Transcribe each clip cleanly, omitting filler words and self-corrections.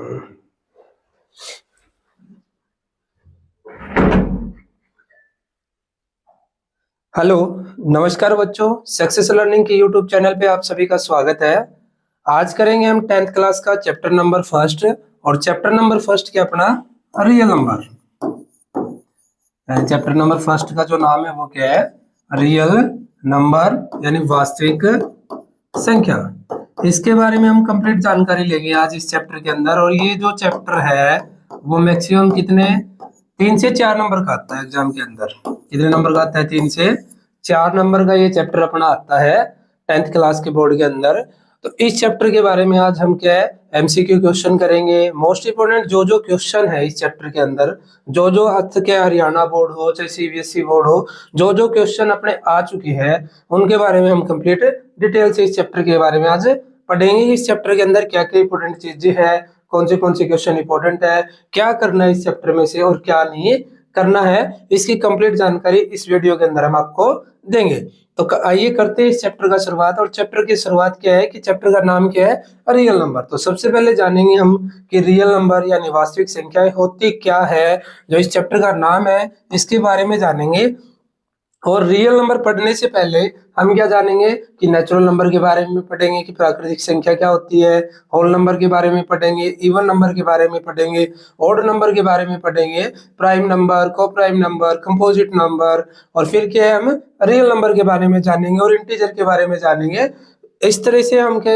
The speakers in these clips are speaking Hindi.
हेलो, नमस्कार बच्चों। सक्सेस लर्निंग के यूट्यूब चैनल पे आप सभी का स्वागत है। आज करेंगे हम 10th क्लास का चैप्टर नंबर फर्स्ट, और चैप्टर नंबर फर्स्ट क्या अपना real number. Chapter number first का जो नाम है वो क्या है, रियल नंबर यानी वास्तविक संख्या। इसके बारे में हम कंप्लीट जानकारी लेंगे आज इस चैप्टर के अंदर। और ये जो चैप्टर है वो मैक्सिमम कितने 3 से 4 नंबर का आता है एग्जाम के अंदर। कितने नंबर का आता है? 3 से 4 नंबर का ये चैप्टर अपना आता है 10th क्लास के बोर्ड के अंदर। तो इस चैप्टर के बारे में आज हम क्या है एमसीक्यू क्वेश्चन करेंगे। मोस्ट इंपोर्टेंट जो क्वेश्चन है इस चैप्टर के अंदर, जो अर्थ के हरियाणा बोर्ड हो चाहे सीबीएसई बोर्ड हो, जो क्वेश्चन अपने आ चुकी है उनके बारे में हम कंप्लीट डिटेल से इस चैप्टर के बारे में आज पढ़ेंगे। इस चैप्टर के अंदर क्या क्या इंपोर्टेंट चीजें हैं, कौन से क्वेश्चन इंपोर्टेंट है, क्या करना है इस चैप्टर में से और क्या नहीं करना है, इसकी कंप्लीट जानकारी इस वीडियो के अंदर हम आपको देंगे। तो आइए करते हैं इस चैप्टर का शुरुआत। और चैप्टर की शुरुआत क्या है कि चैप्टर का नाम क्या है, रियल नंबर। तो सबसे पहले जानेंगे हम कि रियल नंबर यानी वास्तविक संख्याएं होती क्या है, जो इस चैप्टर का नाम है इसके बारे में जानेंगे। और रियल नंबर पढ़ने से पहले हम क्या जानेंगे कि नेचुरल नंबर के बारे में पढ़ेंगे कि प्राकृतिक संख्या क्या होती है, होल नंबर के बारे में पढ़ेंगे, इवन नंबर के बारे में पढ़ेंगे, ऑड नंबर के बारे में पढ़ेंगे, prime number, coprime number, composite number, और फिर क्या है हम रियल नंबर के बारे में जानेंगे और इंटीजर के बारे में जानेंगे। इस तरह से हम क्या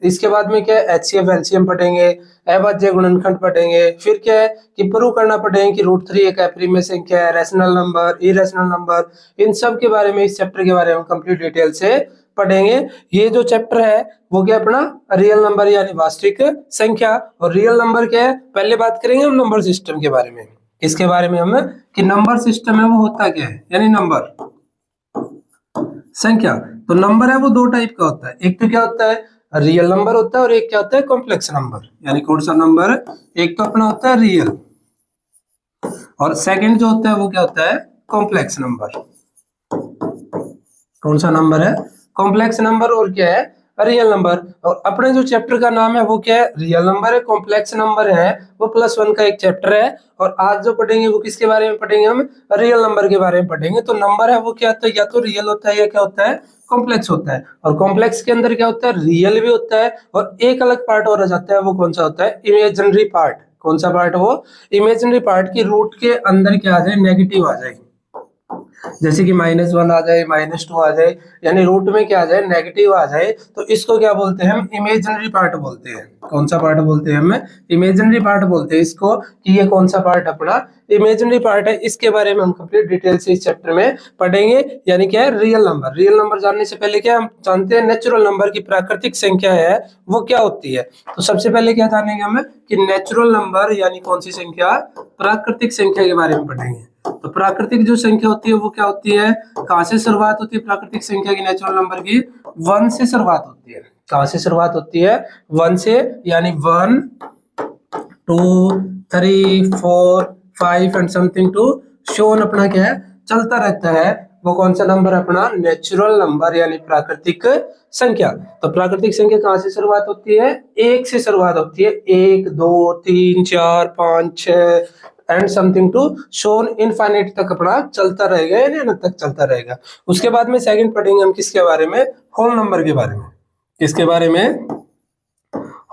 इसके बाद में क्या है एचसीएफ एलसीएम पढ़ेंगे, अभाज्य गुणनखंड पढ़ेंगे, फिर क्या है कि प्रूव करना पढ़ेंगे कि √3 एक अप्रीमेय संख्या है, रैशनल नंबर, इरेशनल नंबर, इन सब के बारे में इस चैप्टर के बारे में कंप्लीट डिटेल से पढ़ेंगे। ये जो चैप्टर है वो क्या अपना रियल नंबर यानी वास्तविक संख्या। और रियल नंबर क्या है, पहले बात करेंगे हम नंबर सिस्टम के बारे में। इसके बारे में हम कि नंबर सिस्टम है वो होता क्या है, यानी नंबर संख्या। तो नंबर है वो दो टाइप का होता है, एक तो क्या होता है रियल नंबर होता है और एक क्या होता है कॉम्प्लेक्स नंबर। यानी कौन सा नंबर, एक तो अपना होता है रियल और सेकंड जो होता है वो क्या होता है कॉम्प्लेक्स नंबर। कौन सा नंबर है, कॉम्प्लेक्स नंबर, और क्या है रियल नंबर। और अपने जो चैप्टर का नाम है वो क्या है रियल नंबर है, कॉम्प्लेक्स नंबर है वो +1 का एक चैप्टर है। और आज जो पढ़ेंगे वो किसके बारे में पढ़ेंगे, हम रियल नंबर के बारे में पढ़ेंगे। तो नंबर है वो क्या होता है, या तो रियल होता है या क्या होता है कॉम्प्लेक्स होता है। और कॉम्प्लेक्स के अंदर क्या होता है रियल भी होता है और एक अलग पार्ट और आ जाता है, वो कौन सा होता है इमेजिनरी पार्ट। कौन सा पार्ट, वो इमेजिनरी पार्ट की रूट के अंदर क्या आ जाए नेगेटिव आ जाए, जैसे कि -1 आ जाए, -2 आ जाए, यानी रूट में क्या आ जाए नेगेटिव आ जाए, तो इसको क्या बोलते हैं हम इमेजिनरी पार्ट बोलते हैं। कौन सा पार्ट बोलते हैं हम इमेजिनरी पार्ट बोलते हैं इसको, कि ये कौन सा पार्ट अपना इमेजिनरी पार्ट है। इसके बारे में हम कंप्लीट डिटेल से इस चैप्टर में पढ़ेंगे। यानी क्या है रियल नंबर। रियल नंबर जानने से पहले क्या हम जानते हैं नेचुरल नंबर की प्राकृतिक संख्या है वो क्या होती है। तो सबसे पहले क्या जानेंगे हम कि नेचुरल नंबर यानी कौन सी संख्या, प्राकृतिक संख्या के बारे में पढ़ेंगे। तो प्राकृतिक जो संख्या होती है वो क्या होती है, कहां से शुरुआत होती है प्राकृतिक संख्या की, नेचुरल नंबर की 1 से शुरुआत होती है। कहां से शुरुआत होती है 1 से, यानी 1 2 3 4 5 एंड समथिंग टू शोन अपना क्या है चलता रहता है। वो कौन सा नंबर अपना नेचुरल नंबर यानी प्राकृतिक संख्या। तो प्राकृतिक संख्या कहां से शुरुआत होती है, 1 से शुरुआत होती है, 1 2 3 4 5 6 and something to so on infinite तक अपना चलता रहेगा, यानी अनंत तक चलता रहेगा। उसके बाद में सेकंड पढ़ेंगे हम किसके बारे में, होल नंबर के बारे में। किसके बारे में,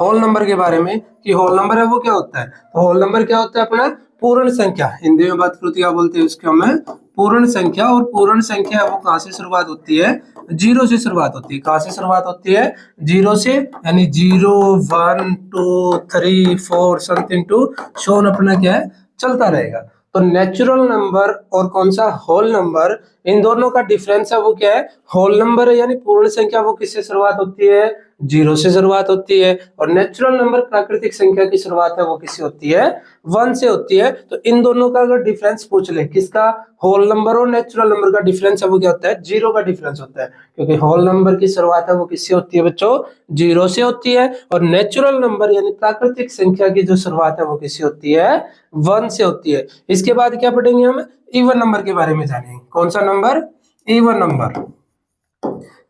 होल नंबर के बारे में, कि होल नंबर है वो क्या होता है। तो होल नंबर क्या होता है अपना पूर्ण संख्या, हिंदी में बात करूं तो क्या बोलते हैं उसको हमें पूर्ण संख्या। और पूर्ण संख्या वो कहां से शुरुआत होती है, 0 से शुरुआत होती है। कहां से शुरुआत होती है 0 से, यानी 0 1 2 3 4 समथिंग टू शोन अपना क्या है चलता रहेगा। तो नेचुरल नंबर और कौन सा होल नंबर, इन दोनों का डिफरेंस है वो क्या है, होल नंबर है यानी पूर्ण संख्या वो किससे शुरुआत होती है 0 से शुरुआत होती है, और नेचुरल नंबर प्राकृतिक संख्या की शुरुआत है वो किससे होती है 1 से होती है। तो इन दोनों का अगर डिफरेंस पूछ ले, किसका होल नंबर और नेचुरल नंबर का डिफरेंस है वो क्या होता है 0 का डिफरेंस होता है। क्योंकि होल नंबर की शुरुआत है वो किससे होती है बच्चों 0 से होती है, और नेचुरल नंबर यानी प्राकृतिक संख्या की जो शुरुआत है वो किससे होती है 1 से होती है। इसके बाद क्या पढ़ेंगे हम इवन नंबर के बारे में जानेंगे। कौन सा नंबर, इवन नंबर,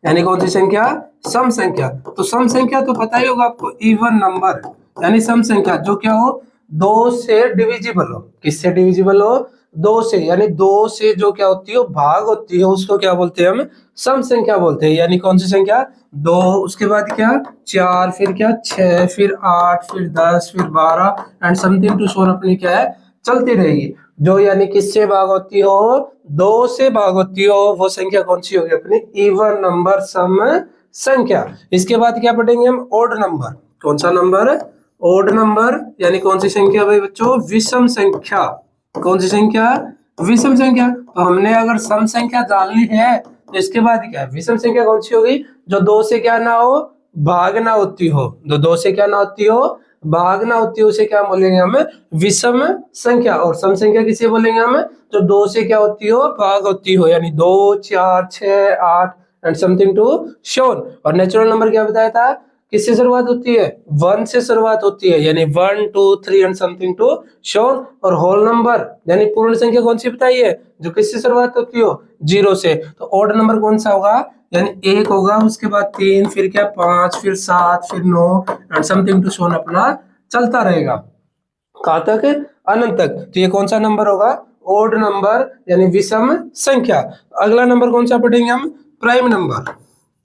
यानी कौन सी संख्या सम संख्या। तो सम संख्या तो पता ही होगा आपको, इवन नंबर यानी सम संख्या जो क्या हो 2 से डिविजिबल हो। किससे डिविजिबल हो? 2 से, यानी 2 से जो क्या होती है भाग होती है उसको क्या बोलते हैं हम? सम संख्या बोलते हैं। यानी कौन सी संख्या? 2, उसके बाद क्या 4, फिर क्या 6, फिर 8, फिर 10, फिर 12 एंड समथिंग टू सो अपनी क्या है चलती रहेगी। जो यानी किससे भाग होती हो? 2 से भाग होती हो, वो संख्या कौन सी होगी अपनी? इवन नंबर, सम संख्या। इसके बाद क्या पढ़ेंगे हम? Odd number. कौन सा नंबर? Odd number. यानी कौन सी संख्या भाई बच्चों? विषम संख्या। कौन सी संख्या? विषम संख्या। तो हमने अगर सम संख्या जाननी है तो इसके बाद क्या? विषम संख्या कौन सी होगी? जो 2 से क्या ना हो भाग ना होती हो। जो 2 से क्या ना होती हो भाग ना होती हो उसे क्या बोलेंगे हम? विषम संख्या। और सम संख्या किसे बोलेंगे हम? जो 2 से क्या होती हो भाग होती हो, यानी 2, 4, 6, 8 एंड समथिंग टू शोन। और नेचुरल नंबर क्या बताया था? किससे शुरुआत होती है? 1 से शुरुआत होती है, यानी 1, 2, 3 एंड समथिंग टू शोन। और होल नंबर यानी पूर्ण संख्या कौन सी बताई है? जो किससे शुरुआत होती हो? 0 से। तो ऑड नंबर कौन सा होगा? यानी 1 होगा, उसके बाद 3, फिर क्या 5, फिर 7, फिर 9 एंड समथिंग टू शोन अपना चलता रहेगा। कहां तक? अनंत तक। तो ये कौन सा नंबर होगा? ओड नंबर, यानी विषम संख्या। अगला नंबर कौन सा पढ़ेंगे हम? Prime number.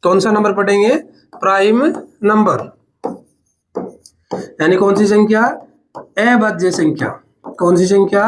कौन सा नंबर पढ़ेंगे? Prime number. यानी कौन सी संख्या? अभाज्य संख्या। कौन सी संख्या?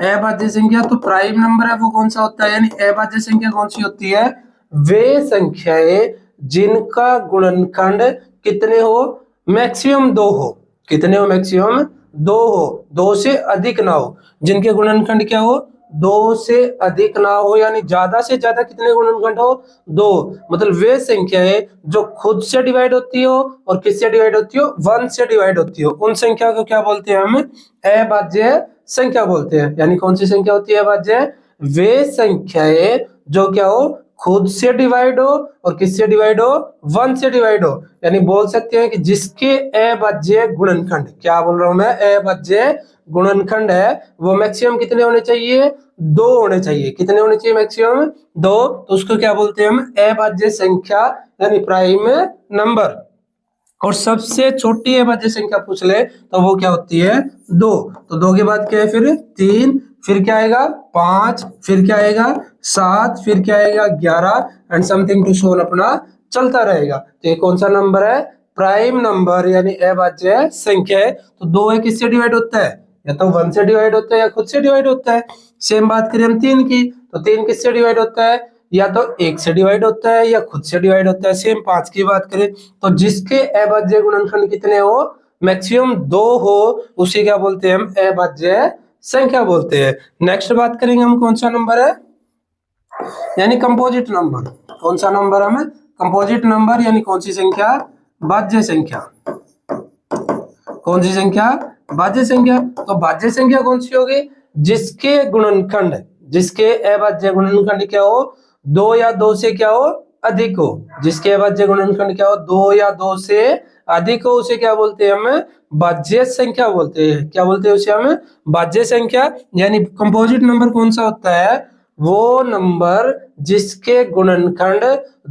अभाज्य संख्या। तो प्राइम नंबर है वो कौन सा होता है? यानी अभाज्य संख्या कौन सी होती है? वे संख्याएं जिनका गुणनखंड कितने हो? मैक्सिमम 2 हो। कितने हो? मैक्सिमम 2 हो, 2 से अधिक ना हो। जिनके गुणनखंड क्या हो? 2 से अधिक ना हो, यानी ज्यादा से ज्यादा कितने गुणनखंड हो? 2। मतलब वे संख्याएं जो खुद से डिवाइड होती हो और किससे डिवाइड होती हो? 1 से डिवाइड होती हो, उन संख्या को क्या बोलते हैं हम? अभाज्य संख्या बोलते हैं। यानी कौन सी संख्या होती है अभाज्य? वे संख्याएं जो क्या हो खुद से डिवाइड हो और किससे डिवाइड हो? 1 से डिवाइड हो। यानी बोल सकते हैं कि जिसके अभाज्य गुणनखंड, क्या बोल रहा हूं मैं? अभाज्य गुणनखंड है वो मैक्सिमम कितने होने चाहिए? 2 होने चाहिए। कितने होने चाहिए मैक्सिमम? 2। तो उसको क्या बोलते हैं हम? अभाज्य संख्या, यानी प्राइम नंबर। और सबसे छोटी अभाज्य संख्या पूछ ले तो वो क्या होती है? 2। तो 2 के बाद क्या है? फिर 3, फिर क्या आएगा? 5, फिर क्या आएगा? 7, फिर क्या आएगा? 11 एंड समथिंग टू सो अपना चलता रहेगा। तो ये कौन सा नंबर है? प्राइम नंबर, यानी अभाज्य संख्या है। तो 2 है किससे डिवाइड होता है? या तो 1 से डिवाइड होता है या खुद से डिवाइड होता है। सेम बात करें हम 3 की, तो 3 किससे डिवाइड होता है? या तो 1 से डिवाइड होता है या खुद से डिवाइड होता है। सेम 5 की बात करें तो जिसके अभाज्य गुणनखंड कितने हो? मैक्सिमम 2 हो, उसे क्या बोलते हैं हम? अभाज्य संख्या बोलते हैं। नेक्स्ट बात करेंगे हम कौन सा नंबर है? यानी कंपोजिट नंबर। कौन सा नंबर हमें? कंपोजिट नंबर, यानी कौन सी संख्या? भाज्य संख्या। कौन सी संख्या? भाज्य संख्या। तो भाज्य संख्या कौन सी होगी? जिसके गुणनखंड, जिसके अभाज्य गुणनखंड क्या हो? 2 या 2 से क्या हो? अधिक हो। जिसके अभाज्य गुणनखंड क्या हो? 2 या 2 से अधिक हो, उसे क्या बोलते हैं हम? भाज्य संख्या बोलते हैं। क्या बोलते हैं उसे हम? भाज्य संख्या। यानी कंपोजिट नंबर कौन सा होता है? वो नंबर जिसके गुणनखंड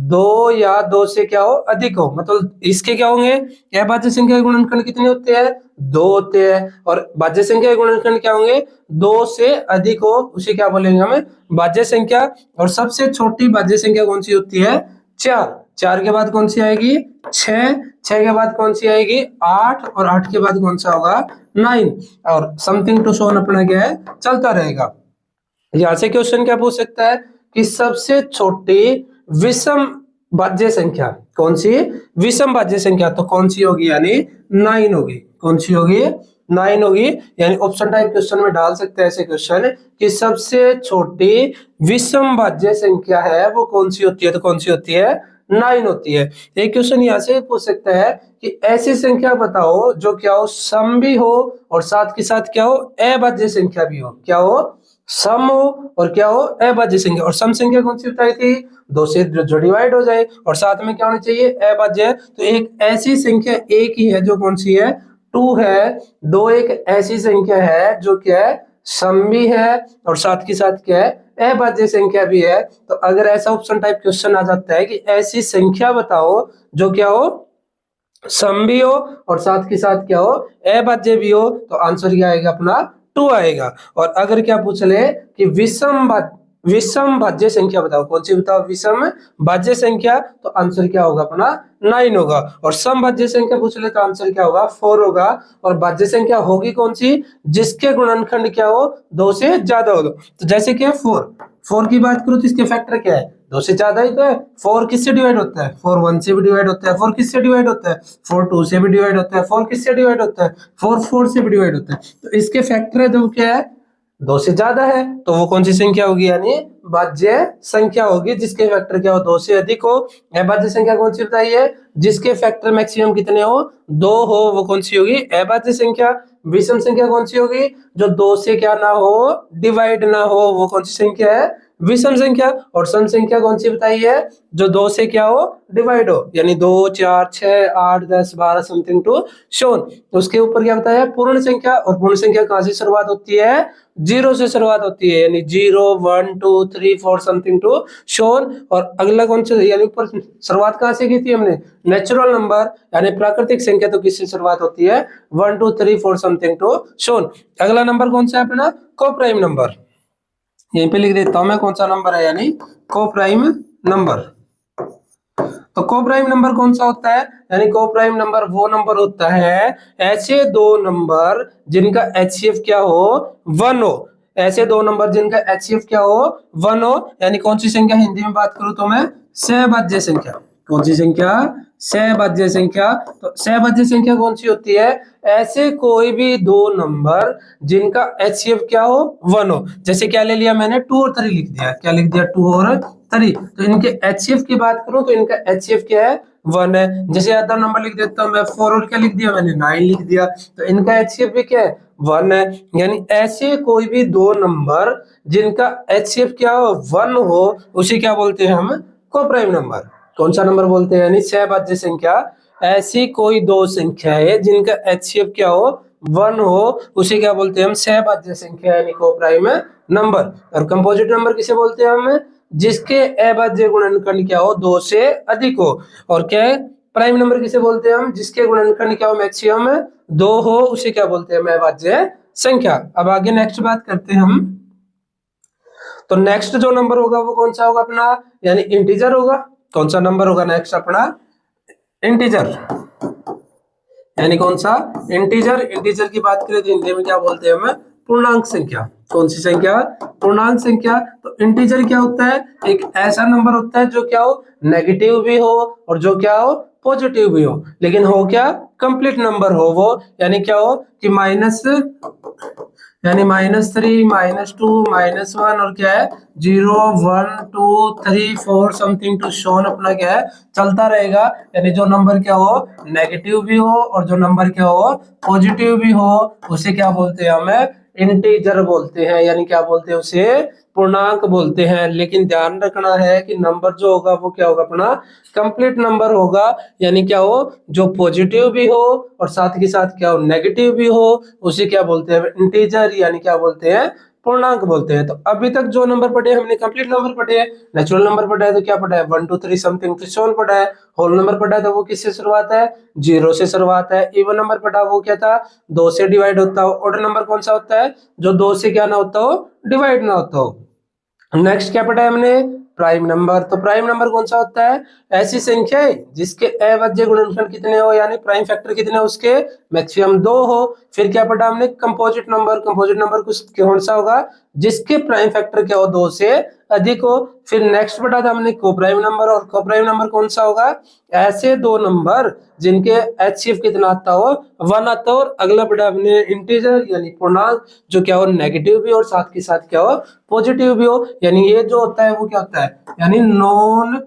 2 या 2 से क्या हो? अधिक हो। मतलब इसके क्या होंगे? अभाज्य संख्या के गुणनखंड कितने होते हैं? 2 होते हैं। और भाज्य संख्या के गुणनखंड क्या होंगे? 2 से अधिक हो, उसे क्या बोलेंगे हम? भाज्य संख्या। और सबसे छोटी भाज्य संख्या कौन सी होती है? 4। 4 के बाद कौन सी आएगी? 6। 6 के बाद कौन सी आएगी? 8। और 8 के बाद कौन सा होगा? 9। और समथिंग टू सो अपना क्या है चलता रहेगा। यहां से क्वेश्चन क्या पूछ सकता है कि सबसे छोटी विषम भाज्य संख्या कौन सी? विषम भाज्य संख्या तो कौन सी होगी? यानी 9 होगी। कौन सी होगी? 9 होगी। यानी ऑप्शन टाइप क्वेश्चन में डाल सकते हैं ऐसे क्वेश्चन कि सबसे छोटी विषम भाज्य संख्या है वो कौन सी होती है? तो कौन सी होती है? 9 होती है। एक क्वेश्चन यहाँ से पूछ सकता है कि ऐसी संख्या बताओ जो क्या हो? सम भी हो और साथ के साथ क्या हो? अभाज्य संख्या भी हो। क्या हो? सम हो और क्या हो? अभाज्य संख्या। और सम संख्या कौन सी बताई थी? 2 से जो डिवाइड हो जाए और साथ में क्या होना चाहिए? अभाज्य। तो एक ऐसी संख्या एक ही है जो कौन सी है? 2 है। 2 एक ऐसी संख्या है जो क्या है? सम भी है और साथ के साथ क्या है? अभाज्य संख्या भी है। तो अगर ऐसा ऑप्शन टाइप क्वेश्चन आ जाता है कि ऐसी संख्या बताओ जो क्या हो? सम भी हो और साथ के साथ क्या हो, अभाज्य भी हो, तो आंसर क्या आएगा अपना 2 आएगा। और अगर क्या पूछ ले कि विषम भाज्य संख्या बताओ, कौन सी बताओ, विषम भाज्य संख्या, तो आंसर क्या होगा अपना 9 होगा। और सम भाज्य संख्या पूछ ले तो आंसर क्या होगा 4 होगा। और भाज्य संख्या होगी कौन सी, जिसके गुणनखंड क्या हो 2 से ज्यादा हो। तो जैसे कि 4 की बात करूं तो इसके फैक्टर क्या है, 2 से ज्यादा ही तो है। 4 किससे डिवाइड होता है, 4 1 से भी डिवाइड होता है। 4 किससे डिवाइड होता है, 4 2 से भी डिवाइड होता है। 4 किससे डिवाइड होता है, 4 4 से भी डिवाइड होता है। तो इसके फैक्टर है जो क्या है 2 से ज्यादा है, तो वो कौन सी संख्या होगी, यानी भाज्य संख्या होगी जिसके फैक्टर क्या हो 2 से अधिक हो। अभाज्य संख्या कौन सी बताइए, जिसके फैक्टर मैक्सिमम कितने हो 2 हो, वो कौन सी होगी अभाज्य संख्या। विषम संख्या कौन सी होगी, जो 2 से क्या ना हो, डिवाइड ना हो, वो कौन सी संख्या है, विषम संख्या। और सम संख्या कौन सी बताइए, जो 2 से क्या हो डिवाइड हो, यानी 2 4 6 8 10 12 समथिंग टू शोन। उसके ऊपर क्या बताया, पूर्ण संख्या। और पूर्ण संख्या कहां से शुरुआत होती है, 0 से शुरुआत होती है, यानी 0 1 2 3 4 समथिंग टू शोन। और अगला कौन सा, यानी ऊपर शुरुआत कहां से की थी हमने, नेचुरल नंबर यानी प्राकृतिक संख्या, तो किससे शुरुआत होती है 1 2 3 4 समथिंग टू शोन। अगला नंबर कौन सा है अपना, को प्राइम नंबर। यहीं पे लिख देता हूं मैं कौन सा नंबर है, यानी को प्राइम नंबर। तो को प्राइम नंबर कौन सा होता है, यानी को प्राइम नंबर वो नंबर होता है ऐसे दो नंबर जिनका एचसीएफ क्या हो 1 हो। ऐसे दो नंबर जिनका एचसीएफ क्या हो 1 हो, यानी कौन सी संख्या, हिंदी में बात करूं तो मैं सहभाज्य संख्या। कौन सी संख्या, सहभाज्य संख्या। तो सहभाज्य संख्या कौन सी होती है, ऐसे कोई भी दो नंबर जिनका एचसीएफ क्या हो 1 हो। जैसे क्या ले लिया मैंने 2 और 3 लिख दिया, क्या लिख दिया 2 और 3। तो इनके एचसीएफ की बात करूं तो इनका एचसीएफ क्या है 1 है। जैसे अदर नंबर लिख देता हूं मैं 4 और क्या लिख दिया मैंने 9 लिख दिया, तो इनका एचसीएफ भी क्या है 1 है। यानी ऐसे कोई भी दो नंबर जिनका एचसीएफ क्या हो 1 हो, उसे क्या बोलते हैं हम, को प्राइम नंबर। कौन सा नंबर बोलते हैं, यानी सहभाज्य संख्या। ऐसी कोई दो संख्या है जिनका एचसीएफ क्या हो 1 हो, उसे क्या बोलते हैं हम, सहभाज्य संख्या यानी को प्राइम नंबर। और कंपोजिट नंबर किसे बोलते हैं हम, जिसके अभाज्य गुणनखंड क्या हो 2 से अधिक हो। और क्या है, प्राइम नंबर किसे बोलते हैं हम, जिसके गुणनखंड क्या हो मैक्सिमम 2 हो, उसे क्या बोलते हैं हम, अभाज्य संख्या। अब आगे नेक्स्ट बात करते हैं हम। तो नेक्स्ट जो नंबर होगा वो कौन सा होगा अपना, यानी इंटीजर होगा। कौन सा नंबर होगा नेक्स्ट अपना, इंटीजर। यानी कौन सा, इंटीजर। इंटीजर की बात करें तो हिंदी में क्या बोलते हैं हम, पूर्णांक संख्या। कौन सी संख्या, पूर्णांक संख्या। तो इंटीजर क्या होता है, एक ऐसा नंबर होता है जो क्या हो नेगेटिव भी हो और जो क्या हो पॉजिटिव भी हो, लेकिन हो क्या कंप्लीट नंबर हो वो। यानी क्या हो कि माइनस, यानी -3 -2 -1 और क्या है 0 1 2 3 4 समथिंग टू शोन अपना क्या है चलता रहेगा। यानी जो नंबर क्या हो नेगेटिव भी हो और जो नंबर क्या हो पॉजिटिव भी हो, उसे क्या बोलते हैं हमें, इंटीजर बोलते हैं। यानी क्या बोलते हैं उसे, पूर्णांक बोलते हैं। लेकिन ध्यान रखना है कि नंबर जो होगा वो क्या होगा अपना कंप्लीट नंबर होगा। यानी क्या हो, जो पॉजिटिव भी हो और साथ के साथ क्या हो नेगेटिव भी हो, उसे क्या बोलते हैं इंटीजर, यानी क्या बोलते हैं पूर्णांक बोलते हैं। तो अभी तक जो नंबर पढ़े हमने कंप्लीट नंबर पढ़े हैं। नेचुरल नंबर पढ़ा है तो क्या पढ़ा है 1 2 3 समथिंग टू सेवन पढ़ा है। होल नंबर पढ़ा है तो वो किससे शुरुआत है 0 से शुरुआत है। इवन नंबर पढ़ा वो क्या था 2 से डिवाइड होता हो। ऑड नंबर कौन सा होता है, जो 2 से क्या ना होता हो डिवाइड ना होता हो। नेक्स्ट क्या पढ़ा है हमने, प्राइम नंबर। तो प्राइम नंबर कौन सा होता है, ऐसी संख्या है जिसके अभाज्य गुणनखंड कितने हो, यानी प्राइम फैक्टर कितने हो उसके मैक्सिमम 2 हो। फिर क्या पढ़ा हमने, कंपोजिट नंबर। कंपोजिट नंबर कौन सा होगा, जिसके प्राइम फैक्टर क्या हो 2 से अधिक हो। फिर नेक्स्ट पढ़ा था हमने को प्राइम नंबर। और को प्राइम नंबर कौन सा होगा, ऐसे दो नंबर जिनके एचसीएफ कितना आता हो 1 आता हो। और अगला पढ़ा हमने इंटीजर यानी पूर्णांक, जो क्या हो नेगेटिव भी और साथ के साथ क्या हो पॉजिटिव भी हो। यानी ये जो होता है वो क्या होता है, यानी नॉन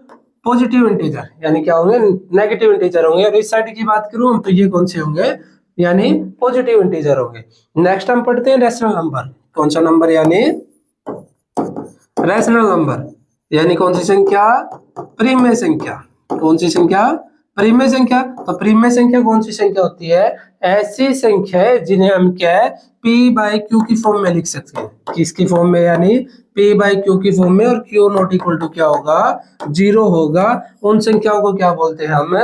पॉजिटिव इंटीजर, यानी क्या होंगे नेगेटिव इंटीजर होंगे। और इस साइड की बात करूं तो ये कौन से होंगे, यानी पॉजिटिव इंटीजर होंगे। नेक्स्ट हम पढ़ते हैं रैशनल नंबर। कौन सा नंबर, यानी रैशनल नंबर। यानी कौन सी संख्या, परिमेय संख्या। कौन सी संख्या, परिमेय संख्या। तो परिमेय संख्या कौन सी संख्या होती है, ऐसी संख्या है जिन्हें हम क्या है p/q की फॉर्म में लिख सकते हैं। किसकी फॉर्म में, यानी p/q की फॉर्म में। और q नॉट इक्वल टू क्या होगा 0 होगा। उन संख्याओं को क्या बोलते हैं हम,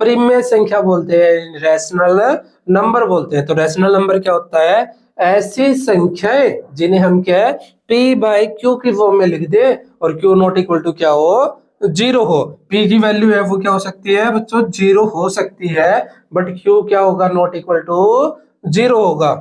प्रिमेय संख्या बोलते हैं, रैशनल नंबर बोलते हैं। तो रैशनल नंबर क्या होता है? ऐसी संख्याएं जिन्हें हम क्या है पी बाई क्यू की फॉर्म में लिख दे और क्यू नॉट इक्वल टू क्या हो? जीरो हो। पी की वैल्यू है वो क्या हो सकती है बच्चों? जीरो हो सकती है, बट क्यू क्या होगा? नॉट इक्वल टू जीरो होगा।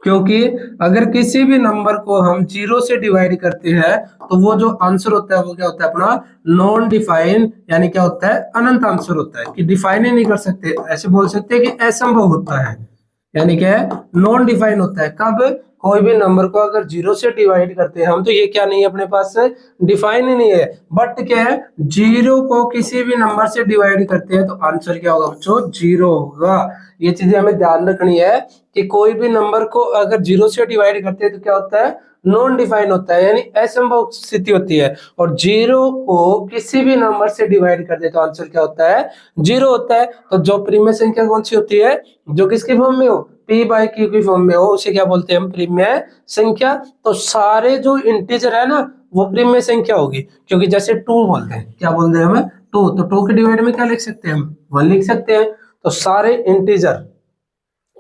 क्योंकि अगर किसी भी नंबर को हम जीरो से डिवाइड करते हैं तो वो जो आंसर होता है वो क्या होता है अपना? नॉन डिफाइन, यानी क्या होता है? अनंत आंसर होता है, कि डिफाइन ही नहीं कर सकते। ऐसे बोल सकते हैं कि असंभव होता है, यानी क्या है? नॉन डिफाइन होता है। कब? कोई भी नंबर को अगर जीरो से डिवाइड करते हैं हम तो ये क्या नहीं है अपने पास? डिफाइन ही नहीं है। बट क्या है? जीरो को किसी भी नंबर से डिवाइड करते हैं तो आंसर क्या होगा बच्चों? जीरो होगा। ये चीजें हमें ध्यान रखनी है कि कोई भी नंबर को अगर जीरो से डिवाइड करते हैं तो क्या होता है? नॉन डिफाइन होता है, यानी असंभव स्थिति होती है। और जीरो को किसी भी नंबर से डिवाइड कर दे तो आंसर क्या होता है? जीरो होता है। तो जो प्रिमेय संख्या कौन सी होती है? जो किसकी फॉर्म में हो? पी बाई क्यू की फॉर्म में हो, उसे क्या बोलते हैं हम? प्रिमेय संख्या। तो सारे जो इंटीजर है ना वो प्रिमेय संख्या होगी, क्योंकि जैसे टू बोलते हैं, क्या बोलते हैं हम? टू। तो टू के डिवाइड में क्या लिख सकते हैं हम? वन लिख सकते हैं। तो सारे इंटीजर,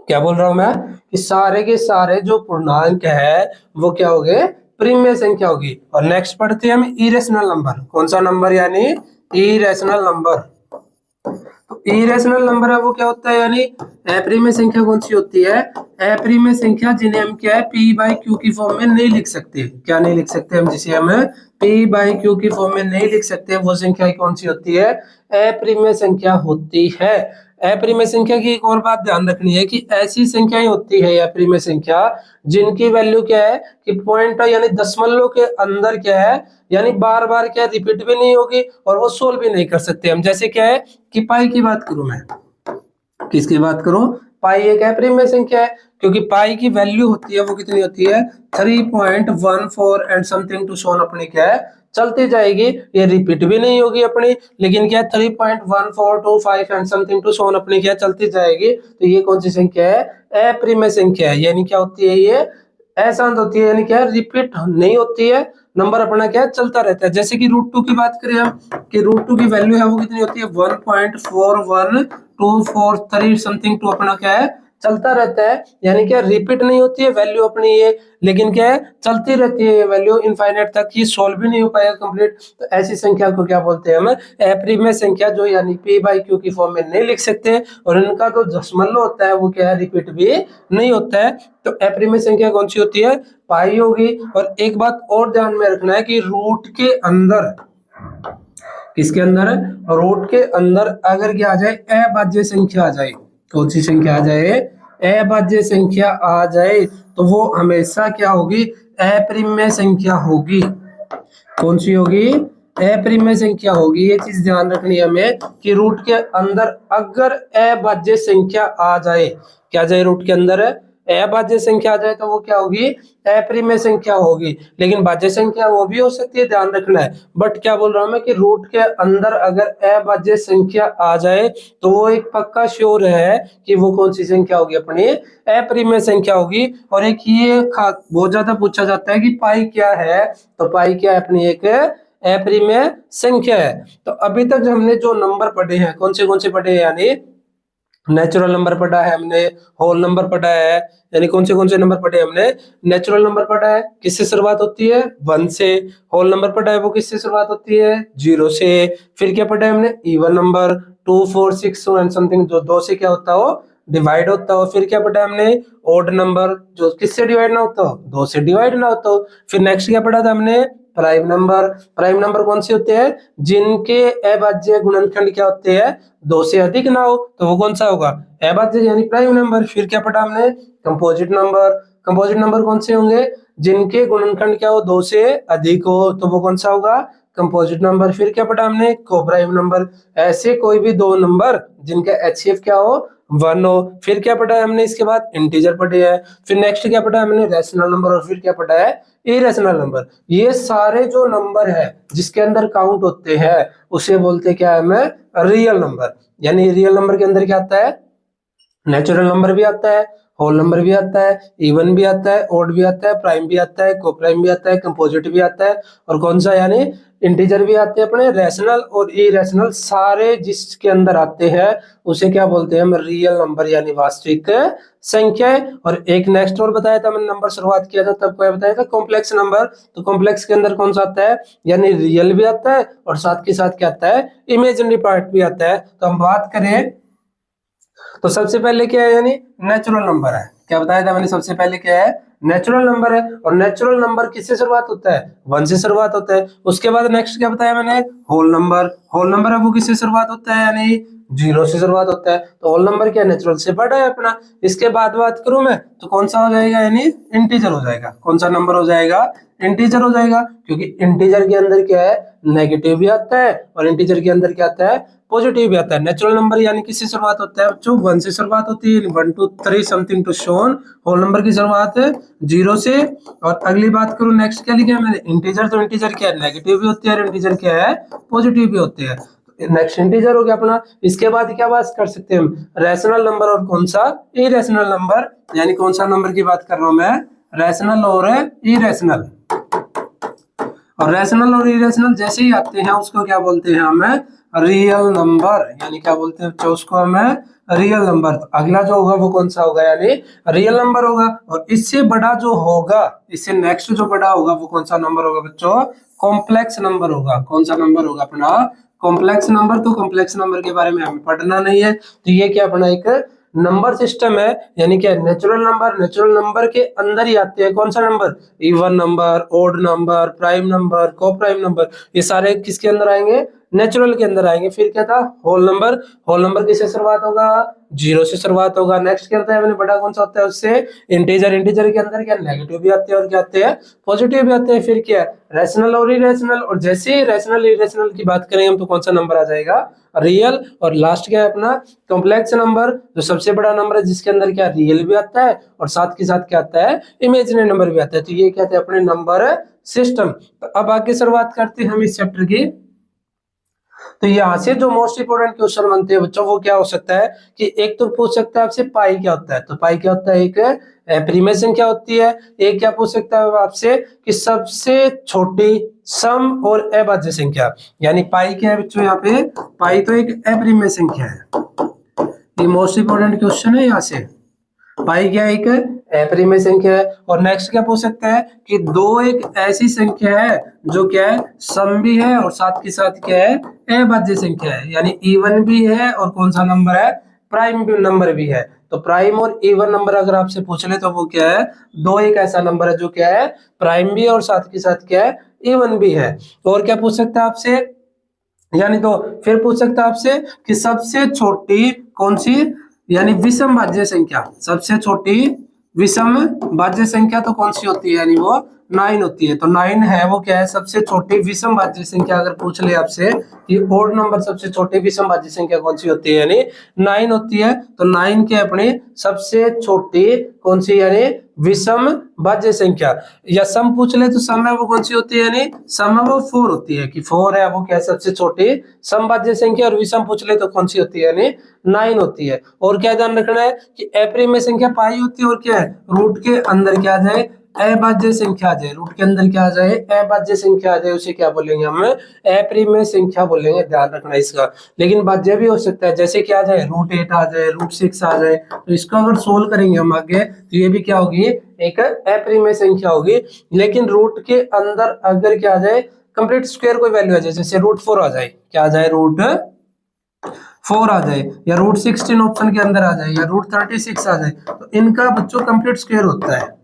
क्या बोल रहा हूं मैं, कि सारे के सारे जो पूर्णांक है वो क्या हो गए? प्रिमेय संख्या होगी। और नेक्स्ट पढ़ते हैं हम इरेशनल नंबर। कौन सा नंबर? यानी इरेशनल नंबर। तो इरेशनल नंबर है वो क्या होता है? यानी अप्रिमेय संख्या कौन सी होती है? अप्रिमेय संख्या जिन्हें हम क्या है पी बाई क्यू की फॉर्म में नहीं लिख सकते। क्या नहीं लिख सकते हम? जिसे हम पी बाई क्यू की फॉर्म में नहीं लिख सकते, वो संख्या कौन सी होती है? अप्रिमेय संख्या होती है। अप्रिमेय संख्या की एक और बात ध्यान रखनी है कि ऐसी संख्याएं होती है अप्रिमेय संख्या जिनकी वैल्यू क्या है कि पॉइंट यानी दशमलव के अंदर क्या है, यानी बार बार क्या रिपीट भी नहीं होगी और वो सोल्व भी नहीं कर सकते हम। जैसे क्या है कि पाई की बात करूं मैं, किसकी बात करूं? पाई एक अप्रिमेय संख्या है, क्योंकि पाई की वैल्यू होती है वो कितनी होती है? 3.14 एंड समथिंग टू सोन अपनी क्या है चलती जाएगी, ये रिपीट भी नहीं होगी अपनी, लेकिन क्या 3.1425 एंड समथिंग टू सोन अपनी क्या चलती जाएगी। तो ये कौन सी संख्या है? अप्रिमेय संख्या है। यानी क्या होती है? ये अशांत होती है, यानी क्या रिपीट नहीं होती है, नंबर अपना क्या चलता रहता है। जैसे कि रूट टू की बात करें हम, कि रूट टू की वैल्यू है वो कितनी होती है? 1.41243 समथिंग टू अपना क्या है चलता रहता है, यानी क्या रिपीट नहीं होती है वैल्यू अपनी ये, लेकिन क्या है चलती रहती है ये वैल्यू इनफाइनाइट तक, ये सॉल्व भी नहीं हो पाएगा कंप्लीट। तो ऐसी संख्या को क्या बोलते हैं हम? अप्रिमेय संख्या, जो यानी पी बाई क्यू की फॉर्म में नहीं लिख सकते और इनका जो दशमलव होता है वो क्या है रिपीट भी नहीं होता है। तो अप्रिमेय संख्या कौन सी होती है? पाई होगी। और एक बात और ध्यान में रखना है कि रूट के अंदर, किसके अंदर? रूट के अंदर अगर क्या आ जाए? अभाज्य संख्या आ जाए। कौन सी संख्या आ जाए? अभाज्य संख्या आ जाए तो वो हमेशा क्या होगी? अप्रिमेय संख्या होगी। कौन सी होगी? अप्रिमेय संख्या होगी। ये चीज ध्यान रखनी है हमें कि रूट के अंदर अगर अभाज्य संख्या आ जाए, क्या जाए रूट के अंदर? अभाज्य संख्या आ जाए तो वो क्या होगी? अप्रिमेय संख्या होगी। लेकिन भाज्य संख्या वो भी हो सकती है, ध्यान रखना है। बट क्या बोल रहा हूं मैं कि रूट के अंदर अगर अभाज्य संख्या आ जाए तो वो एक पक्का श्योर है कि वो कौन सी संख्या होगी? अपनी अप्रिमेय संख्या होगी। और एक ये बहुत ज्यादा पूछा जाता है कि पाई क्या है? तो पाई क्या है? अपनी एक अप्रिमेय संख्या है। तो अभी तक हमने जो नंबर पढ़े हैं कौन से पढ़े हैं? यानी नेचुरल नंबर पढ़ा है हमने, होल नंबर पढ़ा है, यानी कौन से नंबर पढ़े हमने? नेचुरल नंबर पढ़ा है, किससे शुरुआत होती है? 1 से। होल नंबर पढ़ा है वो किससे शुरुआत होती है? 0 से। फिर क्या पढ़ा है हमने? इवन नंबर 2 4 6 एंड समथिंग, जो 2 से क्या होता हो डिवाइड होता हो। फिर क्या पढ़ा है हमने? ओड नंबर, जो किससे डिवाइड ना होता हो? 2 से डिवाइड ना होता हो। फिर नेक्स्ट क्या पढ़ा था हमने? Prime number. प्राइम नंबर कौन से होते हैं? जिनके अभाज्य गुणनखंड क्या होते हैं? 2 से अधिक ना हो, तो वो कौन सा होगा? अभाज्य यानी प्राइम नंबर। फिर क्या पढ़ा हमने? Composite number. कंपोजिट नंबर कौन से होंगे? जिनके गुणनखंड क्या हो? 2 से अधिक हो, तो वो कौन सा होगा? Composite number. फिर क्या पढ़ा हमने? Coprime number. ऐसे कोई भी दो नंबर जिनका एचसीएफ क्या हो? 1 हो। फिर क्या पढ़ा है हमने? इसके बाद इंटीजर पढ़े हैं। फिर नेक्स्ट क्या पढ़ा है हमने? Rational number. और फिर क्या पढ़ा है? Irrational number. ये सारे जो नंबर है जिसके अंदर काउंट होते हैं उसे बोलते क्या है हमें? Real number. यानी रियल नंबर के अंदर क्या आता है? नेचुरल नंबर भी आता है होल नंबर भी आता है, इवन भी आता है, ऑड भी आता है, प्राइम भी आता है, को प्राइम भी आता है, कंपोजिट भी आता है, और कौन सा यानी इंटीजर भी आते हैं अपने, रैशनल और इरेशनल सारे जिसके अंदर आते हैं उसे क्या बोलते हैं हम, रियल नंबर यानी वास्तविक संख्याएं। और एक नेक्स्ट और बताया था मैंने, नंबर शुरुआत किया था तब क्या बताया था, कॉम्प्लेक्स नंबर। तो कॉम्प्लेक्स के अंदर कौन सा आता है, यानी रियल भी आता है और साथ के साथ क्या आता है, इमेजिनरी पार्ट भी आता है। तो हम बात करें तो सबसे पहले क्या है, यानी नेचुरल नंबर है। क्या बताया था मैंने, सबसे पहले क्या है, नेचुरल नंबर है। और नेचुरल नंबर किससे शुरुआत होता है, 1 से शुरुआत होता है। उसके बाद नेक्स्ट क्या बताया मैंने, होल नंबर। होल नंबर है वो किससे शुरुआत होता है, यानी 0 से शुरुआत होता है। तो होल नंबर क्या, नेचुरल से बड़ा है अपना। इसके बाद बात करूं मैं तो कौन सा हो जाएगा, यानी इंटीजर हो जाएगा। कौन सा नंबर हो जाएगा, इंटीजर हो जाएगा, क्योंकि इंटीजर के अंदर क्या है, नेगेटिव भी आता है और इंटीजर के अंदर क्या आता है, पॉजिटिव भी आता है। नेचुरल नंबर यानी किससे शुरुआत होता है बच्चों, 1 से शुरुआत होती है, 1 2 3 something to so on. Whole number की शुरुआत है 0 से। और अगली बात करूं नेक्स्ट क्या लिखा है मैंने, इंटीजर। तो इंटीजर क्या है, नेगेटिव भी होती है, और इंटीजर क्या है, पॉजिटिव भी होते हैं। नेक्स्ट इंटीजर हो गया अपना। इसके बाद क्या बात कर सकते हैं हम, रैशनल नंबर और कौन सा, इरेशनल नंबर। यानी कौन सा नंबर की बात कर रहा हूं मैं, रैशनल और इरेशनल। और रैशनल और इरेशनल जैसे ही आते हैं उसको क्या बोलते हैं हमें, रियल नंबर। यानी क्या बोलते हैं बच्चों, उसको हमें रियल नंबर। तो अगला जो होगा वो कौन सा होगा, यानी रियल नंबर होगा। और इससे बड़ा जो होगा, इससे नेक्स्ट जो बड़ा होगा वो कौन सा नंबर होगा बच्चों, कॉम्प्लेक्स नंबर होगा। कौन सा नंबर होगा अपना, कॉम्प्लेक्स नंबर। तो कॉम्प्लेक्स नंबर के बारे में हमें पढ़ना नहीं है। तो ये क्या अपना एक नंबर सिस्टम है, यानी क्या, नेचुरल नंबर। नेचुरल नंबर के अंदर ही आते हैं कौन सा number, even number, odd number, prime number, coprime number. ये सारे किसके अंदर आएंगे, नेचुरल के अंदर आएंगे। फिर क्या था, होल नंबर। होल नंबर किससे शुरुआत होगा, 0 से शुरुआत होगा। नेक्स्ट क्या होता है मैंने, बड़ा कौन सा होता है उससे, इंटीजर। इंटीजर के अंदर क्या, नेगेटिव भी आते हैं और क्या आते हैं, पॉजिटिव भी आते हैं। फिर क्या, रैशनल और इरेशनल। और जैसे ही रैशनल इरेशनल की बात करेंगे हम तो कौन सा नंबर आ जाएगा, रियल। और लास्ट क्या है अपना, कॉम्प्लेक्स नंबर, जो सबसे बड़ा नंबर है जिसके अंदर क्या, रियल भी आता है और साथ के साथ क्या आता है, इमेजिनरी नंबर भी आता है। तो ये क्या थे अपने नंबर सिस्टम। तो अब आगे शुरुआत करते हैं हम इस चैप्टर की। तो यहाँ से जो मोस्ट इंपोर्टेंट क्वेश्चन बनते हैं बच्चों वो क्या हो सकता है, कि एक तो पूछ सकता है आपसे पाई क्या होता है। तो पाई क्या होता है, एक प्रीमेय संख्या होती है। एक क्या पूछ सकता है आपसे, कि सबसे छोटी सम और अभाज्य संख्या। यानी पाई क्या है बच्चों, यहाँ पे पाई तो एक अपरिमेय संख्या है। ये मोस्ट इंपोर्टेंट क्वेश्चन है यहाँ से। पाई क्या, एक अपरिमेय संख्या है। और नेक्स्ट क्या पूछ सकता है, कि दो एक ऐसी संख्या है जो क्या है, सम भी है और साथ के साथ क्या है, अभाज्य संख्या है। यानी इवन भी है और कौन सा नंबर है, प्राइम भी नंबर भी है। तो प्राइम और इवन नंबर अगर आपसे पूछ ले तो वो क्या है, दो एक ऐसा नंबर है जो क्या है, प्राइम भी है और साथ के साथ क्या है, इवन भी है। और क्या पूछ सकता है आपसे, यानी तो फिर पूछ सकता है आपसे कि सबसे छोटी कौन सी, यानी विषम भाज्य संख्या। सबसे छोटी विषम भाज्य संख्या तो कौन सी होती है, यानी वो 9 होती है। तो 9 है वो क्या है, सबसे छोटी विषम भाज्य संख्या। अगर पूछ ले आपसे कि ओड नंबर सबसे छोटी विषम भाज्य संख्या कौन सी होती है, यानी 9 होती है। तो 9 के अपनी सबसे छोटी कौन सी, यानी विषम भाज्य संख्या। या सम पूछ ले तो सम है वो कौन सी होती है, यानी सम है वो 4 होती है, कि 4 है वो क्या है, सबसे छोटी समभाज्य संख्या। और विषम पूछ ले तो कौन सी होती है, यानी 9 होती है। और क्या ध्यान रखना है, कि अपरिमेय संख्या पाई होती है और क्या है, रूट के अंदर क्या आ जाए, अभाज्य संख्या आ जाए। रूट के अंदर क्या आ जाए, अभाज्य संख्या आ जाए, उसे क्या बोलेंगे हम, अपरिमेय संख्या बोलेंगे। ध्यान रखना इसका। लेकिन भाज्य भी हो सकता है, जैसे क्या आ जाए, √8 आ जाए, √6 आ जाए। तो इसको अगर सोल्व करेंगे हम आगे तो ये भी क्या होगी, एक अपरिमेय संख्या होगी। लेकिन रूट के अंदर अगर क्या आ जाए, कंप्लीट स्क्वायर कोई वैल्यू आ जाए, जैसे √4 आ जाए, क्या आ जाए, √4 आ जाए, या √16 ऑप्शन के अंदर आ जाए, या √36 आ जाए, तो इनका बच्चों कंप्लीट स्क्वायर होता है।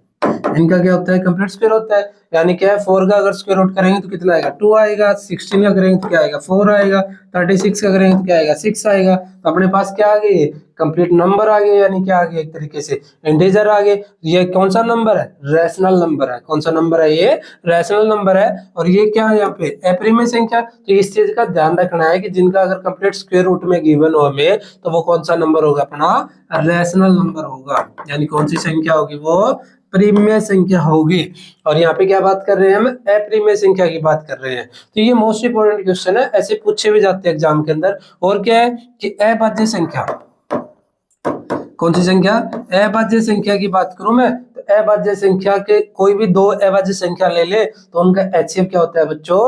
इनका क्या होता है, कंप्लीट स्क्वायर होता है। यानी क्या है, 4 का अगर स्क्वायर रूट करेंगे तो कितना आएगा, 2 आएगा। 16 का करेंगे तो क्या आएगा, 4 आएगा। 36 का करेंगे तो क्या आएगा, 6 आएगा। तो अपने पास क्या आ गई, कंप्लीट नंबर आ गए। यानी क्या आ गया, एक तरीके से इंटीजर आ गए। ये कौन सा नंबर है, रैशनल नंबर है। कौन सा नंबर है, ये रैशनल नंबर है। और ये क्या है, यहाँ पे अपरिमेय संख्या। तो इस चीज का ध्यान रखना है कि जिनका अगर कंप्लीट स्क्वायर रूट में गिवन हो हमें, तो वो कौन सा नंबर होगा, अपना रैशनल नंबर होगा। यानी कौन सी संख्या होगी, वो प्रीमिय संख्या होगी। और यहाँ पे क्या बात कर रहे हैं हम, अपरिमेय संख्या की बात कर रहे हैं। तो ये मोस्ट इंपोर्टेंट क्वेश्चन है, ऐसे पूछे भी जाते हैं एग्जाम के अंदर। और क्या है, कि अभाज्य संख्या। कौन सी संख्या, अभाज्य संख्या की बात करूं मैं तो अभाज्य संख्या के कोई भी दो अभाज्य संख्या ले ले तो उनका एचसीएफ क्या होता है बच्चों,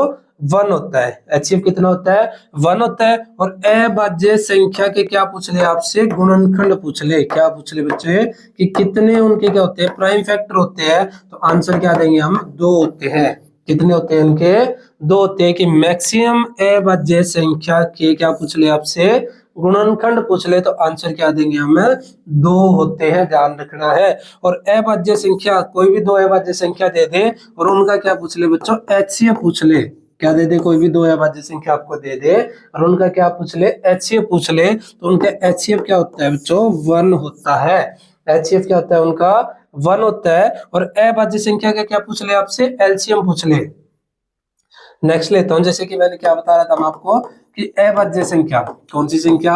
1 होता है। एचसीएफ कितना होता है, 1 होता है। और अभाज्य संख्या के क्या पूछ ले आपसे, गुणनखंड पूछ ले। क्या पूछ ले बच्चे कि कितने उनके क्या होते हैं, प्राइम फैक्टर होते हैं। तो आंसर क्या देंगे हम, 2 होते हैं। कितने होते हैं इनके, 2 होते हैं। कि मैक्सिमम अभाज्य संख्या के क्या पूछ ले आपसे, गुणनखंड पूछ ले तो आंसर क्या देंगे हम, 2 होते हैं, ध्यान रखना है। और अभाज्य संख्या कोई भी 2 अभाज्य संख्या दे दे और उनका क्या पूछ ले बच्चों, एचसीएफ पूछ ले। क्या दे दे, कोई भी 2 अभाज्य संख्या आपको दे दे और उनका क्या पूछ ले, एचसीएफ पूछ ले तो उनका एचसीएफ क्या होता है बच्चों, 1 होता है। एचसीएफ क्या होता है उनका, 1 होता है। और अभाज्य संख्या का क्या पूछ ले आपसे, एलसीएम पूछ ले। नेक्स्ट लेता हूं, जैसे कि मैंने क्या बता रहा था मैं आपको कि अभाज्य संख्या, कौन सी संख्या,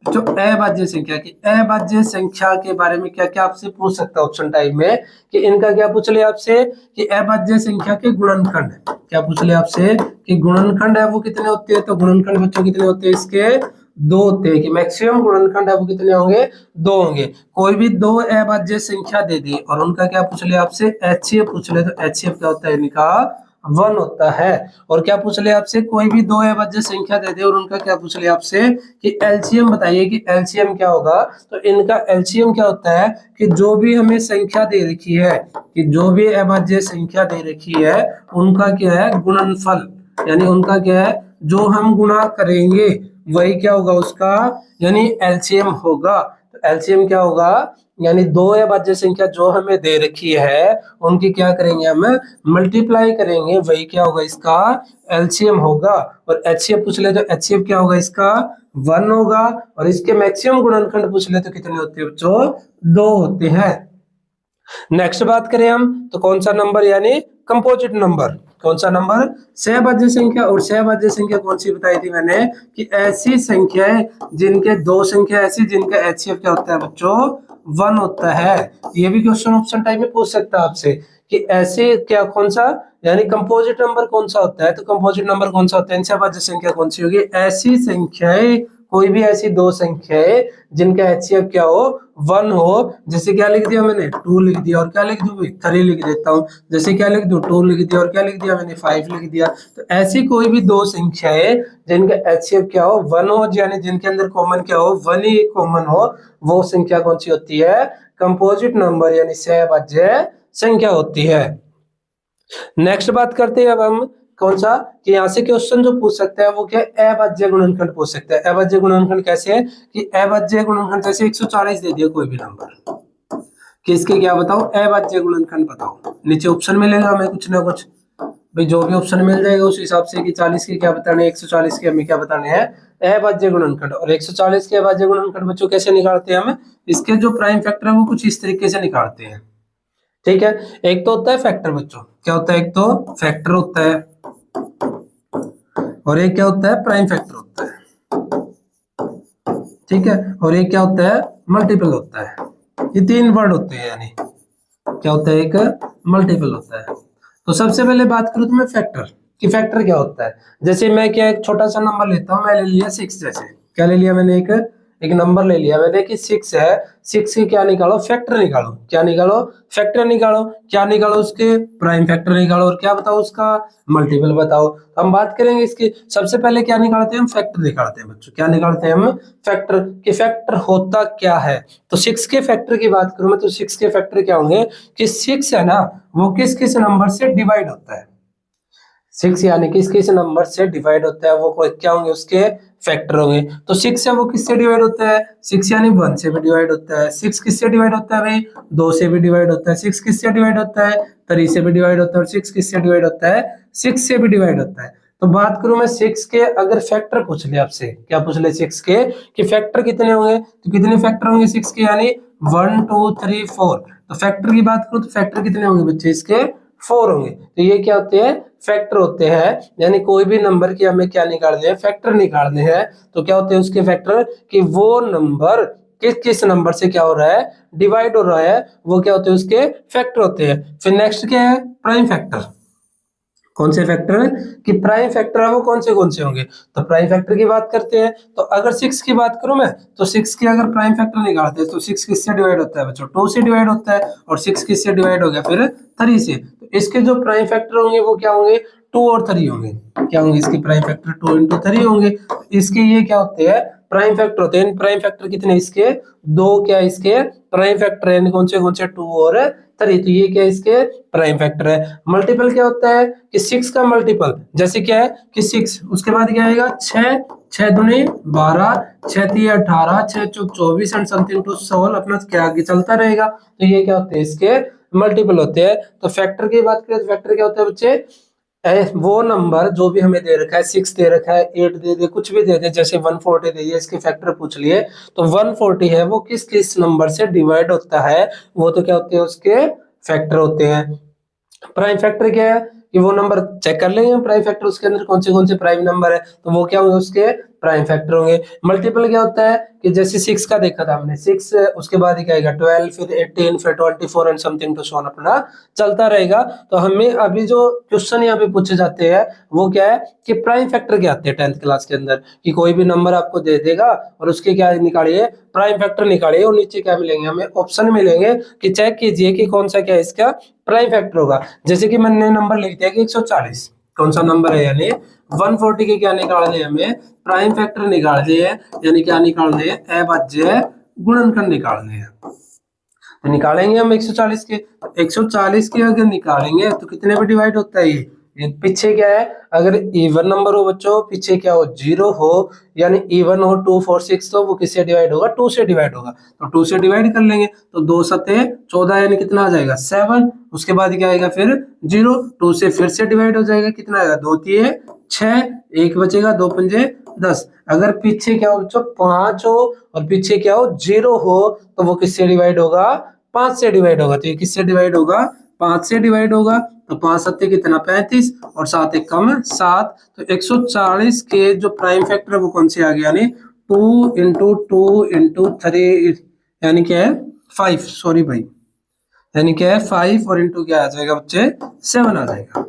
जो अभाज्य संख्या की, अभाज्य संख्या के बारे में क्या क्या आपसे पूछ सकता है ऑप्शन टाइप में कि इनका क्या पूछ ले आपसे कि अभाज्य संख्या के गुणनखंड, क्या पूछ ले आपसे कि गुणनखंड है वो कितने होते हैं। तो गुणनखंड बच्चों कितने होते हैं इसके, 2 होते हैं। कि मैक्सिमम गुणनखंड है वो कितने होंगे, 2 होंगे। कोई भी 2 अभाज्य संख्या दे दे और उनका क्या पूछ ले आपसे, एचसीएफ पूछ ले तो एचसीएफ क्या होता है इनका, 1 होता है। और क्या पूछ ले आपसे, कोई भी 2 अभाज्य संख्या दे दे और उनका क्या पूछ ले आपसे कि एलसीएम बताइए कि एलसीएम क्या होगा। तो इनका एलसीएम क्या होता है कि जो भी हमें संख्या दे रखी है, कि जो भी अभाज्य संख्या दे रखी है उनका क्या है, गुणनफल, यानी उनका क्या है, जो हम गुणा करेंगे वही क्या होगा उसका, यानी एलसीएम होगा। तो एलसीएम क्या होगा, यानी 2 अभाज्य संख्या जो हमें दे रखी है उनकी क्या करेंगे हम, मल्टीप्लाई करेंगे, वही क्या होगा इसका एलसीएम होगा। और एचसीएफ पूछ ले तो एचसीएफ क्या होगा इसका, 1 होगा। और इसके मैक्सिमम गुणनखंड पूछ ले तो कितने होते हैं बच्चों, 2 होते हैं। नेक्स्ट बात करें हम तो कौन सा नंबर, यानी कंपोजिट नंबर। कौन सा नंबर, सहभाज्य संख्या। और सहभाज्य संख्या कौन सी बताई थी मैंने कि ऐसी संख्याएं जिनके 2 संख्या ऐसी जिनका एचसीएफ क्या होता है बच्चों, 1 होता है। ये भी क्वेश्चन ऑप्शन टाइप में पूछ सकता है आपसे कि ऐसे क्या, कौन सा, यानी कंपोजिट नंबर कौन सा होता है। तो कंपोजिट नंबर कौन सा होता है, सहभाज्य संख्या कौन सी होगी, ऐसी संख्याएं, कोई भी ऐसी 2 संख्याएं जिनका एचसीएफ क्या हो, 1 हो। जैसे क्या लिख दिया मैंने, 2 लिख दिया और क्या लिख दूं, 3 लिख देता हूं। जैसे क्या लिख दूं, 2 लिख दिया और क्या लिख दिया मैंने, 5 लिख दिया। तो ऐसी कोई भी 2 संख्याएं जिनका एचसीएफ क्या हो, 1 हो, यानी जिनके अंदर कॉमन क्या हो, 1 ही कॉमन हो, वो संख्या कौन सी होती है, कंपोजिट नंबर यानी सहभाज्य संख्या होती है। नेक्स्ट बात करते हैं अब हम कौन सा, कि यहाँ से क्वेश्चन जो पूछ सकते हैं वो क्या है, अभाज्य गुणनखंड पूछ सकते हैं। अभाज्य गुणनखंड कैसे है कि अभाज्य गुणनखंड जैसे 140 दे दिया कोई भी नंबर, किसके क्या बताओ, अभाज्य गुणनखंड बताओ। नीचे ऑप्शन मिलेगा हमें कुछ ना कुछ, भाई जो भी ऑप्शन मिल जाएगा उस हिसाब से कि 40 के क्या बताने, 140 के हमें क्या बताने हैं, अभाज्य गुणनखंड। और 140 के अभाज्य गुणनखंड बच्चों कैसे निकालते हैं हम, इसके जो प्राइम फैक्टर है वो कुछ इस तरीके से निकालते हैं। ठीक है, एक तो होता है फैक्टर बच्चों, क्या होता है, एक तो फैक्टर होता है और एक क्या होता है, प्राइम फैक्टर होता है। ठीक है, और एक क्या होता है, मल्टीपल होता है। ये 3 वर्ड होते हैं, यानी क्या होता है, एक मल्टीपल होता है। तो सबसे पहले बात करूं तो मैं फैक्टर कि फैक्टर क्या होता है। जैसे मैं क्या एक छोटा सा नंबर लेता हूं, मैं ले लिया 6, जैसे क्या ले लिया मैंने, एक नंबर ले लिया मैंने कि 6 है। 6 की क्या निकालो, फैक्टर निकालो। क्या निकालो, फैक्टर निकालो। क्या निकालो, उसके प्राइम फैक्टर निकालो। और क्या बताओ, उसका मल्टीपल बताओ। हम बात करेंगे इसकी, सबसे पहले क्या निकालते हैं हम, फैक्टर निकालते हैं बच्चों। क्या निकालते हैं हम, फैक्टर। कि फैक्टर होता क्या है। तो 6 के फैक्टर की बात करूं मैं तो 6 के फैक्टर क्या होंगे कि 6 है ना, वो किस किस नंबर से डिवाइड होता है। 6 यानी किस किस नंबर से डिवाइड होता है, वो क्या होंगे उसके फैक्टर होंगे। तो 6 है वो किससे डिवाइड होता है, 6 यानी 1 से भी डिवाइड होता है। 6 किससे डिवाइड होता है भाई, 2 से भी डिवाइड होता है। 6 किससे डिवाइड होता है, 3 से भी डिवाइड होता है। और 6 किससे डिवाइड होता है, 6 से भी डिवाइड होता है। तो बात करूं मैं 6 के, अगर फैक्टर पूछ ले आपसे, क्या पूछ ले 6 के कि फैक्टर कितने होंगे, तो कितने फैक्टर होंगे 6 के, यानी 1 2 3 4। तो फैक्टर की बात करूं तो फैक्टर कितने होंगे बच्चे इसके, 4 होंगे। तो ये क्या होते हैं, फैक्टर होते हैं। यानी कोई भी नंबर की हमें क्या निकालने हैं, फैक्टर निकालने हैं। तो क्या होते हैं उसके फैक्टर, कि वो नंबर किस किस नंबर से क्या हो रहा है, डिवाइड हो रहा है, वो क्या होते हैं उसके फैक्टर होते हैं। फिर नेक्स्ट क्या है, प्राइम फैक्टर। कौन से फैक्टर कि प्राइम फैक्टर है वो कौन से होंगे। तो प्राइम फैक्टर की बात करते हैं, तो अगर 6 की बात करूं मैं, तो 6 की अगर प्राइम फैक्टर निकालते हैं तो 6 किससे डिवाइड होता है बच्चों, 2 से डिवाइड होता है, और 6 किससे डिवाइड हो गया फिर 3 से। तो इसके जो प्राइम फैक्टर होंगे वो क्या होंगे, 2 और 3 होंगे। क्या होंगे इसके प्राइम फैक्टर, 2 इंटू 3 होंगे। इसके ये क्या होते हैं, प्राइम फैक्टर होते हैं। प्राइम फैक्टर कितने इसके, दो क्या इसके प्राइम फैक्टर है, कौन से 2 और 3। तो ये क्या इसके प्राइम फैक्टर है। मल्टीपल क्या होता है कि 6 का मल्टीपल, जैसे क्या है कि 6, उसके बाद क्या आएगा 6, 6 दूनी 12, 6 तीन 18, 6 चौक 24 एंड समथिंग टू 16 अपना क्या आगे चलता रहेगा। तो ये क्या होते हैं इसके मल्टीपल होते हैं। तो फैक्टर की बात करें तो फैक्टर क्या होता है बच्चे, वो नंबर जो भी हमें दे रखा है, 6 दे रखा है, 8 दे दे, कुछ भी दे दे, जैसे 140 दे दिए, इसके फैक्टर पूछ लिए, तो 140 है वो किस किस नंबर से डिवाइड होता है, वो तो क्या होते हैं उसके फैक्टर होते हैं। प्राइम फैक्टर क्या है कि वो नंबर चेक कर लेंगे प्राइम फैक्टर, उसके अंदर कौन से प्राइम नंबर है, तो वो क्या होंगे उसके प्राइम फैक्टर होंगे। मल्टीपल क्या होता है कि जैसे 6 का देखा था हमने, 6 उसके बाद क्या आएगा 12, फिर 18, फिर 24 and something to so on अपना चलता रहेगा। तो हमें अभी जो क्वेश्चन यहाँ पे पूछे जाते हैं वो क्या है कि प्राइम फैक्टर क्या आते हैं 10th क्लास के अंदर, कि कोई भी नंबर आपको दे देगा और उसके क्या निकालिए प्राइम फैक्टर निकालिए, और नीचे क्या मिलेंगे हमें ऑप्शन मिलेंगे कि चेक कीजिए कि कौन सा क्या इसका प्राइम फैक्टर होगा। जैसे कि मैंने नंबर लिख दिया कि 140, कौन सा नंबर है, यानी 140 के क्या निकालने हैं हमें प्राइम फैक्टर निकालने हैं, यानी क्या निकालने हैं अभाज्य गुणनखंड निकालने हैं। तो निकालेंगे हम 140 के, 140 के अगर निकालेंगे तो कितने पे डिवाइड होता है ये पीछे क्या है, अगर इवन नंबर हो बच्चों, पीछे क्या हो 0 हो, यानी इवन हो 2 4 6, तो वो किससे डिवाइड होगा 2 से डिवाइड होगा। तो 2 से डिवाइड कर लेंगे तो 2 सते 14, यानी कितना आ जाएगा 7। उसके बाद क्या आएगा फिर 0, 2 से फिर से डिवाइड हो जाएगा, कितना आएगा 2 3 6, एक बचेगा 2 पंजे 10। अगर पीछे क्या हो बच्चों 5 हो और पीछे क्या हो 0 हो, तो वो किससे डिवाइड होगा 5 से डिवाइड होगा। तो ये किससे डिवाइड होगा 5 से डिवाइड होगा। तो 5 सत्ते कितना 35 और 7 एक कम 7। तो 140 के जो प्राइम फैक्टर है वो कौन से आ गया, यानी 2 इंटू 2 इंटू 3, यानी क्या है 5, सॉरी भाई, यानी क्या है 5 और इंटू क्या आ जाएगा बच्चे 7 आ जाएगा।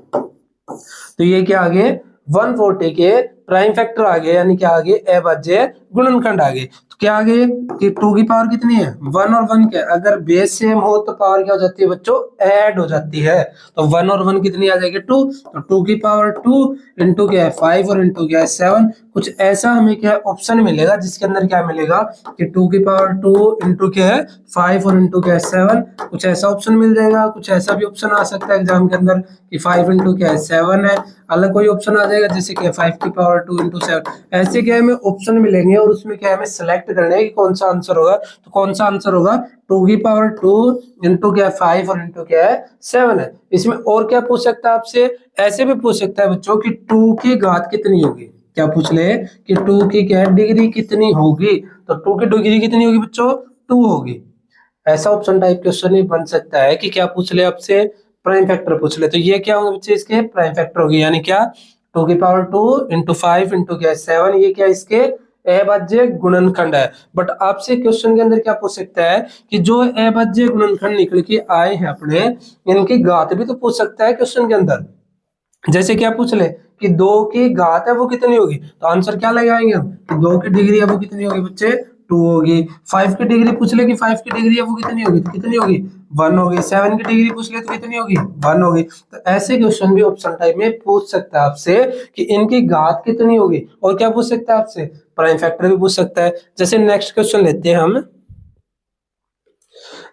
तो ये क्या आ गए 140 के प्राइम फैक्टर आ गए, यानी क्या आ गए अभाज्य गुणनखंड आ गए। तो क्या आ गए कि 2 की पावर कितनी है 1, और 1 क्या है, अगर बेस सेम हो तो पावर क्या हो जाती है बच्चों ऐड हो जाती है। तो 1 और 1 कितनी आ जाएगी 2, तो 2 की पावर 2 इंटू क्या है 5 और इंटू क्या है 7। कुछ ऐसा हमें क्या ऑप्शन मिलेगा जिसके अंदर क्या मिलेगा कि 2 की पावर 2 इंटू क्या है 5 और इंटू क्या है 7, कुछ ऐसा ऑप्शन मिल जाएगा। कुछ ऐसा भी ऑप्शन आ सकता है एग्जाम के अंदर कि 5 इंटू क्या है 7 है, अलग कोई ऑप्शन आ जाएगा जैसे कि 5 की पावर 2 इंटू 7। ऐसे क्या हमें ऑप्शन मिलेंगे और उसमें क्या हमें सेलेक्ट करना है कि कौन सा आंसर होगा। तो कौन सा आंसर होगा 2 की पावर 2 इंटू क्या 5 और इंटू क्या है 7 है। इसमें और क्या पूछ सकता है आपसे, ऐसे भी पूछ सकता है बच्चों कि 2 की घात कितनी होगी, क्या पूछ ले कि 2 की क्या डिग्री कितनी होगी। तो 2 की डिग्री कितनी होगी बच्चों 2 होगी। ऐसा ऑप्शन टाइप क्वेश्चन ही बन सकता है कि क्या पूछ ले आपसे प्राइम फैक्टर पूछ ले। तो ये क्या होंगे बच्चे इसके प्राइम फैक्टर होगी, यानी क्या 2 की पावर 2 इंटू 5 इंटू क्या 7, ये क्या इसके अभाज्य गुणनखंड है। बट आपसे क्वेश्चन के अंदर क्या पूछ सकता है कि जो अभाज्य गुणनखंड निकल के आए हैं अपने, इनकी घात भी तो पूछ सकता है क्वेश्चन के अंदर। जैसे क्या पूछ ले कि 2 की घात है वो कितनी होगी, तो आंसर क्या लगाएंगे हम, 2 की डिग्री है वो कितनी होगी बच्चे 2 होगी। 5 की डिग्री पूछ ले कि 5 की डिग्री है वो कितनी होगी, तो कितनी होगी 1 होगी। 7 की डिग्री पूछ ले तो कितनी होगी 1 होगी। तो ऐसे क्वेश्चन भी ऑप्शन टाइप में पूछ सकता है आपसे कि इनकी घात कितनी होगी। और क्या पूछ सकता है आपसे प्राइम फैक्टर भी पूछ सकता है। जैसे नेक्स्ट क्वेश्चन लेते हैं हम,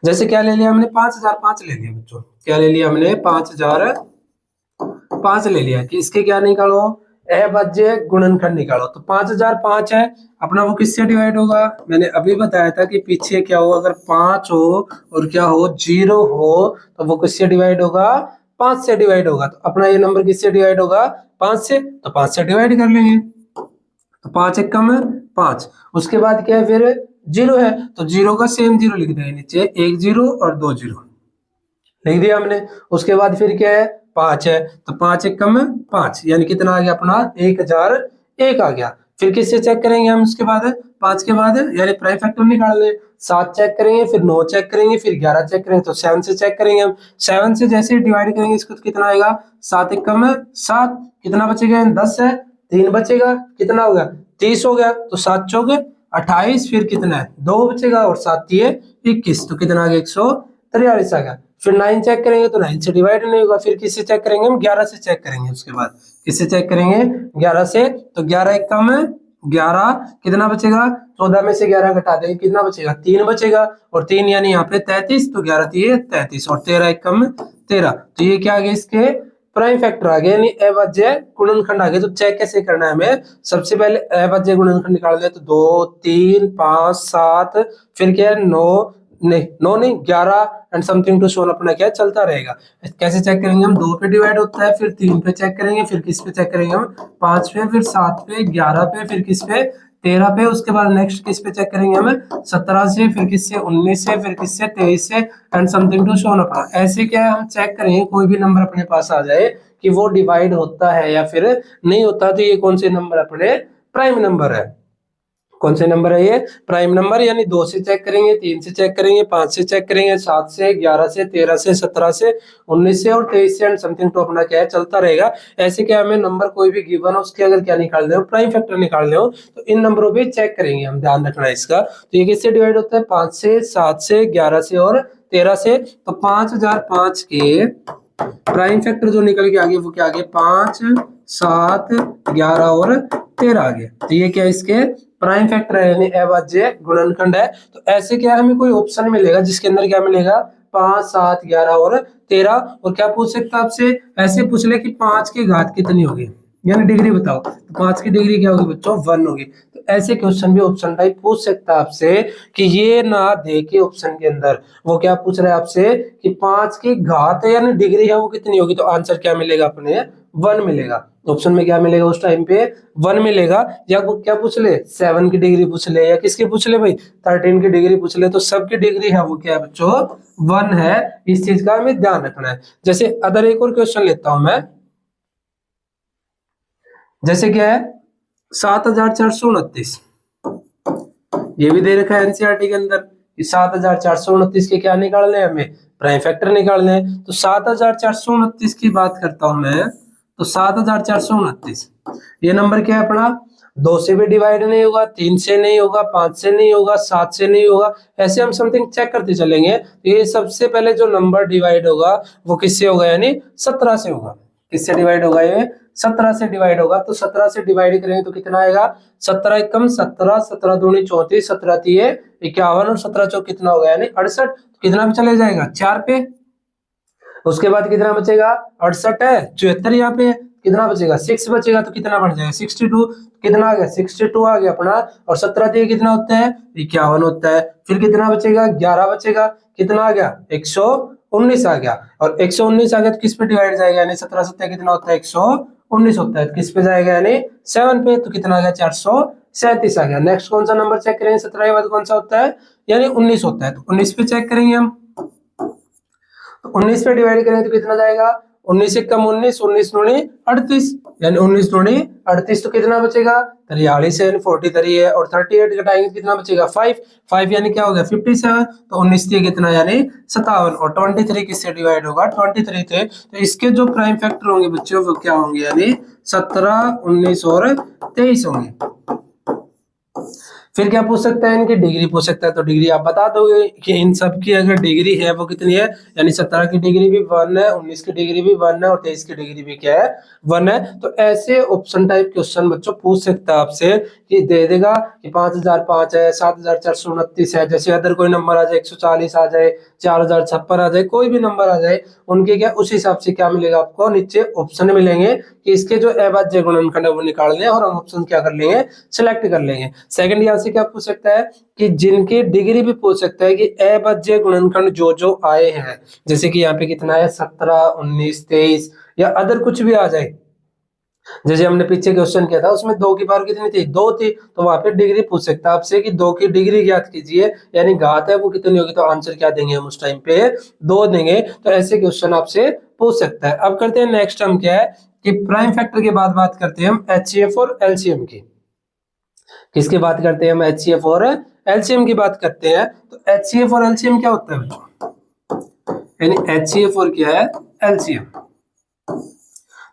जैसे क्या ले लिया हमने 5005 ले लिया बच्चों, क्या ले लिया हमने 5005 ले लिया कि इसके क्या निकालो अभाज्य गुणनखंड निकालो। तो 5005 है अपना, वो किससे डिवाइड होगा, मैंने अभी बताया था कि पीछे क्या हो अगर 5 हो और क्या हो 0 हो, तो वो किससे डिवाइड होगा 5 से डिवाइड होगा। तो अपना ये नंबर किससे डिवाइड होगा 5 से, तो 5 से डिवाइड कर लेंगे। तो 5 एक कम 5। उसके बाद क्या है फिर 0 है, तो 0 का सेम 0 लिख देंगे नीचे, 1 0 और 2 0 लिख दिया हमने। उसके बाद फिर क्या है 5 है, तो 5 एक कम 5, यानी कितना आ गया अपना 1001 आ गया। फिर किससे चेक करेंगे हम उसके बाद 5 के बाद, यानी प्राइम फैक्टर निकाल ले। 7 चेक करेंगे, फिर 9 चेक करेंगे, फिर 11 चेक करेंगे, तो 7 से चेक करेंगे हम। 7 से जैसे डिवाइड करेंगे इसको तो कितना आएगा, 7 एकम 7, कितना बचेगा, 10 है, 3 बचेगा, कितना हो गया, 30 हो गया, तो 7 चौके 28, फिर कितना है, 2 बचेगा, और 7 तिये 21, तो कितना आ गया, 143 आ गया। फिर 9 चेक करेंगे तो 9 से डिवाइड नहीं होगा, फिर किससे चेक करेंगे हम, 11 से चेक करेंगे। उसके बाद किससे चेक करेंगे, 11 से, तो 11 एकम 11, कितना बचेगा, 14 में से 11 घटा देंगे, कितना बचेगा, 3 बचेगा, और 3 यानी यहाँ पे 33, तो 11 तिये 33, और 13 एकम 13, तो ये क्या आ गया, इसके प्राइम फैक्टर आ गया, यानी अभाज्य गुणनखंड आ गया। तो चेक कैसे करना है हमें, सबसे पहले अभाज्य गुणनखंड निकालना है, तो 2 3 5 7, फिर क्या है 9 नहीं 9 नहीं 11 एंड समथिंग टू सो अपना क्या चलता रहेगा। कैसे चेक करेंगे हम, 2 पे डिवाइड होता है, फिर 3 पे चेक करेंगे, फिर किस पे चेक करेंगे हम, 5 पे, फिर 7 पे, 11 पे, फिर किस पे, 13 पे, उसके बाद नेक्स्ट किस पे चेक करेंगे हम, 17 से, फिर किससे, 19 से, फिर किससे, 23 से एंड समथिंग टू सो अपना। ऐसे क्या है, हम चेक करेंगे कोई भी नंबर अपने पास आ जाए कि वो डिवाइड होता है या फिर नहीं होता, तो ये कौन से नंबर अपने प्राइम नंबर है। कौन से नंबर है ये, प्राइम नंबर, यानी 2 से चेक करेंगे, 3 से चेक करेंगे, 5 से चेक करेंगे, 7 से, 11 से, 13 से, 17 से, 19 से और 23 से एंड समथिंग टू अपना क्या है चलता रहेगा। ऐसे क्या हमें नंबर कोई भी गिवन हो उसके अगर क्या निकालने हो, प्राइम फैक्टर निकालने हो, तो इन नंबरों पे चेक करेंगे हम, ध्यान रखना है इसका। तो ये किससे डिवाइड होता है, 5 से, 7 से, 11 से और 13 से। तो 5005 के प्राइम फैक्टर जो निकल के आ गए वो क्या आ गए, 5 7 11 और 13 आ गए। तो ये क्या इसके प्राइम फैक्टर है, यानी अभाज्य गुणनखंड है। तो ऐसे क्या हमें कोई ऑप्शन मिलेगा जिसके अंदर क्या मिलेगा, 5 7 11 और 13, और क्या पूछ सकता है आपसे, ऐसे पूछ ले कि 5 की घात कितनी होगी, यानी डिग्री बताओ, तो 5 की डिग्री क्या होगी बच्चों, 1 होगी। तो ऐसे क्वेश्चन भी ऑप्शन टाइप पूछ सकता है आपसे, कि ये ना दे के ऑप्शन के अंदर वो क्या पूछ रहा है आपसे कि 5 की घात है यानी डिग्री है वो कितनी होगी, तो आंसर क्या मिलेगा अपने 1 मिलेगा। ऑप्शन में क्या मिलेगा उस टाइम पे 1 मिलेगा। या वो क्या पूछ ले, 7 की डिग्री पूछ ले, या किसकी पूछ ले भाई, 13 की डिग्री पूछ ले, तो सबकी डिग्री है वो क्या है बच्चों, 1 है। इस चीज का हमें ध्यान रखना है। जैसे अदर एक और क्वेश्चन लेता हूं मैं, जैसे क्या है 7429, ये भी दे रखा है एनसीईआरटी के अंदर कि 7429 के क्या निकालने हैं हमें, प्राइम फैक्टर निकालने हैं। तो 7429 की बात करता हूं मैं, तो 7429 ये नंबर क्या है अपना, 2 से भी डिवाइड नहीं होगा, 3 से नहीं होगा, 5 से नहीं होगा, 7 से नहीं होगा, ऐसे हम समथिंग चेक करते चलेंगे। तो ये सबसे पहले जो नंबर डिवाइड होगा वो किससे होगा, यानी 17 से होगा। किससे डिवाइड होगा, ये 17 से डिवाइड होगा। तो 17 से डिवाइड करेंगे तो कितना आएगा, 17 एकम 17, 17 दूनी 34, 17 तिये 51 और 17 चौक कितना होगा, यानी 68। तो कितना भी चले जाएगा 4 पे, उसके बाद कितना बचेगा, 68 है, 74 यहाँ पे कितना बचेगा, 6 बचेगा, तो कितना बढ़ जाएगा 62, कितना आ गया 62 आ गया अपना, और 17 दिए कितना होता है 51 होता है। फिर कितना बचेगा 11 बचेगा, कितना आ गया 119 आ गया, और 119 आ गया तो किस पे डिवाइड जाएगा, यानी 17 सत्या कितना होता है 119 होता है, तो किस पे जाएगा यानी 7 पे, तो कितना आ गया 437 आ गया। नेक्स्ट कौन सा नंबर चेक करेंगे, 17 के बाद कौन सा होता है, यानी 19 होता है, तो 19 पे चेक करेंगे हम। तो 19 पे डिवाइड करें तो कितना जाएगा, 19 से कम 19, 19 दूनी 38, यानी 19 दूनी 38, तो कितना बचेगा 43 है, 43 है, और 38 घटाएंगे कितना बचेगा 5, 5 यानी क्या हो गया 57, तो 19 से कितना यानी 57, और 23 किससे डिवाइड होगा 23 थे। तो इसके जो प्राइम फैक्टर होंगे बच्चों वो क्या होंगे, यानी 17, 19 और 23 होंगे। फिर क्या पूछ सकता है, इनकी डिग्री पूछ सकता है, तो डिग्री आप बता दोगे कि इन सब की अगर डिग्री है वो कितनी है, यानी 17 की डिग्री भी 1 है, 19 की डिग्री भी 1 है, और 23 की डिग्री भी क्या है 1 है। तो ऐसे ऑप्शन टाइप क्वेश्चन बच्चों पूछ सकता है आपसे कि दे देगा कि 5005 है, 7429 है, जैसे अदर कोई नंबर आ जाए 140 आ जाए, 4056 आ जाए, कोई भी नंबर आ जाए उनके क्या उस हिसाब से क्या मिलेगा आपको नीचे ऑप्शन मिलेंगे कि इसके जो अभाज्य गुणनखंड है वो निकाल लें, और हम ऑप्शन क्या कर लेंगे सिलेक्ट कर लेंगे। सेकंड यहाँ से क्या पूछ सकता है कि जिनकी डिग्री भी पूछ सकता है कि अभाज्य गुणनखंड जो जो आए हैं, जैसे कि यहाँ पे कितना है 17, 19, 23, या अदर कुछ भी आ जाए, जैसे हमने पीछे क्वेश्चन किया था उसमें 2 की पावर कितनी थी 2 थी, तो वहां पे डिग्री पूछ सकता है आपसे कि 2 की डिग्री ज्ञात कीजिए, यानी घात है वो कितनी होगी, तो आंसर क्या देंगे हम उस टाइम पे 2 देंगे। तो ऐसे क्वेश्चन आपसे पूछ सकता है। अब करते हैं नेक्स्ट हम क्या है कि प्राइम फैक्टर के बाद बात करते हैं हम एचसीएफ और एलसीएम की। किसकी बात करते हैं हम? HCF और LCM की बात करते हैं। तो HCF और LCM क्या होता है बच्चों? यानी HCF और क्या है? LCM।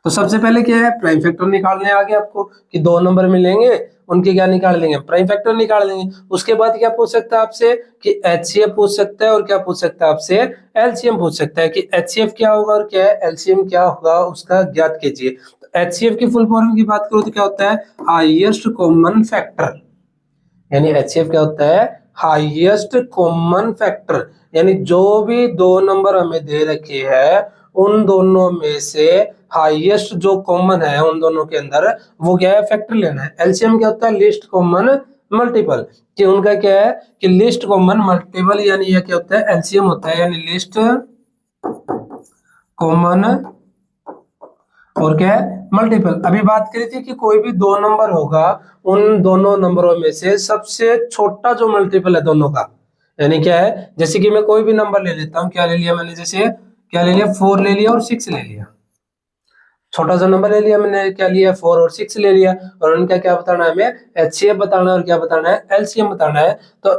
तो सबसे पहले क्या है? प्राइम फैक्टर निकालने आ गया आपको कि दो नंबर मिलेंगे, उनके क्या निकाल लेंगे? प्राइम फैक्टर निकाल लेंगे। उसके बाद क्या पूछ सकता है आपसे? कि HCF पूछ सकता है, और क्या पूछ सकता है आपसे? LCM पूछ सकता है कि HCF क्या होगा और क्या है LCM क्या होगा, उसका ज्ञात कीजिए। तो HCF की फुल फॉर्म की बात करो तो क्या होता है? Highest common factor. यानी HCF क्या होता है? Highest common factor. यानी जो भी दो नंबर हमें दे रखे हैं, उन दोनों में से हाईएस्ट जो कॉमन है उन दोनों के अंदर, वो क्या है? फैक्टर लेना है। LCM क्या होता है? List common multiple. कि उनका क्या है? कि लिस्ट कॉमन मल्टीपल, यानी ये क्या होता है? LCM होता है, यानी लिस्ट कॉमन और क्या है? मल्टीपल। अभी बात करी थी कि कोई भी दो नंबर होगा, उन दोनों नंबरों में से सबसे छोटा जो मल्टीपल है दोनों का, यानी क्या है? जैसे कि मैं कोई भी नंबर ले लेता हूँ, क्या ले लिया मैंने? जैसे क्या ले लिया? 4 ले लिया और 6 ले लिया। छोटा सा नंबर ले लिया मैंने, क्या लिया? 4 और 6 ले लिया। और उनका क्या बताना है हमें? HCF बताना है, और क्या बताना है? LCM बताना है। तो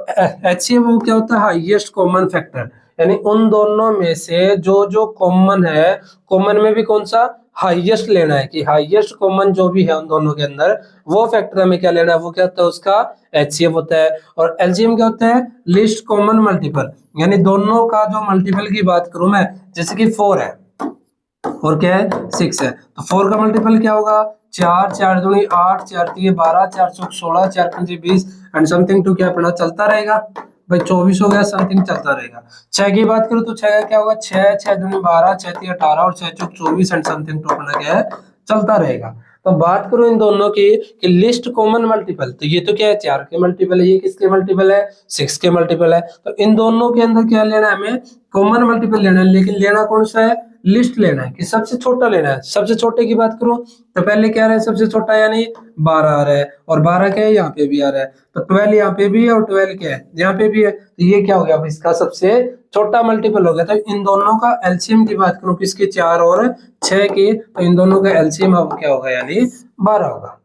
HCF वो क्या होता है? Highest common factor. यानी उन दोनों में से जो जो कॉमन है, कॉमन में भी कौन सा? हाईएस्ट लेना है। कि हाईएस्ट कॉमन जो भी है उन दोनों के अंदर, वो फैक्टर हमें क्या लेना है? वो क्या होता है? उसका HCF होता है। और LCM क्या होता है? List common multiple. यानी दोनों का जो मल्टीपल की बात करूं मैं, जैसे कि 4 है और क्या है? 6 है। तो 4 का मल्टीपल क्या होगा? 4, 4 दूनी 8, 4 तीन 12, 4 चौक 16, 4 पंजे 20 एंड समथिंग टू क्या पड़ा? चलता रहेगा भाई, 24 हो गया, समथिंग चलता रहेगा। 6 की बात करूं तो 6 का क्या होगा? 6, 6 दूनी 12, 6 तीन 18 और 6 चौक 24 एंड समथिंग टू अपना क्या है? चलता रहेगा। तो बात करूं इन दोनों की कि लिस्ट कॉमन मल्टीपल, तो ये तो क्या है? 4 के मल्टीपल है, ये किसके मल्टीपल है? 6 के मल्टीपल है। तो इन दोनों के अंदर क्या लेना है हमें? कॉमन मल्टीपल लेना है। लेकिन लेना कौन सा है? लिस्ट लेना है, कि सबसे छोटा लेना है। सबसे छोटे की बात करो तो पहले क्या आ रहा है? सबसे छोटा यानी 12 आ रहा है, और 12 क्या है? यहाँ पे भी आ रहा है। तो 12 यहाँ पे भी है, और 12 क्या है? यहाँ पे भी है। तो ये क्या हो गया? इसका सबसे छोटा मल्टीपल हो गया। तो इन दोनों का एलसीएम की बात करूं, किसके? 4 और 6 की, तो इन दोनों का एलसीएम अब क्या होगा? यानी 12 होगा।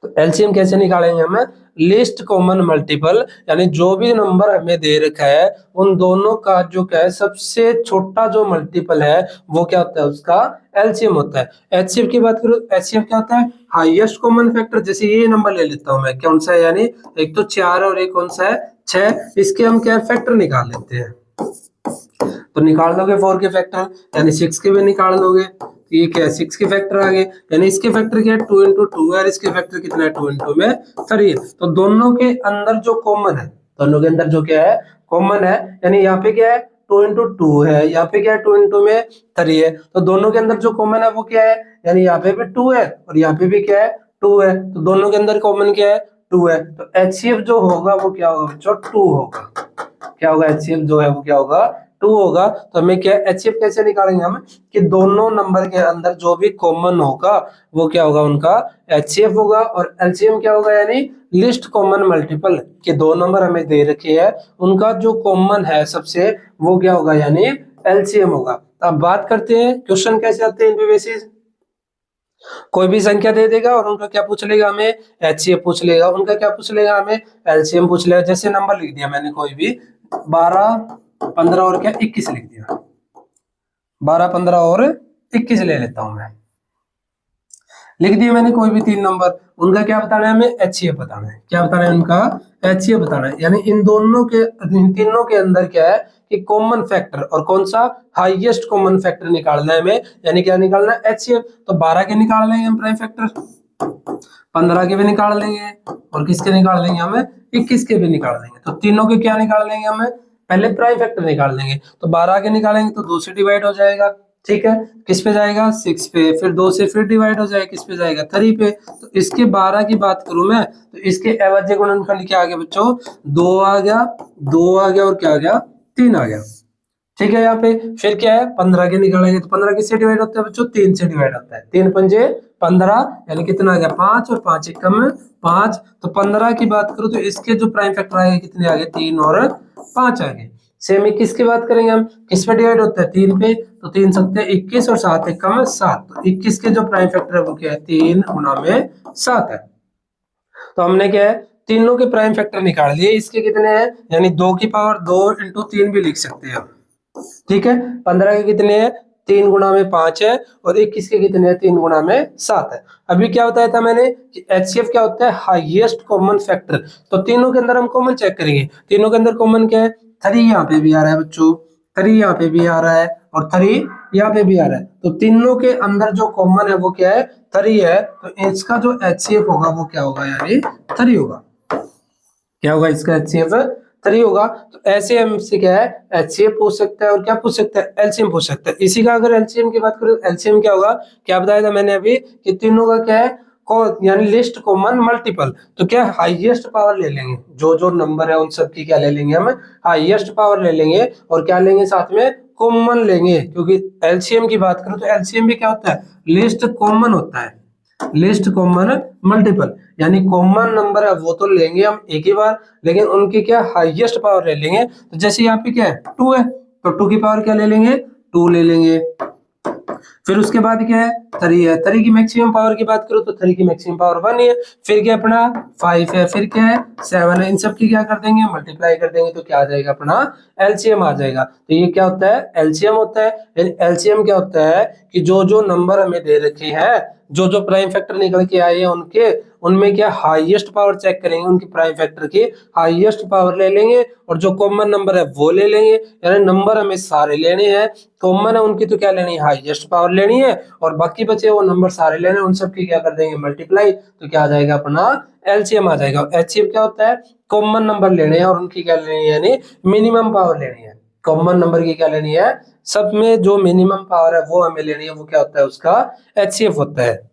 तो एलसीएम कैसे निकालेंगे हमें? लिस्ट कॉमन मल्टीपल, यानी जो भी नंबर हमें दे रखा है उन दोनों का जो क्या है? सबसे छोटा जो मल्टीपल है वो क्या होता है? उसका एलसीएम होता है। एचसीएफ की बात करूं, एचसीएफ क्या होता है? Highest common factor. जैसे ये नंबर ले लेता हूं मैं, कौन सा है? यानी एक तो 4 और एक कौन सा है? 6। इसके हम क्या फैक्टर निकाल लेते हैं। तो निकाल लोगे 4 के फैक्टर, यानी 6 के भी निकाल लोगे। ये क्या है? 6 के फैक्टर आ गए, यानी इसके फैक्टर क्या है? 2 into 2 है, और इसके फैक्टर कितना है? 2 into में 3 है। तो दोनों के अंदर जो कॉमन है, दोनों के अंदर जो क्या है? कॉमन है। यानी यहाँ पे क्या है? 2 into 2 है, यहाँ पे क्या है? 2 into में 3 है। तो दोनों के अंदर जो कॉमन है वो क्या है? यानी यहाँ पे भी 2 है, और यहाँ पे भी क्या है? 2 है। तो दोनों के अंदर कॉमन क्या है? 2 है। तो HCF जो होगा वो क्या होगा बच्चों? 2 होगा। क्या होगा? HCF जो है वो क्या होगा? 2 होगा। तो हमें क्या HCF कैसे निकालेंगे हम? कि दोनों नंबर के अंदर जो भी कॉमन होगा वो क्या होगा? उनका HCF होगा। और LCM क्या होगा? यानी लिस्ट कॉमन मल्टीपल, कि दो नंबर हमें दे रखे हैं उनका जो कॉमन है सबसे, वो क्या होगा? यानी LCM होगा। अब बात करते हैं क्वेश्चन कैसे आते हैं इन पे बेसिस। कोई भी संख्या दे देगा और उनका क्या पूछ लेगा हमें? HCF पूछ लेगा। उनका क्या पूछ लेगा हमें? LCM पूछ लेगा। जैसे नंबर लिख दिया मैंने कोई भी 12, 15 और क्या 21 लिख दिया। 12, 15 और 21 ले लेता हूं मैं, लिख दिया मैंने कोई भी 3 नंबर। उनका क्या बताना है हमें? HCF बताना है। क्या बताना है उनका? HCF बताना है। यानी इन दोनों के, इन तीनों के अंदर क्या है कि कॉमन फैक्टर, और कौन सा? हाईएस्ट कॉमन फैक्टर निकालना है हमें। यानी क्या निकालना है? HCF। तो 12 के निकाल लेंगे हम प्राइम फैक्टर, 15 के भी निकाल लेंगे, और किसके निकाल लेंगे हमें? 21 के भी निकाल लेंगे। तो तीनों के क्या निकाल लेंगे हमें? पहले प्राइम फैक्टर निकाल लेंगे। तो 12 के निकालेंगे तो 2 से डिवाइड हो जाएगा, ठीक है। किस पे जाएगा? 6 पे। फिर 2 से फिर डिवाइड हो जाएगा, किस पे जाएगा? 3 पे। तो इसके 12 की बात करूं मैं, तो इसके एवज गुणनखंड क्या आ गया बच्चों? 2 आ गया, 2 आ गया, और क्या आ गया? 3 आ गया, ठीक है। यहाँ पे फिर क्या है? 15 के निकालेंगे तो 15 किससे डिवाइड होता है बच्चों? 3 से डिवाइड होता है। 3 पंजे 15, यानी कितना आ गया? 5, और 5 एकम 5। तो 15 की बात करूं तो इसके जो प्राइम फैक्टर आएगा कितने आ गए? 3 और 5 आ गए। सेम 21 की बात करेंगे हम, किस पे डिवाइड होता है? 3 पे। तो 3 सकते 21, और 7 एकम 7। तो 21 के जो प्राइम फैक्टर है वो क्या है? 3 गुना में 7 है। तो हमने क्या है, तीनों के प्राइम फैक्टर निकाल लिए। इसके कितने हैं, यानी 2 की पावर 2 इंटू 3 भी लिख सकते हैं, ठीक है। 15 के कितने हैं, 3 गुणा में 5 है, और 21 के कितने हैं, 3 गुणा में 7 है। अभी क्या बताया था मैंने कि HCF क्या होता है, हाईएस्ट कॉमन फैक्टर। तो तीनों के अंदर हम कॉमन चेक करेंगे। तीनों के अंदर कॉमन क्या है, 3 यहाँ पे भी आ रहा है बच्चों, 3 यहाँ पे भी आ रहा है, और 3 यहाँ पे भी आ रहा है। तो तीनों के अंदर जो कॉमन है वो क्या है, 3 है। तो इसका जो HCF होगा वो क्या होगा, यानी 3 होगा। क्या होगा इसका HCF, 3 होगा। तो ऐसे हमसे क्या है, HCF पूछ सकता है, और क्या पूछ सकता है, LCM पूछ सकता है। इसी का अगर LCM की बात करें, LCM क्या होगा, क्या बताया था मैंने अभी कि तीनों का क्या है, यानी लिस्ट कॉमन मल्टीपल। तो क्या हाईएस्ट पावर ले लेंगे, जो जो नंबर है उन सब की क्या ले लेंगे हम, हाईएस्ट पावर ले लेंगे, और क्या लेंगे साथ में, कॉमन लेंगे। क्योंकि LCM की बात करें तो LCM भी क्या होता है, लिस्ट कॉमन होता है, लिस्ट कॉमन मल्टीपल। यानी कॉमन नंबर है वो तो लेंगे हम एक ही बार, लेकिन उनकी क्या हाईएस्ट पावर ले लेंगे। तो जैसे यहाँ पे क्या है, 2 है, तो 2 की पावर क्या ले लेंगे, 2 ले लेंगे। फिर उसके बाद क्या है, 3 है, 3 की मैक्सिमम पावर की बात करो तो 3 की मैक्सिमम पावर 1 है। फिर क्या अपना 5 है, फिर क्या है 7 है। इन सब की क्या कर देंगे, मल्टीप्लाई कर देंगे, तो क्या आ जाएगा अपना LCM आ जाएगा। तो ये क्या होता है, LCM होता है। यानी LCM क्या होता है कि जो जो नंबर हमें दे रखे हैं, जो जो प्राइम फैक्टर निकल के आए हैं उनके, उनमें क्या हाईएस्ट पावर चेक करेंगे, उनकी प्राइम फैक्टर की हाईएस्ट पावर ले लेंगे, और जो कॉमन नंबर है वो ले लेंगे। यानी नंबर हमें सारे लेने हैं, कॉमन है उनकी तो क्या लेनी है, हाईएस्ट पावर लेनी है, और बाकी बचे वो नंबर सारे लेने, उन सब की क्या कर देंगे, मल्टीप्लाई। तो क्या आ जाएगा अपना LCM आ जाएगा। HCF क्या होता है, कॉमन नंबर लेने हैं और उनकी क्या लेनी है, यानी मिनिमम पावर लेनी है। कॉमन नंबर की क्या लेनी है, सब में जो मिनिमम पावर है वो हमें लेनी है, वो क्या होता है, उसका HCF होता है।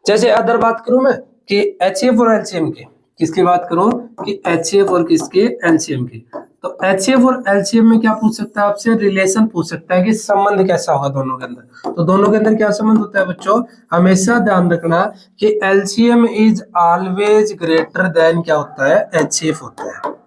जैसे अदर बात करूं मैं कि HCF और LCM की, किसकी बात करूं कि HCF और किसकी, LCM की। तो HCF और LCM में क्या पूछ सकता है आपसे, रिलेशन पूछ सकता है कि संबंध कैसा होगा दोनों के अंदर। तो दोनों के अंदर क्या संबंध होता है बच्चों, हमेशा ध्यान रखना कि LCM is always greater than क्या होता है, HCF होता है।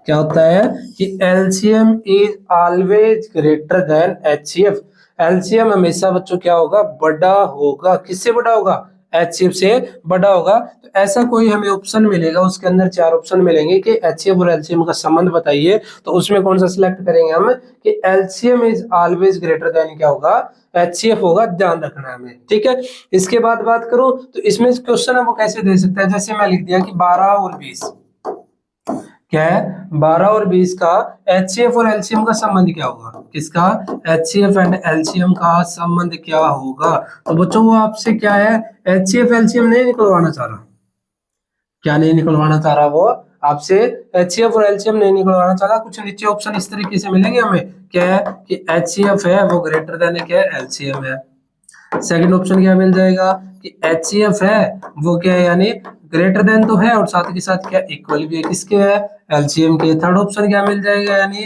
क्या होता है कि LCM is always greater than HCF। LCM हमेशा बच्चों क्या होगा, बड़ा होगा। किससे बड़ा होगा, HCF से बड़ा होगा। तो ऐसा कोई हमें ऑप्शन मिलेगा, उसके अंदर 4 ऑप्शन मिलेंगे कि HCF और LCM का संबंध बताइए, तो उसमें कौन सा सिलेक्ट करेंगे हम कि LCM is always greater than क्या होगा, HCF होगा। ध्यान रखना है हमें, ठीक है। इसके बाद बात करूं तो इसमें क्वेश्चन है वो कैसे दे सकता है, जैसे मैं लिख दिया कि 12 और 20 क्या है, 12 और 20 का HCF और LCM का संबंध क्या होगा, किसका, HCF एंड LCM का संबंध क्या होगा। तो बच्चों वो आपसे क्या है, HCF LCM नहीं निकलवाना चाह रहा। क्या नहीं निकलवाना चाह रहा, वो आपसे HCF और LCM नहीं निकलवाना चाह रहा। कुछ नीचे ऑप्शन इस तरीके से मिलेंगे हमें, क्या है कि HCF है वो ग्रेटर देन क्या है, LCM है। सेकंड ऑप्शन क्या मिल जाएगा कि HCF है वो क्या है, यानी ग्रेटर देन तो है, और साथ के साथ क्या इक्वल भी है, किसके है, LCM के। थर्ड ऑप्शन क्या मिल जाएगा, यानी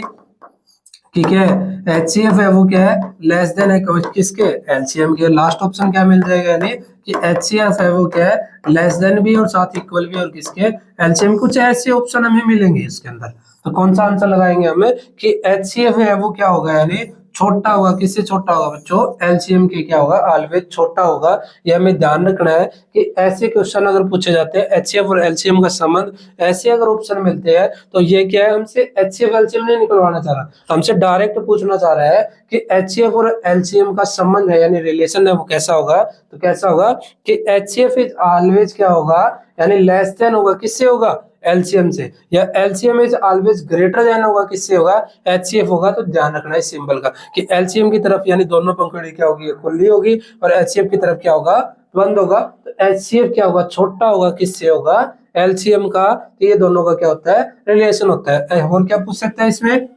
कि क्या है, HCF है वो क्या है, लेस देन है किसके, LCM के। लास्ट ऑप्शन क्या मिल जाएगा, यानी कि HCF है वो क्या है, लेस देन भी और साथ इक्वल भी, और किसके, LCM। कुछ ऐसे ऑप्शन हमें मिलेंगे इसके अंदर। तो कौन सा आंसर लगाएंगे हमें कि HCF है वो क्या होगा, यानी छोटा होगा। किससे छोटा होगा बच्चों, LCM के क्या होगा, ऑलवेज छोटा होगा। ये हमें ध्यान रखना है कि ऐसे क्वेश्चन अगर पूछे जाते हैं HCF और LCM का संबंध, ऐसे अगर ऑप्शन मिलते हैं, तो ये क्या है, हमसे HCF LCM नहीं निकलवाना चाह रहा, हमसे डायरेक्ट पूछना चाह रहा है कि HCF और LCM का संबंध है, यानी रिलेशन है वो कैसा होगा। तो कैसा होगा कि HCF इज ऑलवेज क्या होगा, यानी लेस देन होगा, किससे होगा, LCM से, या LCM is always greater than होगा, किससे होगा, HCF होगा। तो ध्यान रखना है सिंबल का कि LCM की तरफ यानी दोनों पंखुड़ी क्या होगी, खुली होगी, और HCF की तरफ क्या होगा, बंद होगा। तो HCF क्या होगा, छोटा होगा, किससे होगा, LCM का। तो ये दोनों का क्या होता है, रिलेशन होता है। और क्या पूछ सकता है इसमें,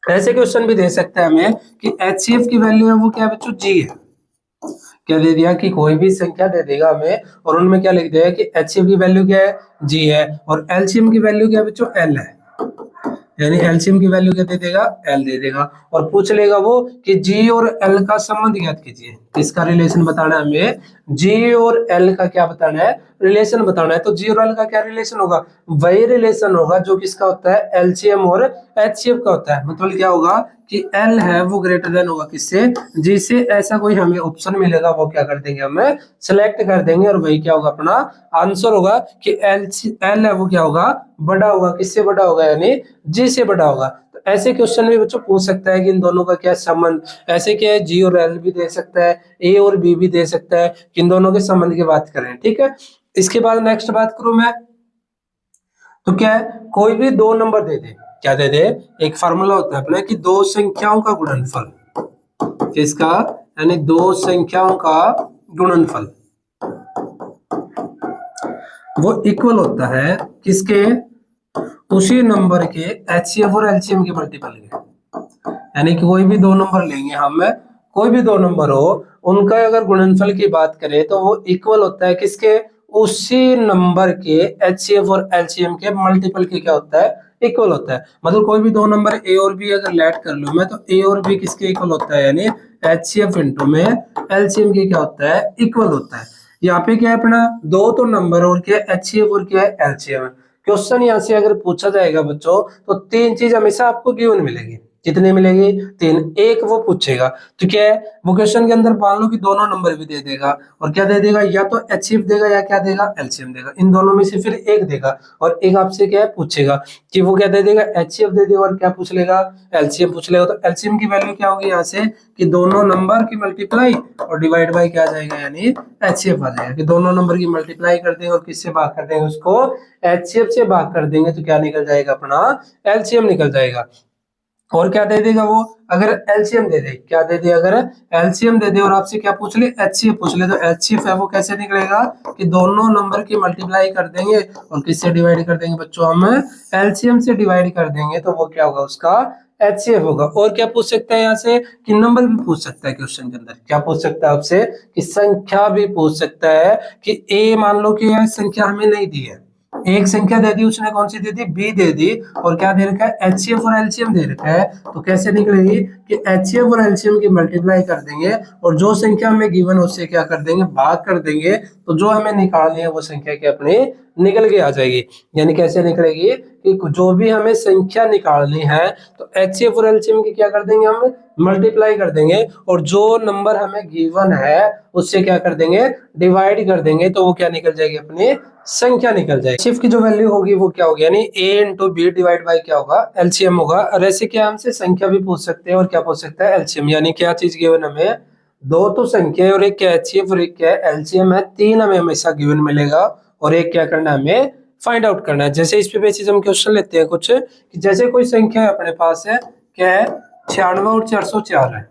ऐसे क्वेश्चन भी दे सकता है हमें कि HCF की वैल्यू है वो क्या बच्चों, G है। क्या दे दिया कि कोई भी संख्या दे देगा हमें, और उनमें क्या लिख देगा कि HCF की वैल्यू क्या है, G है, और LCM की वैल्यू क्या है बच्चों, L है। यानी LCM की वैल्यू क्या दे देगा, L दे देगा, और पूछ लेगा वो कि G और L का संबंध ज्ञात कीजिए। इसका रिलेशन बताना है हमें, जी और एल का क्या बताना है, रिलेशन बताना है। तो जी और एल का क्या रिलेशन होगा, वही रिलेशन होगा जो किसका होता है, एलसीएम और एचसीएफ का होता है। मतलब क्या होगा कि एल है वो ग्रेटर देन होगा किससे, जी से। ऐसा कोई हमें ऑप्शन मिलेगा वो क्या कर देंगे, हमें सेलेक्ट कर देंगे और वही क्या होगा अपना आंसर होगा कि एल है वो क्या होगा, बड़ा होगा, किससे बड़ा होगा, यानी जी से बड़ा होगा। तो ऐसे क्वेश्चन भी बच्चों पूछ सकता है कि इन दोनों का क्या संबंध, ऐसे क्या है, जी और एल भी दे सकता है, ए और बी भी दे सकता है, कि इन दोनों के संबंध की बात करें। ठीक है, इसके बाद नेक्स्ट बात करूं मैं, तो क्या है, कोई भी दो नंबर दे दे, क्या दे दे, एक फार्मूला होता है अपना कि दो संख्याओं का गुणनफल, किसका, यानी दो संख्याओं का गुणनफल वो इक्वल होता है किसके, उसी नंबर के एचसीएफ और एलसीएम के मल्टीपल के। यानी कि कोई भी दो नंबर लेंगे हम, कोई भी दो नंबर हो, उनका अगर गुणनफल की बात करें तो वो इक्वल होता है किसके, उसी नंबर के एचसीएफ और एलसीएम के मल्टीपल के क्या होता है, इक्वल होता है। मतलब कोई भी दो नंबर ए और बी अगर लेट कर लूं मैं, तो ए और बी किसके इक्वल होता है, यानी एचसीएफ इंटू में एलसीएम के क्या होता है, इक्वल होता है। यहाँ पे क्या है अपना, दो तो नंबर और क्या है, एचसीएफ और क्या है, एलसीएम। क्वेश्चन यहाँ से अगर पूछा जाएगा बच्चों, तो तीन चीज हमेशा आपको गिवन मिलेगी। कितनी मिलेगी, तीन। एक वो पूछेगा तो क्या है, वो क्वेश्चन के अंदर मान लो कि दोनों नंबर भी दे देगा, और क्या दे देगा, या तो एचसीएफ देगा या क्या देगा, एलसीएम देगा। इन दोनों में से फिर एक देगा, और एक आपसे क्या है पूछेगा कि वो क्या दे देगा, एचसीएफ दे देगा, और क्या पूछ लेगा, एलसीएम पूछ लेगा। तो एलसीएम की वैल्यू क्या होगी यहाँ से, कि दोनों नंबर की मल्टीप्लाई और डिवाइड बाई क्या आ जाएगा, यानी एचसीएफ आ जाएगा। कि दोनों नंबर की मल्टीप्लाई कर देंगे और किससे भाग कर देंगे, उसको एचसीएफ से भाग कर देंगे, तो क्या निकल जाएगा, अपना एलसीएम निकल जाएगा। और क्या दे देगा वो, अगर एलसीएम दे दे, क्या दे दे, अगर एलसीएम दे दे और आपसे क्या पूछ ले, एचसीएफ पूछ ले, तो एचसीएफ है वो कैसे निकलेगा, कि दोनों नंबर की मल्टीप्लाई कर देंगे और किससे डिवाइड कर देंगे बच्चों, हम एलसीएम से डिवाइड कर देंगे, तो वो क्या होगा, उसका एचसीएफ होगा। और क्या पूछ सकता है यहाँ से, कि नंबर भी पूछ सकता है क्वेश्चन के अंदर। क्या पूछ सकता है आपसे, कि संख्या भी पूछ सकता है, कि ए मान लो कि यह संख्या हमें नहीं दी है, एक संख्या दे दी उसने, कौन सी दे दी, बी दे दी, और क्या दे रखा है, एचसीएफ और एलसीएम दे रखा है। तो कैसे निकलेगी, कि एचसीएफ और एलसीएम की मल्टीप्लाई कर देंगे, और जो संख्या हमें गिवन उससे क्या कर देंगे, भाग कर देंगे, तो जो हमें निकालनी है वो संख्या क्या अपनी निकल के आ जाएगी। यानी कैसे निकलेगी, कि जो भी हमें संख्या निकालनी है, तो एचसीएफ और एलसीएम की क्या कर देंगे, हम मल्टीप्लाई कर देंगे, और जो नंबर हमें गिवन है उससे क्या कर देंगे, डिवाइड कर देंगे, तो वो क्या निकल जाएगी, अपनी संख्या निकल जाएगी। एचसीएफ की जो वैल्यू होगी वो क्या होगी, यानी ए इंटू बी डिवाइड बाई क्या होगा, एलसीएम होगा। और ऐसे क्या हमसे संख्या भी पूछ सकते हैं, और क्या पूछ सकता है, एलसीएम। यानी क्या चीज गिवन हमें, दो तो संख्या है, और एक क्या एचसीएफ और एक क्या एलसीएम है, तीन हमें हमेशा गिवन मिलेगा, और एक क्या करना है, हमें फाइंड आउट करना है। जैसे इस पे बेसिस हम क्वेश्चन लेते हैं कुछ, कि जैसे कोई संख्या है अपने पास है, क्या है, 96 और 404 है,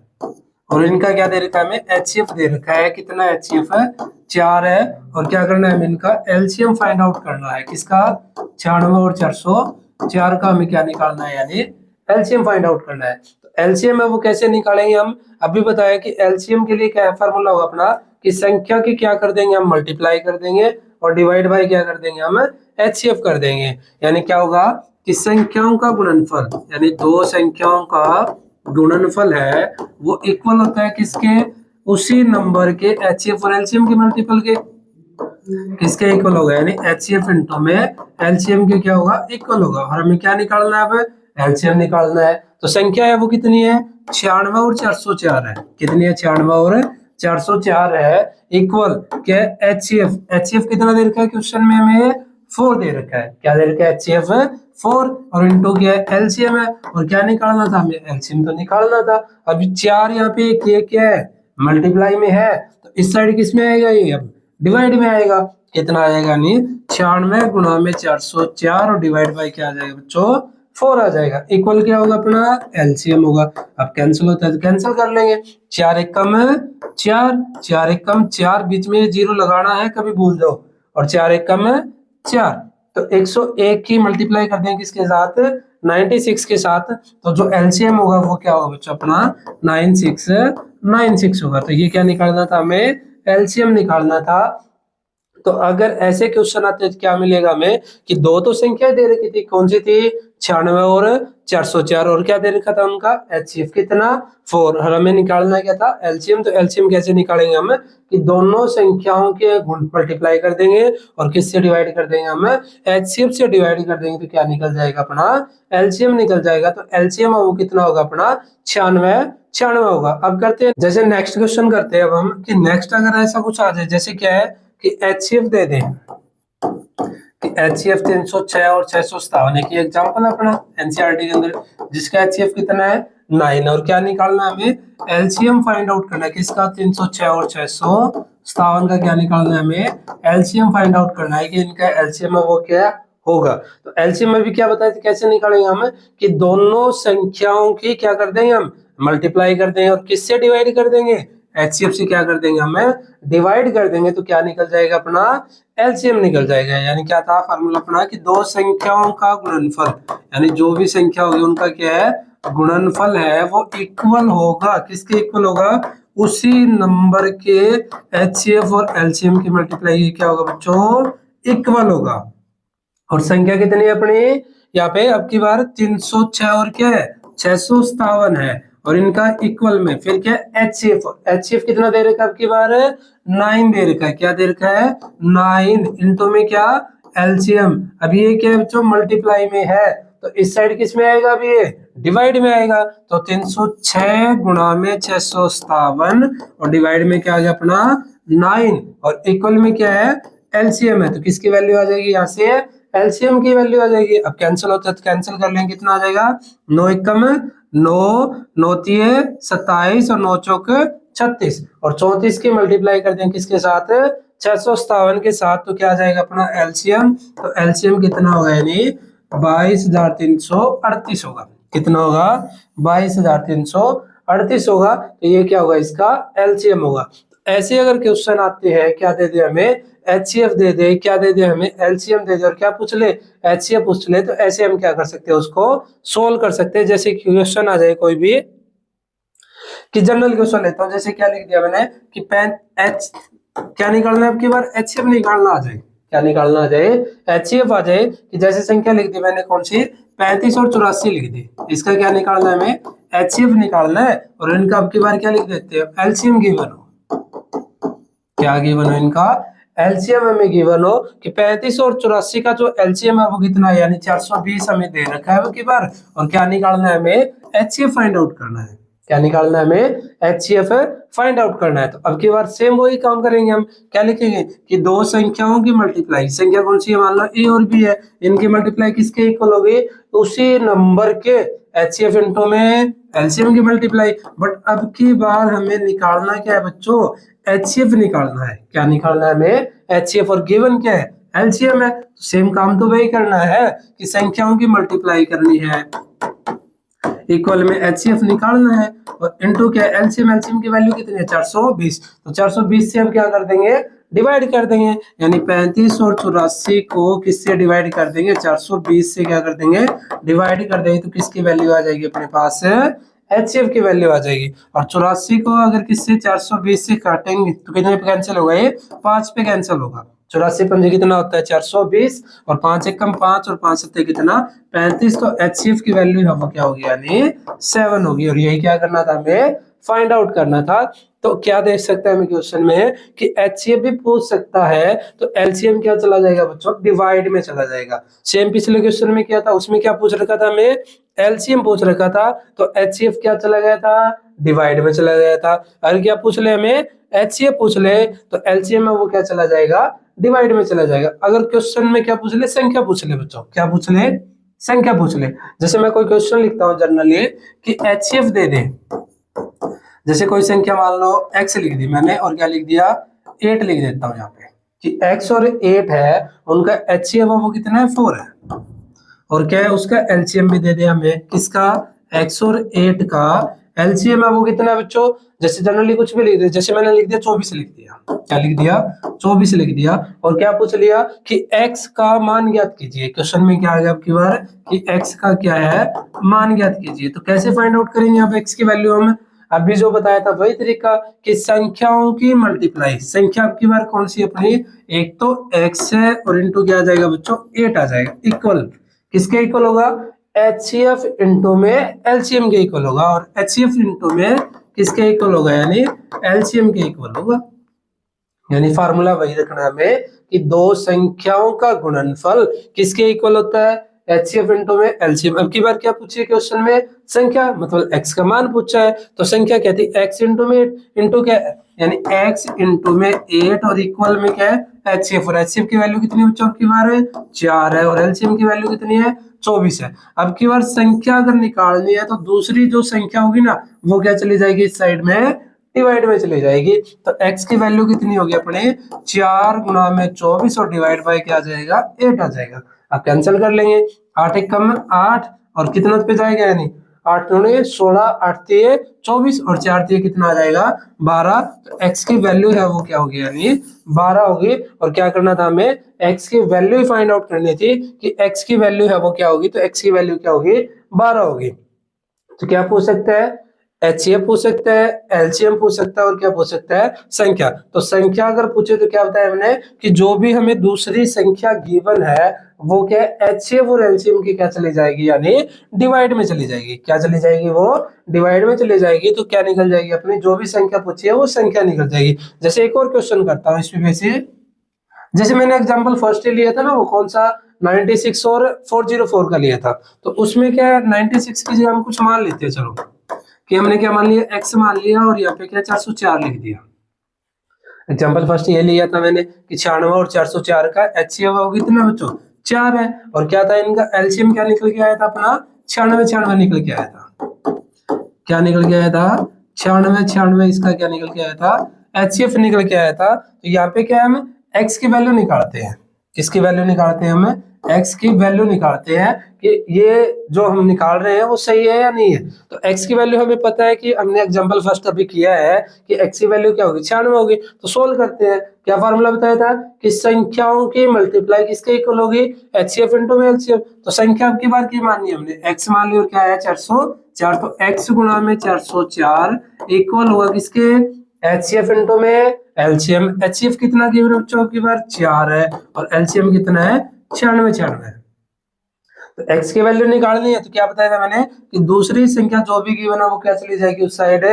और इनका क्या दे रखा है, हमें एचसीएफ दे रखा है, कितना एचसीएफ है, 4 है, और क्या करना है, हमें इनका एलसीएम फाइंड आउट करना है, किसका, 96 और 404 का हमें क्या निकालना है, यानी एलसीएम फाइंड आउट करना है। तो एलसीएम है वो कैसे निकालेंगे, हम अभी बताया कि एलसीएम के लिए क्या फार्मूला होगा अपना, कि संख्या की क्या कर देंगे, हम मल्टीप्लाई कर देंगे, और डिवाइड बाय क्या कर देंगे, हम एचसीएफ कर देंगे। यानी क्या होगा, कि संख्याओं का गुणनफल, यानी दो संख्याओं का गुणनफल है वो इक्वल होता है किसके, उसी नंबर के एचसीएफ और एलसीएम के मल्टीपल के। किसके इक्वल होगा, यानी एचसीएफ इंटू में एलसीएम के क्या होगा, इक्वल होगा। और हमें क्या निकालना है, अब एलसीएम निकालना है। तो संख्या है वो कितनी है, 96 और 404 है। कितनी है, 96 और 404 है, इक्वल क्या है, एचसीएफ। एचसीएफ कितना दे रखा है क्वेश्चन में, हमें 4 दे रखा है। क्या दे रखा है, एचसीएफ 4, और इंटू क्या है, एलसीएम है। और क्या निकालना था, हमें एलसीएम तो निकालना था। अभी 4 यहाँ पे, ये क्या है, मल्टीप्लाई में है, तो इस साइड किस में आएगा, ये अब डिवाइड में आएगा। कितना आएगा, नहीं 96 गुणा में 404, और डिवाइड बाय क्या आ जाएगा बच्चों, 4 आ जाएगा। इक्वल क्या होगा, अपना एलसीएम होगा। अब कैंसिल होता है तो कैंसिल कर लेंगे, 4 एक कम 4, 4 एक कम 4, बीच में 0 लगाना है, कभी भूल जाओ, और 4 एक कम 4, तो 101 की मल्टीप्लाई कर देंगे किसके साथ, 96 के साथ। तो जो एलसीएम होगा वो क्या होगा बच्चों, अपना 9696 होगा। तो ये क्या निकालना था, हमें एलसीएम निकालना था। तो अगर ऐसे क्वेश्चन आते तो क्या मिलेगा हमें कि दो तो संख्या दे रखी थी, कौन सी थी 96 और 404, और क्या दे रखा था उनका एचसीएफ कितना 4, और हमें निकालना क्या था एलसीएम। तो एलसीएम कैसे निकालेंगे हम कि दोनों संख्याओं के गुण मल्टीप्लाई कर देंगे और किससे डिवाइड कर देंगे हम एचसीएफ से डिवाइड कर देंगे, तो क्या निकल जाएगा अपना एलसीएम निकल जाएगा। तो एलसीएम वो कितना होगा अपना 96 होगा। अब करते हैं जैसे नेक्स्ट क्वेश्चन करते हैं अब हम कि नेक्स्ट अगर ऐसा कुछ आ जाए जैसे क्या है कि एचसीएफ दे दें कि एचसीएफ 306 और 657 एक एग्जांपल अपना एनसीईआरटी के अंदर जिसका एचसीएफ कितना है 9, और क्या निकालना है हमें एलसीएम फाइंड आउट करना है किसका 306 और 657 का क्या निकालना है हमें एलसीएम फाइंड आउट करना है कि इनका एलसीएम वो क्या होगा। तो एलसीएम में भी क्या बताया था कैसे निकालेंगे हम कि दोनों संख्याओं की क्या कर देंगे हम मल्टीप्लाई कर देंगे और किससे डिवाइड कर देंगे एचसीएफ से क्या कर देंगे हमें डिवाइड कर देंगे, तो क्या निकल जाएगा अपना एलसीएम निकल जाएगा। यानी क्या था फार्मूला अपना कि दो संख्याओं का गुणनफल यानी जो भी संख्या होगी उनका क्या है गुणनफल है वो इक्वल होगा, किसके इक्वल होगा उसी नंबर के एचसीएफ और एलसीएम की मल्टीप्लाई क्या होगा बच्चों इक्वल होगा। और संख्या कितनी है अपनी यहाँ पे अब की बार 306 और क्या है 657 है और इनका इक्वल में फिर क्या एचसीएफ कितना दे रखा है अब की बार 9 दे रखा है, क्या दे रखा है 9 इनटू में क्या एलसीएम। अब ये क्या बच्चों मल्टीप्लाई में है तो इस साइड किस में आएगा अभी ये डिवाइड में आएगा, तो 306 गुणा में 657 और डिवाइड में क्या आ गया अपना 9 और इक्वल में क्या है एलसीएम है, तो किसकी वैल्यू आ जाएगी यहाँ से एलसीएम की वैल्यू आ जाएगी। अब कैंसिल होता है तो कैंसिल कर लेंगे कितना आ जाएगा 9 एकम 9 9 तिये 27 और 9 चौक 36 और 34 की मल्टीप्लाई कर देंगे किसके साथ 657 के साथ, तो क्या आ जाएगा अपना एलसीएम। तो एलसीएम कितना होगा यानी 22,338 होगा, कितना होगा 22,338 होगा। तो ये क्या होगा इसका एलसीएम होगा। ऐसे अगर क्वेश्चन आते हैं क्या दे दे हमें एचसीएफ दे दे क्या दे दे हमें एलसीएम दे दे और क्या पूछ ले एचसीएफ पूछ ले, तो ऐसे हम क्या कर सकते हैं उसको सोल्व कर सकते हैं। जैसे क्वेश्चन आ जाए कोई भी कि जनरल क्वेश्चन लेता हूं जैसे क्या लिख दिया मैंने कि एच क्या निकालना है अब की बार एचसीएफ निकालना आ जाए, क्या निकालना आ जाए एचसीएफ आ जाए कि जैसे संख्या लिख दी मैंने कौन सी 35 और 84 लिख दी, इसका क्या निकालना है हमें एचसीएफ निकालना है और इनका अब की बार क्या लिख देते हैं एलसीएम गिवन हो, क्या गिवन हो इनका एलसीएम हमें गिवन हो कि 35 और 84 का जो एलसीएम है वो कितना है यानी 420 हमें दे रखा है अब की बार, और क्या निकालना है हमें एचसीएफ फाइंड आउट करना है, क्या निकालना है हमें एचसीएफ फाइंड आउट करना है। तो अब की बार सेम वही काम करेंगे हम, क्या लिखेंगे कि दो संख्याओं की मल्टीप्लाई, संख्या कौन सी है मान लो ए और बी है, इनकी मल्टीप्लाई किसके इक्वल होगी उसी नंबर के एचसीएफ इनटू में एलसीएम की मल्टीप्लाई। बट अब की बार हमें निकालना क्या है बच्चों एचसीएफ निकालना है, क्या निकालना है हमें एचसीएफ और गिवन क्या है एलसीएम है। तो सेम काम तो वही करना है कि संख्याओं की मल्टीप्लाई करनी है इक्वल में एचसीएफ निकालना है और इनटू क्या एलसीएम, एलसीएम की वैल्यू कितनी है 420, तो 420 से हम क्या कर देंगे डिवाइड कर देंगे यानी 35 और 84 को किससे डिवाइड कर देंगे 420 से क्या कर देंगे डिवाइड कर देंगे, तो किसकी वैल्यू आ जाएगी अपने पास एचसीएफ की वैल्यू आ जाएगी। और 84 को अगर किससे 420 से काटेंगे तो कितने पे कैंसिल होगा ये 5 पे कैंसिल होगा, 84 पंजे कितना होता है 420 और 5 एकम 5 और 5 सत्ते कितना 35, तो एचसीएफ की वैल्यू हम क्या होगी यानी 7 होगी और यही क्या करना था हमें फाइंड आउट करना था। तो क्या देख सकते हैं हमें क्वेश्चन में कि एचसीएफ भी पूछ सकता है, तो एलसीएम क्या चला जाएगा बच्चों डिवाइड में चला जाएगा। सेम पिछले क्वेश्चन में क्या था उसमें क्या पूछ रखा था हमें एलसीएम पूछ रखा था, तो एचसीएफ क्या चला गया था डिवाइड में चला गया था। अगर क्या पूछ ले हमें एचसीएफ पूछ ले तो एलसीएम में वो क्या चला जाएगा डिवाइड में चला जाएगा। अगर क्वेश्चन में क्या पूछ ले संख्या पूछ ले बच्चों, क्या पूछ ले संख्या पूछ ले। जैसे मैं कोई क्वेश्चन लिखता हूँ जनरली कि एचसीएफ दे दे, जैसे कोई संख्या मान लो x लिख दी मैंने और क्या लिख दिया 8 लिख देता हूँ यहाँ पे कि x और 8 है उनका एचसीएफ वो कितना है 4 है और क्या है उसका एलसीएम भी दे दे हमें किसका x और 8 का एलसीएम है वो कितना है बच्चों। जैसे जनरली कुछ भी लिख दे, जैसे मैंने लिख दिया 24 लिख दिया, क्या लिख दिया 24 लिख दिया और क्या पूछ लिया कि x का मान ज्ञात कीजिए। क्वेश्चन में क्या आ गया आपकी बार कि x का क्या है मान ज्ञात कीजिए, तो कैसे फाइंड आउट करेंगे आप x की वैल्यू हम। अभी जो बताया था वही तरीका कि संख्याओं की मल्टीप्लाई, संख्या अब की बार कौन सी अपनी, एक तो x है और इंटू क्या आ जाएगा बच्चों 8 आ जाएगा, इक्वल किसके इक्वल होगा, HCF इंटू में एलसीएम के इक्वल होगा, और HCF इंटू में किसके इक्वल होगा, यानी एलसीएम के इक्वल होगा। यानी फार्मूला वही रखना है हमें कि दो संख्याओं का गुणनफल किसके इक्वल होता है, HCF इंटू में एलसीएम। अब की बार क्या पूछिए क्वेश्चन में, संख्या मतलब x का मान पूछा है, तो संख्या कहती है x इंटू में इंटू क्या है, यानी x इंटू में 8 और इक्वल में क्या है HCF, और HCF की वैल्यू कितनी बच्चों की बार है 4 है, और एलसीएम की वैल्यू कितनी है 24 है। अब की बार संख्या अगर निकालनी है तो दूसरी जो संख्या होगी ना वो क्या चली जाएगी इस साइड में, डिवाइड में चली जाएगी। तो x की वैल्यू कितनी होगी अपने 4 गुणा में 24 और डिवाइड बाय क्या आ जाएगा 8 आ जाएगा। अब कैंसिल कर लेंगे, 8 एक कम 8 और कितना पे जाएगा, यानी 8 दूनी 16, 8 तिये 24 और 4 तिये कितना आ जाएगा 12। तो x की वैल्यू है वो क्या होगी, यानी 12 होगी। और क्या करना था हमें, x की वैल्यू ही फाइंड आउट करनी थी कि x की वैल्यू है वो क्या होगी, तो x की वैल्यू क्या होगी 12 होगी। तो क्या पूछ सकते हैं, HCF पूछ सकता है, LCM पूछ सकता है, और क्या पूछ सकता है संख्या। तो संख्या अगर पूछे तो क्या बताया हमने कि जो भी हमें दूसरी संख्या गिवन है वो क्या HCF और LCM की क्या चली जाएगी, यानी डिवाइड में चली जाएगी। क्या चली जाएगी, वो डिवाइड में चली जाएगी। तो क्या निकल जाएगी अपनी, जो भी संख्या पूछी है वो संख्या निकल जाएगी। जैसे एक और क्वेश्चन करता हूँ इसमें से, जैसे मैंने एग्जांपल फर्स्ट लिया था ना, वो कौन सा 96 और 404 का लिया था। तो उसमें क्या है 96 की जगह हम कुछ मान लेते हैं, चलो कि हमने क्या मान लिया x मान लिया और यहाँ पे क्या 404 लिख दिया। एग्जांपल फर्स्ट ये लिया था मैंने कि 96 और 404 का HCF होगी कितना बच्चों 4 है, और क्या था इनका LCM क्या निकल के आया था अपना 96 96 निकल के आया था। क्या निकल के आया था 96 96, इसका क्या निकल के आया था HCF निकल के आया था। तो यहाँ पे क्या है हम x की वैल्यू निकालते हैं, किसकी वैल्यू निकालते हैं, हम x की वैल्यू निकालते हैं कि ये जो हम निकाल रहे हैं वो सही है या नहीं है। तो x की वैल्यू हमें पता है कि हमने एग्जांपल फर्स्ट अभी किया है कि x की वैल्यू क्या होगी 96 होगी। तो सोल्व करते हैं, क्या फार्मूला बताया था कि संख्याओं की मल्टीप्लाई किसके इक्वल होगी HCF इंटू में LCM। तो संख्या की बार की माननी है हमने x मान ली और क्या है 404, तो x गुणा में 404 इक्वल होगा किसके HCF इंटू में LCM। HCF कितना गिवन है बच्चों की बार 4 है, और LCM कितना है 96 96। तो x की वैल्यू निकालनी है तो क्या बताया था मैंने कि दूसरी संख्या जो भी गिवन है वो क्या चली जाएगी उस साइड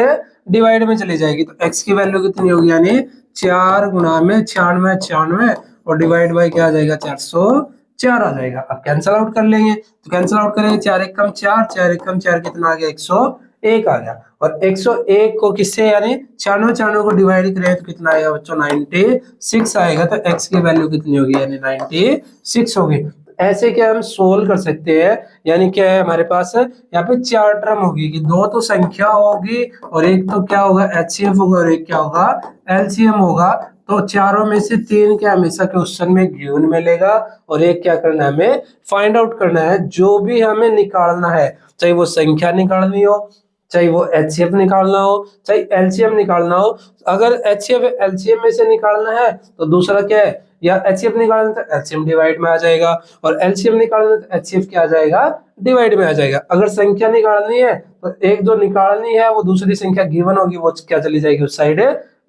डिवाइड में चली जाएगी। तो x की वैल्यू कितनी होगी, यानी 4 गुणा में 96 96 और डिवाइड बाय क्या आ जाएगा 404 आ जाएगा। अब कैंसिल आउट कर लेंगे, तो कैंसिल आउट करेंगे 4 एक कम 4, 4 एक कम 4 कितना आ गया 101 आ गया। और 101 को किससे यानी 96 96 को डिवाइड करें तो कितना आएगा बच्चों 96 आएगा। तो x की वैल्यू कितनी होगी, यानी 96 होगी। ऐसे क्या हम सोल्व कर सकते हैं, यानी क्या है हमारे पास यहाँ पे 4 टर्म होगी कि दो तो संख्या होगी और एक तो क्या होगा HCF होगा और एक क्या होगा LCM होगा। तो चारों में से 3 क्या हमेशा क्वेश्चन में गिवन मिलेगा, और एक क्या करना है हमें फाइंड आउट करना है। जो भी हमें निकालना है, चाहे वो संख्या निकालनी हो, चाहे वो HCF निकालना हो, चाहे LCM निकालना हो। अगर HCF LCM में से निकालना है तो दूसरा क्या है, या HCF निकालना तो LCM डिवाइड में आ जाएगा, और LCM निकालना तो HCF क्या आ जाएगा डिवाइड में आ जाएगा। अगर संख्या निकालनी है तो एक जो निकालनी है वो दूसरी संख्या गिवन होगी वो क्या चली जाएगी उस साइड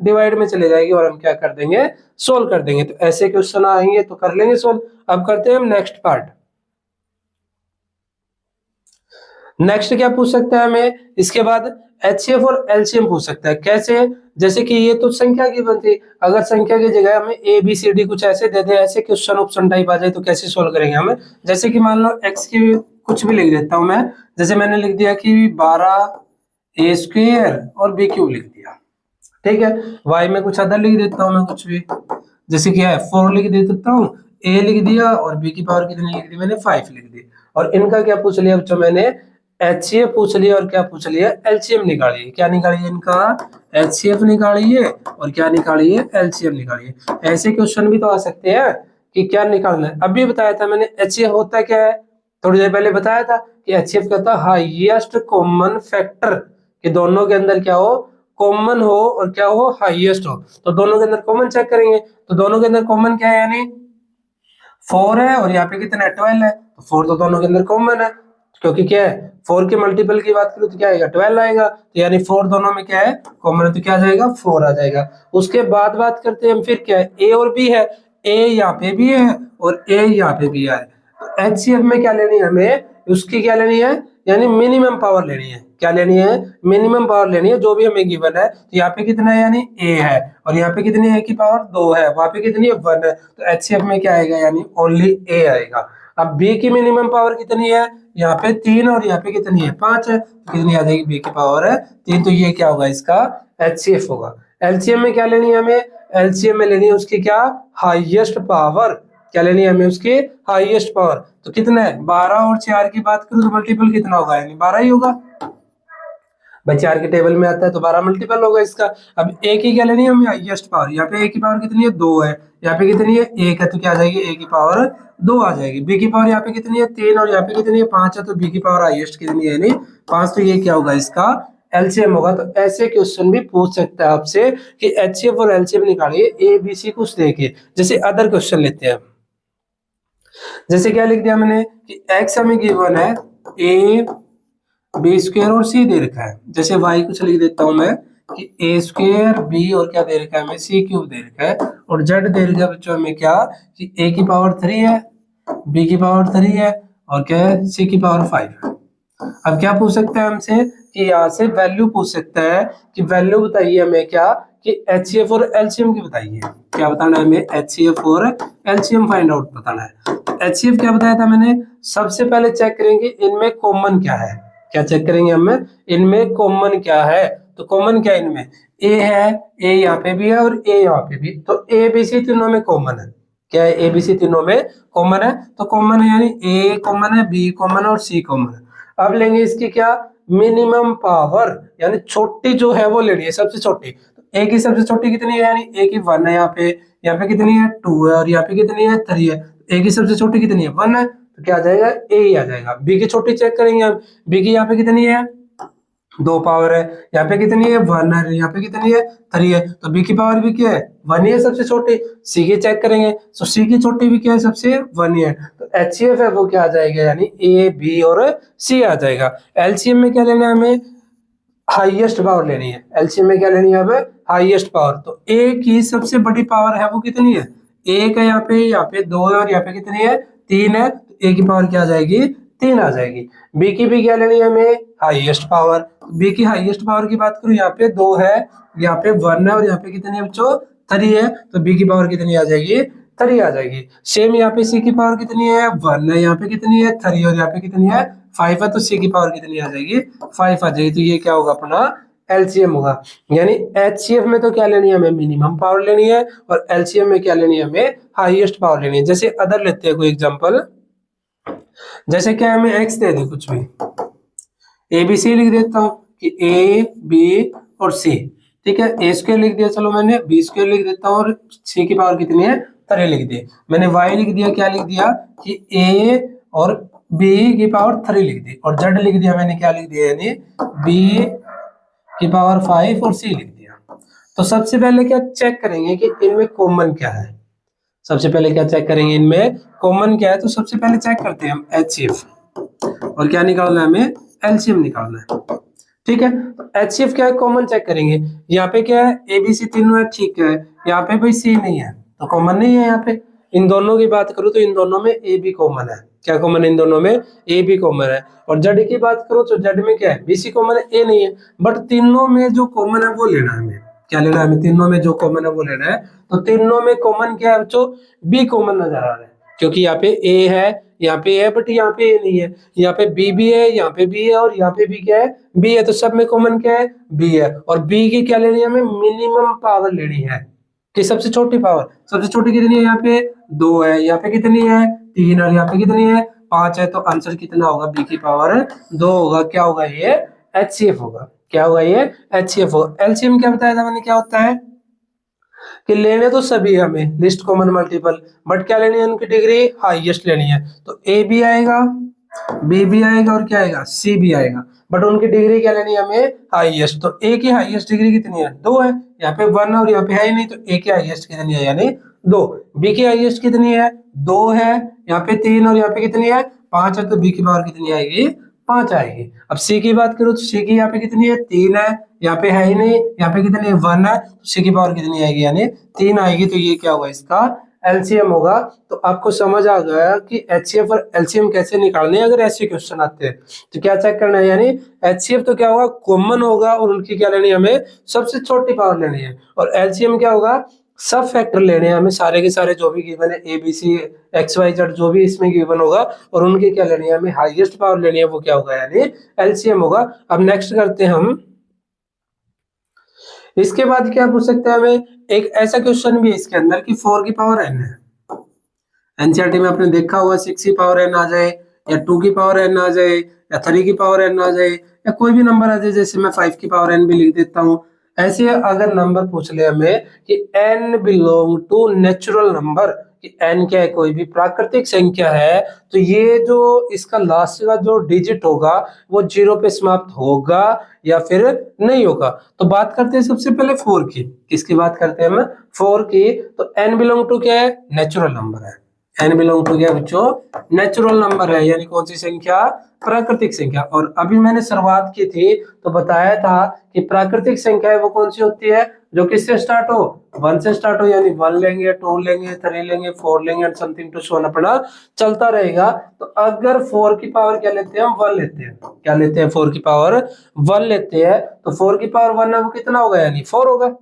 डिवाइड में चली जाएगी, और हम क्या कर देंगे सोल्व कर देंगे। तो ऐसे क्वेश्चन आएंगे तो कर लेंगे सोल्व। अब करते हैं हम नेक्स्ट पार्ट। नेक्स्ट क्या पूछ सकता है हमें, इसके बाद HCF और LCM पूछ सकता है। कैसे, जैसे कि ये तो संख्या की बनती, अगर संख्या की जगह हमें ABCD कुछ ऐसे दे दे, ऐसे क्वेश्चन ऑप्शन टाइप आ जाए तो कैसे सोल्व करेंगे हम। जैसे कि मान लो x की कुछ भी लिख देता हूं मैं, जैसे मैंने लिख दिया कि 12a² और b³ लिख दिया, ठीक है। y में कुछ अदर लिख देता हूं मैं कुछ भी, जैसे कि है 4 लिख देता हूँ, a लिख दिया और b की पावर कितनी लिख दी मैंने 5 लिख दी। और इनका क्या पूछ लिया बच्चों मैंने HCF पूछ लिया और क्या पूछ लिया LCM निकालिए। क्या निकालिए इनका HCF निकालिए और क्या निकालिए LCM निकालिए। ऐसे क्वेश्चन भी तो आ सकते हैं कि क्या निकालना है। अभी बताया था मैंने HCF होता क्या है, थोड़ी देर पहले बताया था कि HCF कहता है हाईएस्ट कॉमन फैक्टर, कि दोनों के अंदर क्या हो कॉमन हो और क्या हो हाईएस्ट हो। तो दोनों के अंदर कॉमन चेक करेंगे, तो दोनों के अंदर कॉमन क्या है, यानी 4 है और यहाँ पे कितना 12 है, तो 4 तो दोनों के अंदर कॉमन है। क्योंकि क्या है 4 के मल्टीपल की बात करूं तो क्या आएगा 12 आएगा, तो यानी 4 दोनों में क्या है कॉमन है, तो क्या आ जाएगा 4 आ जाएगा। उसके बाद बात करते हैं हम फिर क्या है ए और बी है, ए यहाँ पे भी है और ए यहाँ पे भी है, तो एचसीएफ में क्या लेनी है हमें, उसकी क्या लेनी है यानी मिनिमम पावर लेनी है। क्या लेनी है, मिनिमम पावर लेनी है जो भी हमें गिवन है। तो यहाँ पे कितना है यानी ए है, और यहाँ पे कितनी है की पावर 2 है, वहां पे कितनी है 1 है, तो एचसीएफ में क्या आएगा यानी ओनली ए आएगा। अब बी की मिनिमम पावर कितनी है, यहाँ पे 3 और यहाँ पे कितनी है 5 है, तो कितनी आ जाएगी बी की पावर है 3, तो ये क्या होगा इसका एचसीएफ होगा। एलसीएम में क्या लेनी है हमें, एलसीएम में लेनी है उसकी क्या हाईएस्ट पावर, क्या लेनी है हमें उसकी हाईएस्ट पावर, तो कितना है 12 और 4 की बात करूं तो मल्टीपल कितना होगा यानी 12 ही होगा भाई, 4 के टेबल में आता है तो 12 मल्टीपल होगा इसका। अब ए की क्या लेनी है हमें हाईएस्ट पावर, यहाँ पे ए की पावर कितनी है 2 है, यहाँ पे कितनी है 1 है, तो क्या आ जाएगी ए की पावर 2 आ जाएगी। बी की पावर यहाँ पे कितनी है 3 और यहाँ पे कितनी है 5 है, तो बी की पावर हाईएस्ट कितनी है यानी 5, तो ये क्या होगा इसका एलसीएम होगा। तो ऐसे क्वेश्चन भी पूछ सकता है आपसे कि एचसीएफ और एलसीएम निकालिए ए बी सी कुछ देखिए। जैसे अदर क्वेश्चन लेते हैं, जैसे क्या लिख दिया मैंने कि एक्स हमें गिवन है ए बी स्क्वायर और सी दे रखा है, जैसे वाई कुछ लिख देता हूं मैं कि ए स्क्वायर बी और क्या दे रखा है हमें सी क्यूब दे रखा है, और जेड दे रखा है बच्चों हमें क्या कि ए की पावर 3 है, बी की पावर 3 है और क्या है सी की पावर 5 है। अब क्या पूछ सकता है हमसे कि यहाँ से वैल्यू पूछ सकता है कि वैल्यू बताइए हमें क्या कि एचसीएफ और एलसीएम की बताइए। क्या बताना है हमें, एचसीएफ और एलसीएम फाइंड आउट बताना है। एचसीएफ क्या बताया था मैंने, सबसे पहले चेक करेंगे इनमें कॉमन क्या है। क्या चेक करेंगे हमें, इनमें कॉमन क्या है, तो कॉमन क्या है इनमें ए है, ए यहाँ पे भी है और ए यहाँ पे भी, तो ए बी सी तीनों में कॉमन है। क्या है ए बी सी तीनों में कॉमन है, तो कॉमन है यानी ए कॉमन है, बी कॉमन है और सी कॉमन है। अब लेंगे इसकी क्या मिनिमम पावर, यानी छोटी जो है वो लेनी है सबसे छोटी, तो ए की सबसे छोटी कितनी है यानी ए की 1 है, यहाँ पे कितनी है 2 है और यहाँ पे कितनी है 3 है, ए की सबसे छोटी कितनी है 1 है, तो क्या आ जाएगा ए ही आ जाएगा। बी की छोटी चेक करेंगे हम, बी की यहाँ पे कितनी है 2 पावर है, यहाँ पे कितनी है 1 है, यहाँ पे कितनी है 3 है, तो बी की पावर भी क्या है 1 ही है सबसे छोटी। सी की चेक करेंगे तो सी की छोटी भी क्या है सबसे 1 ही है, तो एचसीएफ है वो क्या आ जाएगा यानी ए बी और सी आ जाएगा। एलसीएम में क्या लेना है हमें, हाईएस्ट पावर लेनी है। एलसीएम में क्या लेनी है हमें हाईएस्ट पावर, तो ए की सबसे बड़ी पावर है वो कितनी है, ए का यहाँ पे 2 है और यहाँ पे कितनी है 3 है, तो ए की पावर क्या आ जाएगी 3 आ जाएगी। बी की भी क्या लेनी है हमें हाईएस्ट पावर, बी की हाईएस्ट पावर की बात करूं यहाँ पे 2 है, यहाँ पे 1 है और यहाँ पे कितनी है बच्चों 3 है, तो बी की पावर कितनी आ जाएगी 3 आ जाएगी। सेम यहाँ पे सी की पावर कितनी है 1 है, यहाँ पे कितनी है 3 और यहाँ पे कितनी है 5 है, तो सी की पावर कितनी आ जाएगी 5 आ जाएगी। तो ये क्या होगा अपना एलसीएम होगा। यानी एचसीएफ में तो क्या लेनी है हमें मिनिमम पावर लेनी है और एलसीएम में क्या लेनी है हमें हाईएस्ट पावर लेनी है। जैसे अदर लेते हैं कोई एग्जांपल, जैसे क्या हमें एक्स दे दे कुछ भी, ए बी सी लिख देता हूं कि ए बी और सी, ठीक है, ए स्क्वायर लिख दिया, चलो मैंने बी स्क्वायर लिख देता हूँ और सी की पावर कितनी है 3 लिख दी। मैंने वाई लिख दिया, क्या लिख दिया कि ए और बी की पावर 3 लिख दी, और जेड लिख दिया मैंने, क्या लिख दिया यानी बी की पावर 5 और सी लिख दिया। तो सबसे पहले क्या चेक करेंगे कि इनमें कॉमन क्या है, सबसे पहले क्या चेक करेंगे इनमें कॉमन क्या है, तो सबसे पहले चेक करते हैं हम एचसीएफ, और क्या निकालना है हमें एलसीएम निकालना है, ठीक है। तो एचसीएफ क्या है कॉमन चेक करेंगे, यहाँ पे क्या है ए बी सी तीनों है, ठीक है, यहाँ पे भाई सी नहीं है तो कॉमन नहीं है। यहाँ पे इन दोनों की बात करूं तो इन दोनों में ए बी कॉमन है, क्या कॉमन है इन दोनों में ए बी कॉमन है। और जेड की बात करो तो जेड में क्या है बी सी कॉमन है, ए नहीं है, बट तीनों में जो कॉमन है वो लेना है हमें। क्या लेना है हमें, तीनों में जो कॉमन है वो लेना है। तो तीनों में कॉमन क्या है बच्चों, बी कॉमन नजर आ रहा है, क्योंकि यहाँ पे ए है, यहाँ पे है बट यहाँ पे ए नहीं है, यहाँ पे बी भी है, यहाँ पे बी है और यहाँ पे भी क्या है बी है, तो सब में कॉमन क्या है बी है। और बी की क्या लेनी है हमें मिनिमम पावर लेनी है, कि सबसे छोटी पावर, सबसे छोटी कितनी है यहाँ पे 2 है, यहाँ पे कितनी है 3 और यहाँ पे कितनी है 5 है, तो आंसर कितना होगा बी की पावर 2 होगा। क्या होगा ये एचसीएफ होगा, क्या होगा ये एचसीएफ होगा। एलसीएम क्या बताया था मैंने, क्या होता है कि लेने तो सभी हमें लिस्ट कॉमन मल्टीपल, बट क्या लेनी है उनकी डिग्री हाईएस्ट लेनी है, तो ए भी आएगा बी भी आएगा और क्या आएगा सी भी आएगा, बट उनकी डिग्री क्या लेनी है हमें हाईएस्ट। तो ए की हाईएस्ट डिग्री कितनी है 2 है, यहाँ पे 1 और यहाँ पे है ही नहीं, तो ए की हाईएस्ट कितनी है यानी 2। बी की हाईएस्ट कितनी है 2 है, यहाँ पे 3 और यहाँ पे कितनी है 5 है, तो बी की पावर कितनी आएगी 5 आएगी। अब सी की बात करूं तो सी की यहाँ पे कितनी है, 3 है, यहाँ पे है ही नहीं, यहाँ पे कितनी है, 1 है, तो सी की पावर कितनी आएगी, यानी 3 आएगी। तो ये क्या होगा, इसका एलसीएम होगा। तो आपको समझ आ गया कि एचसीएफ और एलसीएम कैसे निकालने हैं अगर ऐसे क्वेश्चन आते हैं तो क्या चेक करना है, यानी एचसीएफ तो क्या होगा, कॉमन होगा और उनकी क्या लेनी है, हमें सबसे छोटी पावर लेनी है, और एलसीएम क्या होगा, सब फैक्टर लेने हैं हमें, सारे के सारे जो भी गिवन है A B C X Y Z जो भी इसमें गिवन होगा, और उनकी क्या लेनी है, हमें हाईएस्ट पावर लेनी है, वो क्या होगा, यानी एलसीएम होगा। अब नेक्स्ट करते हैं हम, इसके बाद क्या पूछ सकते हैं हमें, एक ऐसा क्वेश्चन भी है इसके अंदर कि 4 की पावर n है। एनसीईआरटी में आपने देखा होगा 6 की पावर n आ जाए, या 2 की पावर n आ जाए, या 3 की पावर n आ जाए, या कोई भी नंबर आ जाए, जैसे मैं 5 की पावर n भी लिख देता हूं। ऐसे अगर नंबर पूछ ले हमें कि n belong to natural number, कि n क्या है, कोई भी प्राकृतिक संख्या है, तो ये जो इसका लास्ट का जो डिजिट होगा वो 0 पे समाप्त होगा या फिर नहीं होगा। तो बात करते हैं सबसे पहले 4 की, किसकी बात करते हैं हम, 4 की। तो n बिलोंग टू क्या है, नेचुरल नंबर है, n बिलोंग टू क्या बच्चों, नेचुरल नंबर है, यानी कौन सी संख्या, प्राकृतिक संख्या। और अभी मैंने शुरुआत की थी तो बताया था कि प्राकृतिक संख्या है वो कौन सी होती है, जो किससे स्टार्ट हो, 1 से स्टार्ट हो, यानी 1 लेंगे, 2 लेंगे, 3 लेंगे, 4 लेंगे and something to so on अपना चलता रहेगा। तो अगर 4 की पावर क्या लेते हैं, हम 1 लेते हैं, क्या लेते हैं, 4 की पावर 1 लेते हैं, तो 4 की पावर 1 है वो कितना होगा, यानी 4 होगा।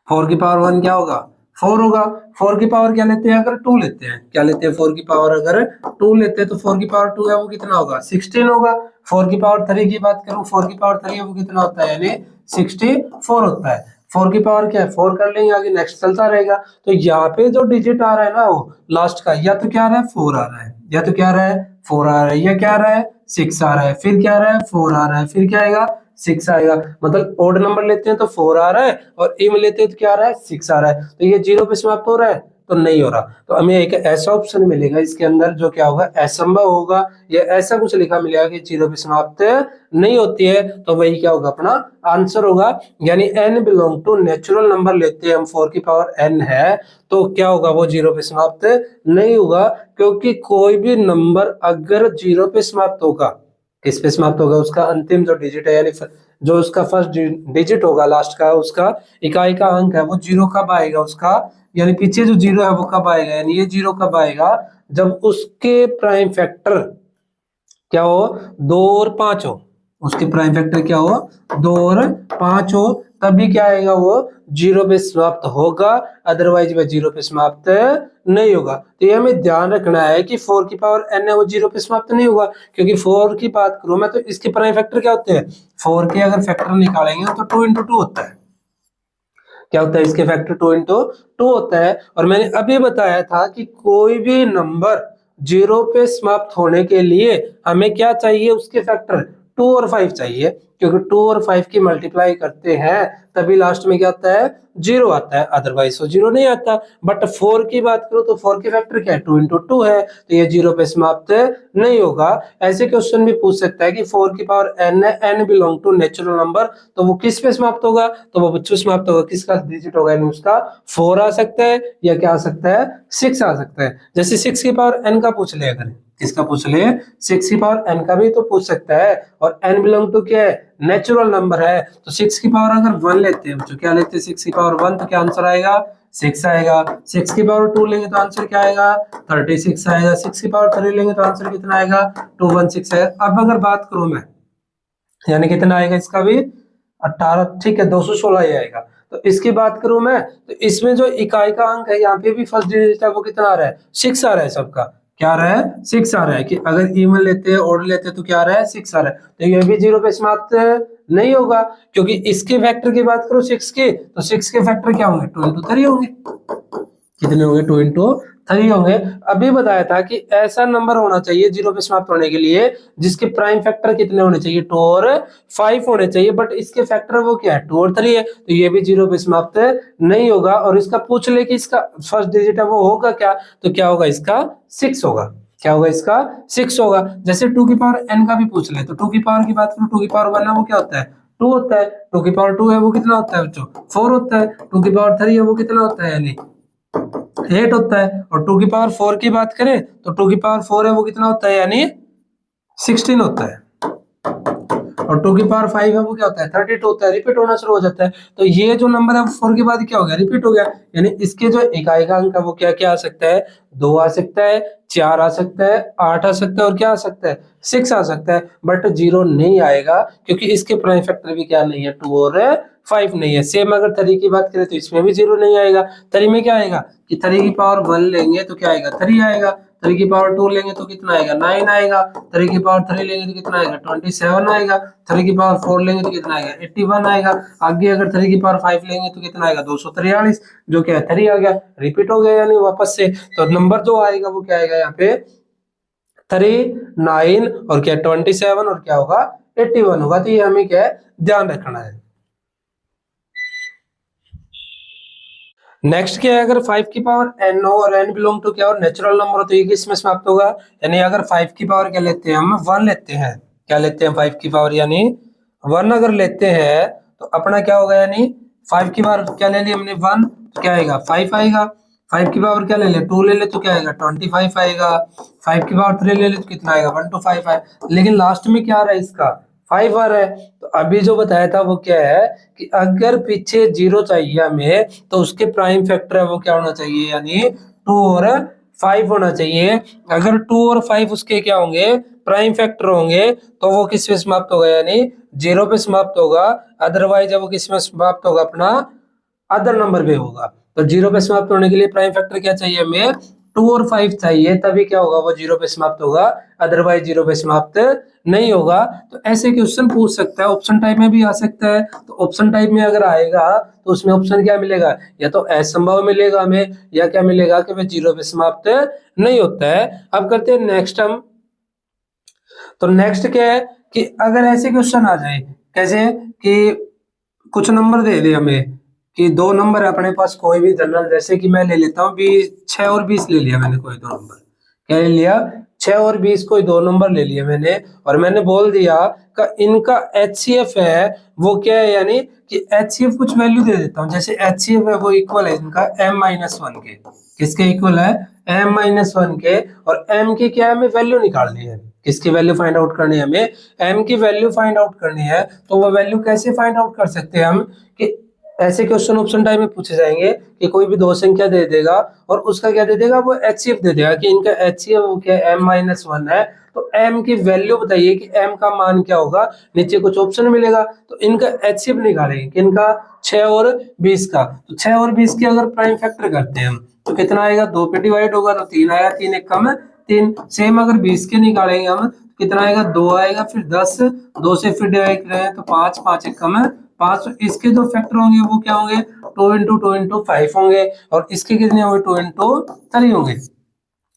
4 की पावर 1 क्या होगा, 4 होगा। 4 की पावर क्या लेते हैं, अगर 2 लेते हैं, क्या लेते हैं, 4 की पावर अगर 2 लेते हैं, तो 4 की पावर 2 है वो कितना होगा, 16 होगा। 4 की पावर 3 की बात करूं, 4 की पावर 3 है वो कितना होता है, यानी 64 होता है। 4 की पावर क्या है, 4 कर लेंगे, आगे नेक्स्ट चलता रहेगा। तो यहाँ पे जो डिजिट आ रहा है ना, वो लास्ट का या तो क्या आ रहा है, 4 आ रहा है, या तो क्या आ रहा है, 4 आ रहा है, या क्या आ रहा है, 6 आ रहा है, फिर क्या आ रहा है, 4 आ रहा है, फिर क्या आएगा, 6 आएगा। मतलब ओड नंबर लेते हैं तो 4 आ रहा है, और इवन लेते हैं तो क्या आ रहा है, 6 आ रहा है। तो ये 0 पे समाप्त हो रहा है, तो नहीं हो रहा। तो हमें एक ऐसा ऑप्शन मिलेगा इसके अंदर जो क्या होगा, असंभव होगा, या ऐसा कुछ लिखा मिलेगा कि 0 पे समाप्त नहीं होती है, तो वही क्या होगा, अपना आंसर होगा। यानी n belong to natural number लेते हैं हम, 4 की पावर n है, तो क्या होगा, वो 0 पे समाप्त नहीं होगा, क्योंकि कोई भी नंबर अगर 0 पे समाप्त होगा, किस पे समाप्त होगा, उसका अंतिम जो डिजिट है, यानी जो उसका फर्स्ट डिजिट होगा लास्ट का, उसका इकाई का अंक है, वो 0 कब आएगा उसका, यानी पीछे जो 0 है वो कब आएगा, यानी ये 0 कब आएगा, जब उसके प्राइम फैक्टर क्या हो, 2 और 5 हो, उसके प्राइम फैक्टर क्या हो, 2 और 5 हो, तभी क्या आएगा, वो 0 पे समाप्त होगा, अदरवाइज वह 0 पे समाप्त नहीं होगा। तो ये हमें ध्यान रखना है कि 4 की पावर n है वो 0 पे समाप्त नहीं होगा, क्योंकि 4 की बात करूं मैं तो इसके प्राइम फैक्टर क्या होते हैं, 4 के अगर फैक्टर निकालेंगे तो 2 into 2 होता है, क्या होता है, इसके फैक्टर 2 into 2 होता है। और मैंने अभी बताया था कि कोई भी नंबर 0 पे समाप्त होने के लिए हमें क्या चाहिए, उसके फैक्टर 2 और 5 चाहिए, क्योंकि 2 और 5 की मल्टीप्लाई करते हैं तभी लास्ट में क्या आता है, 0 आता है, अदरवाइज तो 0 नहीं आता। बट 4 की बात करो तो 4 की फैक्टर क्या है, 2 into 2 है, तो ये 0 पे समाप्त नहीं होगा। ऐसे क्वेश्चन भी पूछ सकता है कि 4 की पावर n है, n belong to natural number, तो वो किस पे समाप्त होगा, तो वो बच्चों समाप्त होगा, किसका डिजिट होगा, यानी उसका 4 आ सकता है, या क्या आ सकता है, 6 आ सकता है। जैसे 6 की पावर n का पूछ ले, अगर किसका पूछ ले, 6 की पावर n का भी तो पूछ सकता है, और n बिलोंग टू क्या है, नेचुरल नंबर है। तो 6 की पावर अगर 1 लेते हैं, तो क्या लेते हैं, 6 की पावर 1, तो क्या आंसर आएगा, 6 आएगा। 6 की पावर 2 लेंगे तो आंसर क्या आएगा, 36 आएगा। 6 की पावर 3 लेंगे तो आंसर कितना आएगा, 216 आएगा। अब अगर बात करूं मैं, यानी कितना आएगा इसका भी 18, ठीक है, 216 ही आएगा। तो इसकी बात करूं मैं, तो इसमें जो इकाई का अंक है, यहाँ पे भी फर्स्ट डिजिट है वो कितना आ रहा है, 6 आ रहा है, सबका क्या आ रहा है, 6 आ रहा है। कि अगर इवन लेते हैं ऑड लेते हैं तो क्या आ रहा है, 6 आ रहा है। तो ये भी 0 पे समाप्त नहीं होगा, क्योंकि इसके फैक्टर की बात करो 6 के, तो 6 के फैक्टर क्या होंगे, 2 into 3 होंगे, कितने होंगे, 2 into 3 होंगे। अभी बताया था कि ऐसा नंबर होना चाहिए 0 पे समाप्त होने के लिए जिसके प्राइम फैक्टर कितने होने चाहिए, 2 और 5 होने चाहिए, बट इसके फैक्टर वो क्या है, 2 और 3 है, तो ये भी 0 पे समाप्त नहीं होगा। और इसका पूछ ले कि इसका फर्स्ट डिजिट है वो होगा क्या, तो क्या होगा, इसका 6 होगा, क्या होगा, इसका 6 होगा। जैसे 2 की पावर n का भी पूछ ले, तो 2 की पावर की बात करो, 2 की पावर 1 है वो क्या होता है, 2 होता है। 2 की पावर 2 है वो कितना होता है बच्चों, 4 होता है। 2 की पावर 3 है वो कितना होता है, यानी 8 होता है। और 2 की पावर 4 की बात करें तो 2 की पावर 4 है वो कितना होता है, यानी 16 होता है और 2 की पावर 5 है वो क्या होता है 32 होता है, रिपीट होना शुरू हो जाता है। तो ये जो नंबर है 4 के बाद क्या हो गया रिपीट हो गया, यानी इसके जो इकाई का अंक है वो क्या क्या आ सकता है 2 आ सकता है, 4 आ सकता है, 8 आ सकता है और क्या आ सकता है 6 आ सकता है, बट 0 नहीं आएगा क्योंकि इसके प्राइम फैक्टर भी क्या नहीं है 2 और 5 नहीं है। सेम अगर 3 की बात करें तो इसमें भी 0 नहीं आएगा। 3 में क्या आएगा कि 3 की पावर 1 लेंगे तो क्या आएगा 3 आएगा, 3 की पावर 2 लेंगे तो कितना आएगा 9 आएगा, 3 की पावर 3 लेंगे तो कितना आएगा 27 आएगा, 3 की पावर 4 लेंगे तो कितना आएगा 81 आएगा, आगे अगर 3 की पावर 5 लेंगे तो कितना आएगा 243, जो क्या है 3 आ गया, रिपीट हो गया यानी वापस से। तो नंबर जो आएगा वो क्या आएगा यहाँ पे 3, 9 और क्या 27 और क्या होगा 81 होगा। तो ये हमें क्या है ध्यान रखना है। नेक्स्ट क्या है, अगर 5 की पावर n हो और n बिलोंग टू क्या और नेचुरल नंबर हो तो ये किसमें समाप्त होगा, यानी अगर 5 की पावर क्या लेते हैं हम 1 लेते हैं, क्या लेते हैं 5 की पावर यानी 1 अगर लेते हैं तो अपना क्या होगा, यानी 5 की पावर क्या ले लिया हमने 1 तो क्या आएगा 5 आएगा, 5 की पावर क्या ले ले 2 ले ले तो क्या आएगा 25 आएगा, 5 की पावर 3 ले ले तो कितना आएगा 125 आएगा, लेकिन लास्ट में क्या आ रहा है इसका 5 आ रहा है। तो अभी जो बताया था वो क्या है कि अगर पीछे 0 चाहिए हमें तो उसके प्राइम फैक्टर है वो क्या होना चाहिए, यानी 2 और 5 होना चाहिए। अगर 2 और 5 उसके क्या होंगे प्राइम फैक्टर होंगे तो वो किस पे समाप्त होगा, यानी 0 पे समाप्त होगा, अदरवाइज वो किस में समाप्त होगा अपना अदर नंबर पे होगा। तो 0 पे समाप्त होने के लिए प्राइम फैक्टर क्या चाहिए हमें 2 और 5 चाहिए, तभी क्या होगा वो 0 पे समाप्त होगा, अदरवाइज 0 पे समाप्त नहीं होगा। तो ऐसे क्वेश्चन पूछ सकता है, ऑप्शन टाइप में भी आ सकता है। तो ऑप्शन टाइप में अगर आएगा तो उसमें ऑप्शन क्या मिलेगा, या तो असंभव मिलेगा हमें या क्या मिलेगा कि वह 0 पे समाप्त नहीं होता है। अब करते हैं नेक्स्ट हम। तो नेक्स्ट क्या है कि अगर ऐसे क्वेश्चन आ जाए कैसे कि कुछ नंबर दे दे हमें कि दो नंबर है अपने पास कोई भी जनरल, जैसे कि मैं ले लेता हूँ 6 और 20 ले लिया मैंने, कोई दो नंबर क्या ले लिया 6 और 20 कोई दो नंबर ले लिए मैंने, और मैंने बोल दिया कि इनका HCF है वो क्या है, यानी कि HCF कुछ वैल्यू दे देता हूँ, जैसे HCF है वो इक्वल है इनका m-1 के, किसके इक्वल है m-1 के, और m की क्या है हमें वैल्यू निकालनी है, किसकी वैल्यू फाइंड आउट करनी है हमें m की वैल्यू फाइंड आउट करनी है। तो वो वैल्यू कैसे फाइंड आउट कर सकते हैं हम कि ऐसे क्वेश्चन ऑप्शन टाइप में पूछे जाएंगे कि कोई भी दो संख्या दे देगा और उसका क्या दे देगा वो HCF दे देगा कि इनका HCF वो क्या m-1 है, तो m की वैल्यू बताइए कि m का मान क्या होगा, नीचे कुछ ऑप्शन मिलेगा तो इनका HCF निकालेंगे कि इनका 6 और 20 का, तो 6 और 20 के अगर प्राइम फैक्टर करते हैं हम तो कितना आएगा 2 पे डिवाइड होगा तो 3 आएगा, 3 एक कम है 3। सेम अगर 20 के निकालेंगे हम कितना आएगा 2 आएगा, फिर 10, 2 से फिर डिवाइड करें तो 5, 5 एक कम है 5। इसके जो फैक्टर होंगे वो क्या होंगे 2 इंटू 2 इंटू 5 होंगे, और इसके कितने होंगे 2 इंटू 3 होंगे।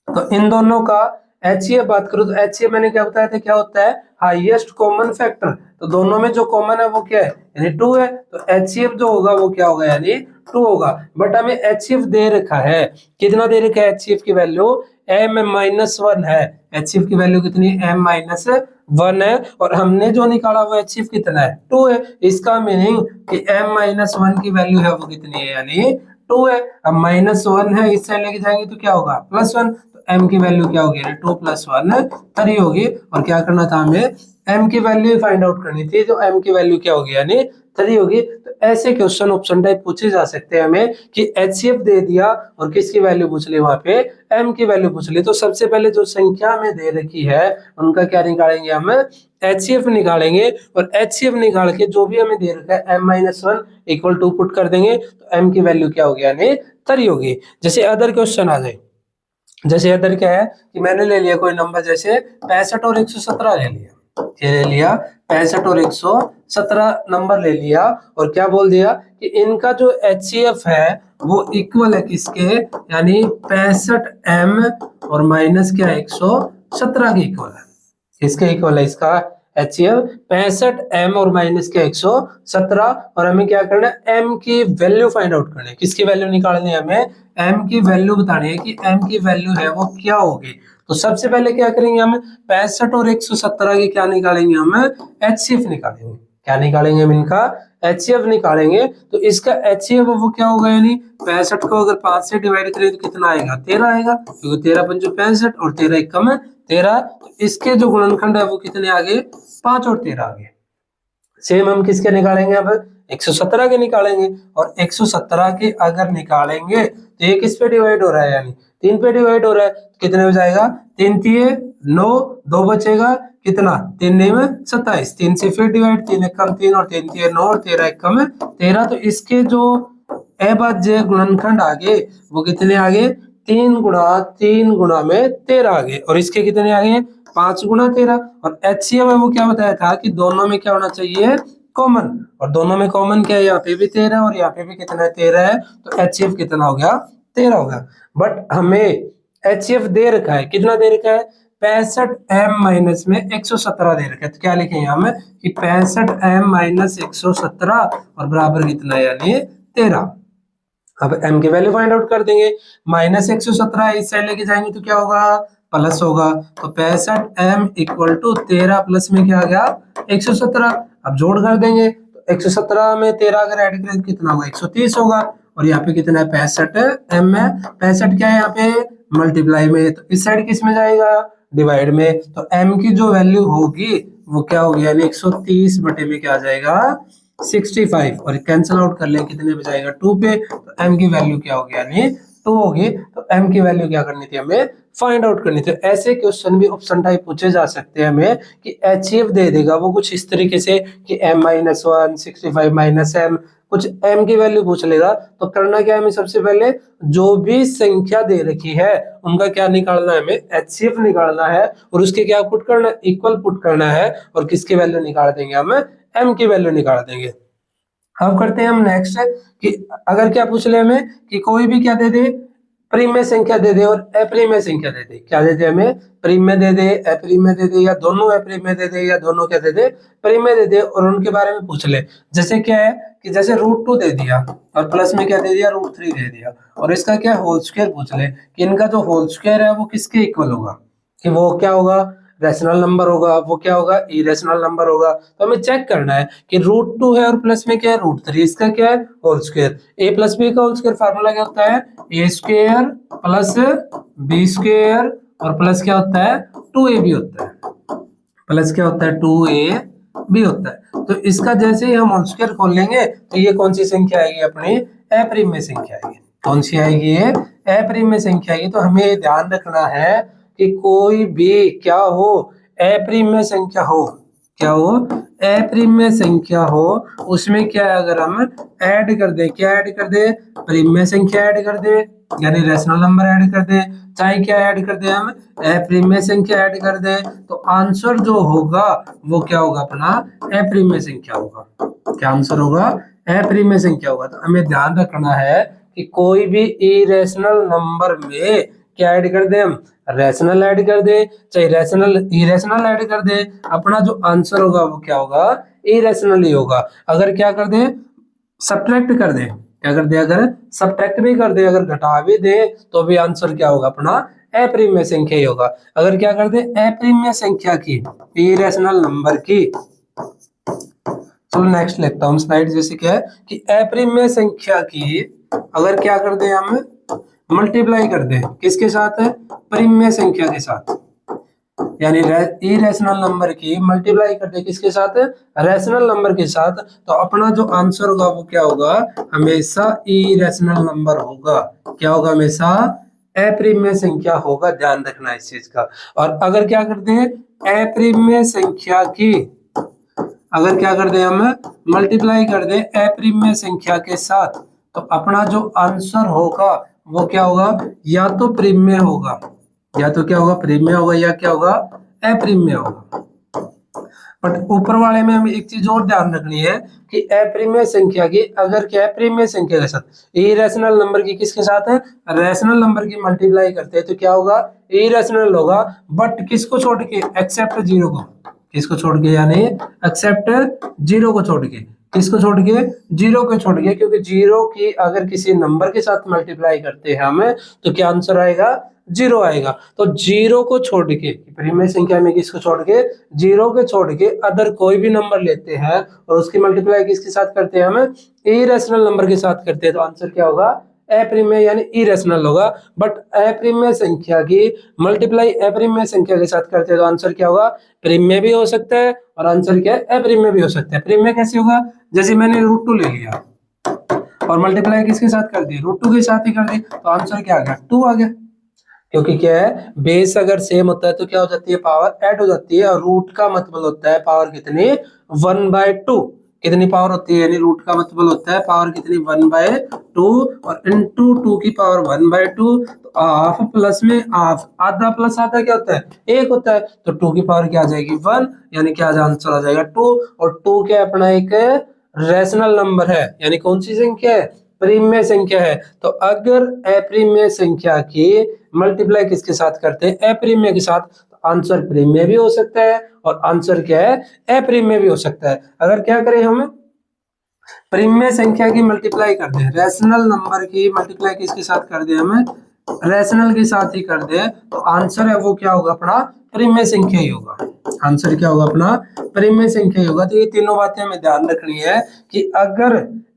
तो इन दोनों का HCF बात करूं तो HCF मैंने क्या बताया था क्या होता है हाईएस्ट कॉमन फैक्टर, तो दोनों में जो कॉमन है वो क्या है यानी 2 है, तो HCF जो होगा वो क्या होगा यानी 2 होगा। बट हमें HCF दे रखा है, कितना दे रखा है HCF की वैल्यू m-1 है, HCF की वैल्यू कितनी m-1 है, और हमने जो निकाला वो HCF कितना है 2 है। इसका मीनिंग कि m-1 की वैल्यू है वो कितनी है यानी 2 है। अब -1 है इस साइड लेके जाएंगे तो क्या होगा +1, तो m की वैल्यू क्या होगी 2 + 1 3 होगी, और क्या करना था हमें m की वैल्यू फाइंड आउट करनी थी, तो m की वैल्यू क्या होगी यानी 3 होगी। तो ऐसे क्वेश्चन ऑप्शन टाइप पूछे जा सकते हैं हमें कि HCF दे दिया और किसकी वैल्यू पूछ ली वहां पे m की वैल्यू पूछ ली, तो सबसे पहले जो संख्या में दे रखी है उनका क्या निकालेंगे हम HCF निकालेंगे, और HCF निकाल के जो भी हमें दे रखा है m-1 इक्वल टू पुट कर देंगे तो m की वैल्यू क्या होगी यानी 3 होगी। जैसे अदर क्वेश्चन आ जाए, जैसे अदर क्या है कि मैंने ले लिया कोई नंबर जैसे 65 और 117 ले लिया, ये ले लिया 65 और 117 नंबर ले लिया, और क्या बोल दिया कि इनका जो HCF है वो इक्वल है किसके, यानी 65m और माइनस क्या 117 के इक्वल है, किसके इक्वल है इसका HCF 65m और माइनस क्या 117, और हमें क्या करना है m की वैल्यू फाइंड आउट करनी है, किसकी वैल्यू निकालनी है हमें m की वैल्यू बतानी है कि m की वैल्यू है वो क्या होगी। तो सबसे पहले क्या करेंगे हम 65 और 117 की क्या निकालेंगे हम HCF निकालेंगे, क्या निकालेंगे हम इनका HCF निकालेंगे। तो इसका HCF वो क्या होगा यानी 65 को अगर 5 से डिवाइड करें तो कितना आएगा 13 आएगा, क्योंकि 13 पंचो 65 और 13 एक कम है 13, तो इसके जो गुणनखंड है वो कितने आ गए, 5 और 13 आ गए। सेम हम किसके निकालेंगे अब, 117 के निकालेंगे, और 117 के अगर निकालेंगे तो ये किस पे डिवाइड हो रहा है, यानी 3 पे डिवाइड हो रहा है, तो कितने हो जाएगा, 3 3 9, 2 बचेगा कितना, 3 9 में 27, 3 से फिर डिवाइड, 3 1 कम 3 और 3 3 9 और 13 1 कम 13, तो इसके जो अभाज्य गुणनखंड आगे वो कितने आगे, 3 गुणा में 13 आ गए, और इसके कितने आ गए, 5 गुणा 13, और HCF में वो क्या बताया था कि दोनों में क्या होना चाहिए, कॉमन, और दोनों में कॉमन क्या है, यहाँ पे भी 13 और यहाँ पे भी कितना है, 13 है, तो HCF कितना हो गया, 13 हो गया। बट हमें HCF दे रखा है, कितना दे रखा है, 65m माइनस में 117 दे रखा है, तो क्या लिखेंगे हम कि 65m माइनस 117 और बराबर कितना है, यानी 13। अब m की वैल्यू फाइंड आउट कर देंगे, माइनस 117 इस साइड लेके जाएंगे तो क्या होगा, प्लस होगा, तो 65m इक्वल टू 13 प्लस में क्या आ गया, 117। अब जोड़ कर देंगे तो 117 में 13 अगर ऐड करें तो कितना होगा, 130 होगा, और यहाँ पे कितना है, 65m है, 65 क्या है यहाँ पे, मल्टीप्लाई में, तो इस साइड किस में जाएगा, डिवाइड में, तो m की जो वैल्यू होगी वो क्या होगी, यानी 130 बटे में क्या आ जाएगा, 65, और कैंसिल आउट कर ले, कितने बचाएगा, 2 पे, तो m की वैल्यू क्या होगी, यानी 2 होगी, तो m की वैल्यू क्या करनी थी, हमें फाइंड आउट करनी थी। ऐसे क्वेश्चन भी ऑप्शन टाइप पूछे जा सकते हैं हमें कि HCF दे देगा वो कुछ इस तरीके से कि m-1 65 माइनस m, कुछ m की वैल्यू पूछ लेगा, तो करना क्या है, हमें सबसे पहले जो भी संख्या दे रखी है उनका क्या निकालना है, हमें HCF निकालना है, और उसके क्या पुट करना है, इक्वल पुट करना है, और किसकी वैल्यू निकाल देंगे, हम m की वैल्यू निकाल देंगे। अब करते हैं हम नेक्स्ट कि अगर क्या पूछ ले हमें कि कोई भी क्या दे दे, परिमेय संख्या दे दे और अपरिमेय संख्या दे दे, क्या दे दे हमें, परिमेय दे दे, अपरिमेय दे दे, या दोनों अपरिमेय दे दे, या दोनों क्या दे दे, परिमेय दे दे, और उनके बारे में पूछ ले। जैसे क्या है कि जैसे √2 दे दिया और प्लस में क्या दे दिया, √3 दे दिया, और इसका क्या होल स्क्वायर पूछ ले कि इनका जो होल स्क्वायर है वो किसके इक्वल होगा, कि वो क्या होगा, रैशनल नंबर होगा, वो क्या होगा, इरेशनल नंबर होगा। तो हमें चेक करना है कि √2 है और प्लस में क्या है, √3, इसका क्या है, whole square, a plus B का होल स्क्वायर फार्मूला क्या होता है, a square plus b square, और प्लस क्या होता है, 2ab होता है, प्लस क्या होता है, 2ab होता है। तो इसका जैसे ही हम होल स्क्वायर खोल लेंगे तो ये कौन सी संख्या आएगी, अपनी अपरिमेय संख्या आएगी। कौन सी आएगी, ये अपरिमेय संख्या आएगी। तो हमें ध्यान रखना है कि कोई भी क्या हो, अपरिमेय संख्या हो, क्या हो, अपरिमेय संख्या हो, उसमें क्या है, अगर हम ऐड कर दे, क्या ऐड कर दे, परिमेय संख्या ऐड कर दे, यानी रैशनल नंबर ऐड कर दे, चाहे क्या ऐड कर दे, हम अपरिमेय संख्या ऐड कर दे, तो आंसर जो होगा वो क्या होगा, अपना अपरिमेय संख्या होगा। क्या आंसर होगा, अपरिमेय संख्या होगा। तो हमें ध्यान रखना है कि कोई भी इरेशनल नंबर में क्या ऐड कर दे, हम रैशनल ऐड कर दे, चाहे रैशनल इरेशनल ऐड कर दे, अपना जो आंसर होगा वो क्या होगा, इरेशनल ही होगा। अगर क्या कर दे, सब्ट्रैक्ट कर दे, क्या कर दे, अगर सब्ट्रैक्ट भी कर दे, अगर घटा भी दे, तो भी आंसर क्या होगा, अपना अपरिमेय संख्या ही होगा। अगर क्या कर दे, अपरिमेय संख्या की, इरेशनल नंबर की, चलो नेक्स्ट लिखता हूँ स्लाइड। जैसे क्या है कि अपरिमेय संख्या की अगर क्या कर दे, हम मल्टीप्लाई कर दे, किसके साथ है, परिमेय संख्या के साथ, यानी इरेशनल नंबर की मल्टीप्लाई कर दे, किसके साथ, रैशनल नंबर के साथ, तो अपना जो आंसर होगा वो क्या होगा, हमेशा इरेशनल नंबर होगा। क्या होगा, हमेशा अपरिमेय संख्या होगा, ध्यान रखना इस चीज का। और अगर क्या करते हैं, अपरिमेय संख्या की अगर क्या कर दे, हम मल्टीप्लाई कर दे अपरिमेय संख्या के साथ, तो अपना जो आंसर होगा वो क्या होगा, या तो परिमेय होगा, या तो क्या होगा, परिमेय होगा, या क्या होगा, अपरिमेय होगा। बट ऊपर वाले में हमें एक चीज और ध्यान रखनी है कि अपरिमेय संख्या की अगर क्या है, परिमेय संख्या के साथ, इरेशनल नंबर की किसके साथ है, रैशनल नंबर की मल्टीप्लाई करते हैं तो क्या होगा, इरेशनल होगा, बट किसको छोड़ के, एक्सेप्ट जीरो को, किसको छोड़ के, यानी एक्सेप्ट जीरो को छोड़ के, किसको छोड़ के, जीरो को छोड़ के, क्योंकि जीरो की अगर किसी नंबर के साथ मल्टीप्लाई करते हैं हम, तो क्या आंसर आएगा, जीरो आएगा। तो जीरो को छोड़ के, परिमेय संख्या में किसको छोड़ के, जीरो के छोड़ के अदर कोई भी नंबर लेते हैं और उसकी मल्टीप्लाई किसके साथ करते हैं, हम इरेशनल नंबर के साथ करते हैं, तो आंसर क्या होगा, अप्रिमेय यानी इरेशनल होगा। बट अप्रिमेय संख्या की मल्टीप्लाई अप्रिमेय संख्या के साथ करते हैं तो आंसर क्या होगा, प्रिमेय भी हो सकता है और आंसर क्या है, अप्रिमेय भी हो सकता है। प्रिमेय कैसे होगा, जैसे मैंने √2 ले लिया और मल्टीप्लाई किसके साथ कर दी, √2 के साथ ही कर दी, तो आंसर क्या आ गया, 2 आ गया। क्योंकि क्या है, बेस अगर सेम होता है तो क्या हो जाती है, पावर ऐड हो जाती है। और रूट का मतलब होता है पावर कितनी, 1/2। कितनी पावर होती है, यानी रूट का मतलब होता है पावर कितनी, 1/2 और इनटू 2 की पावर 1/2। तो हाफ प्लस में हाफ, आधा प्लस आधा क्या होता है, 1 होता है। तो 2 की पावर क्या आ जाएगी, 1, यानी क्या आंसर आ जाएगा 2। और 2 क्या अपना एक रैशनल नंबर है, यानी कौन सी संख्या है, प्रीमेय संख्या है। तो अगर अप्रीमेय संख्या की मल्टीप्लाई किसके साथ करते हैं, अप्रीमेय के साथ, तो आंसर प्रीमेय भी हो सकता है और आंसर क्या है, अप्रीमेय भी हो सकता है। अगर क्या करें, हम प्रीमेय संख्या की मल्टीप्लाई कर दें, रैशनल नंबर की मल्टीप्लाई किसके साथ कर दें, हमें रैशनल के साथ ही कर दें, तो आंसर है वो क्या होगा, अपना प्रीमेय संख्या ही होगा। आंसर क्या होगा, अपना प्रीमेय संख्या ही होगा। तो ये तीनों बातें हमें ध्यान रखनी है कि अगर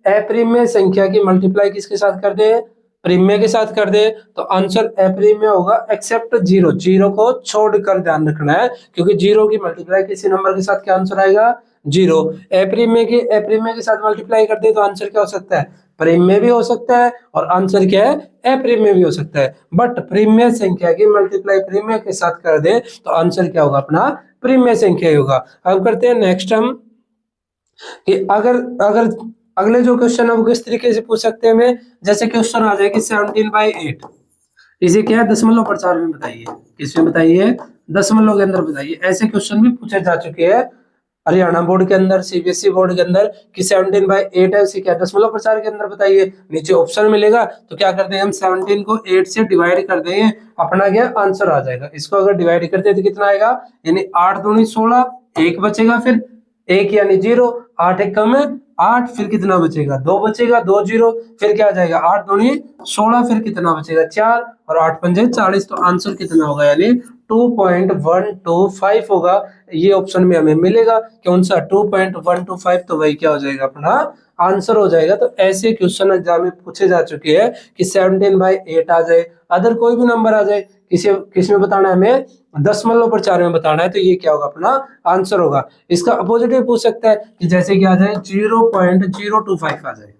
अप्रीमेय संख्या की मल्टीप्लाई किसके साथ कर दे, प्रीमेय के साथ कर दे, तो आंसर अप्रीमेय होगा एक्सेप्ट 0। 0 को छोड़कर ध्यान रखना है, क्योंकि 0 की मल्टीप्लाई किसी नंबर के साथ क्या आंसर आएगा, 0। अप्रीमेय के साथ मल्टीप्लाई कर दे तो आंसर क्या हो सकता है, प्रीमेय भी हो सकता है और आंसर क्या है, अप्रीमेय भी हो सकता है। बट प्रीमेय संख्या की मल्टीप्लाई प्रीमेय के साथ कर दे तो आंसर क्या होगा, अपना प्रीमेय संख्या ही होगा। अब करते हैं नेक्स्ट हम, कि अगर अगर अगले जो क्वेश्चन है वो किस तरीके से पूछ सकते हैं हमें, जैसे क्वेश्चन आ जाए कि 17/8, इसे क्या है, दशमलव प्रचार में बताइए, किसमें बताइए, दशमलव के अंदर बताइए। ऐसे क्वेश्चन भी पूछे जा चुके हैं हरियाणा बोर्ड के अंदर, सीबीएसई बोर्ड के अंदर, कि 17/8 है, उसे क्या दशमलव प्रचार के अंदर बताइए। नीचे ऑप्शन मिलेगा तो क्या करते हैं हम, 17 को 8 से डिवाइड कर देंगे, अपना क्या आंसर आ जाएगा। इसको अगर डिवाइड करते हैं तो कितना आएगा, यानी 8 दूनी 16, 1 बचेगा, फिर 1 यानी 0, 8 एक कम है 8, फिर कितना बचेगा, 2 बचेगा, 2 0, फिर क्या आ जाएगा, 8 दूनी 16, फिर कितना बचेगा 4 और 8 पंजे 40। तो आंसर कितना होगा, यानी 2.125 होगा। ये ऑप्शन में हमें मिलेगा, कौन सा 2.125, तो वही क्या हो जाएगा, अपना आंसर हो जाएगा। तो ऐसे क्वेश्चन एग्जाम में पूछे जा चुके हैं कि 17/8 आ जाए, अदर कोई भी नंबर आ जाए, किस में बताना है हमें, दशमलव प्रचार में बताना है, तो ये क्या होगा, अपना आंसर होगा। इसका अपोजिट भी पूछ सकता है कि जैसे कि आ जाए 0.025 आ जाए,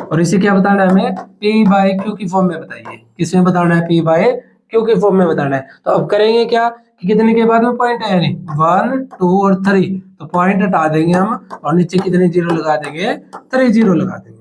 और इसे क्या बताना है हमें, p/q की फॉर्म में बताइए। किसमें बताना है, p/q की फॉर्म में बताना है। तो अब करेंगे क्या, कि कितने के बाद में पॉइंट है, यानी 1 2 और 3, तो पॉइंट हटा देंगे हम और नीचे कितने जीरो लगा देंगे, 3 जीरो लगा देंगे।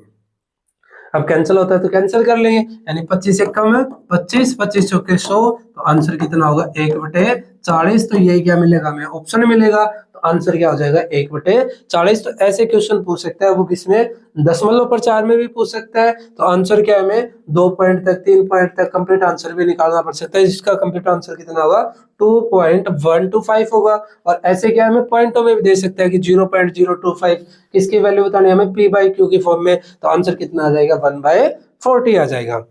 अब कैंसिल होता है तो कैंसिल कर लेंगे, यानी 25 एक कम है 25, 25 चौके 100, तो आंसर कितना होगा, 1/40। तो यही क्या मिलेगा हमें, ऑप्शन मिलेगा। तो आंसर क्या हो जाएगा, 1/40। तो ऐसे क्वेश्चन पूछ सकता है वो, किसमें, दशमलव प्रचार में भी पूछ सकता है। तो आंसर क्या है, हमें 2 पॉइंट तक 3 पॉइंट तक कंप्लीट आंसर भी निकालना पड़ सकता है, जिसका कंप्लीट आंसर कितना होगा, 2.125 होगा। और ऐसे क्या हमें पॉइंटों में भी दे सकता है कि 0.025, किसकी वैल्यू बतानी है हमें, p/q की फॉर्म में। तो आंसर कितना आ जाएगा, 1/40 आ जाएगा।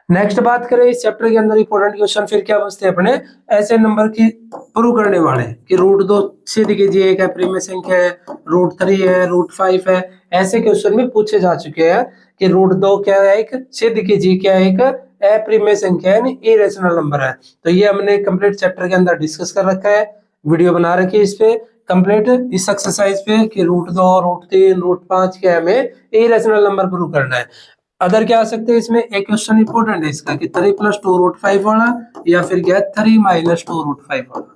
नेक्स्ट बात करें इस चैप्टर के अंदर इंपॉर्टेंट क्वेश्चन फिर क्या बचते हैं अपने, ऐसे नंबर की प्रूव करने वाले, कि √2 सिद्ध कीजिए, एक प्रीमिय संख्या है, √3 है, √5 है। ऐसे क्वेश्चन भी पूछे जा चुके हैं कि √2 क्या है, एक सिद्ध कीजिए क्या है, एक अप्रीमेय संख्या है, यानी इरेशनल नंबर है। तो ये हमने कंप्लीट चैप्टर के अंदर डिस्कस कर रखा है, वीडियो बना रखी है इस पे कंप्लीट, इस एक्सरसाइज पे, कि √2 √3 √5 क्या हमें इरेशनल नंबर प्रूव करना है। अदर क्या आ सकते हैं इसमें, एक क्वेश्चन इंपॉर्टेंट है इसका, कि 3 + 2 √5 वाला, या फिर क्या 3 - 2 √5 वाला।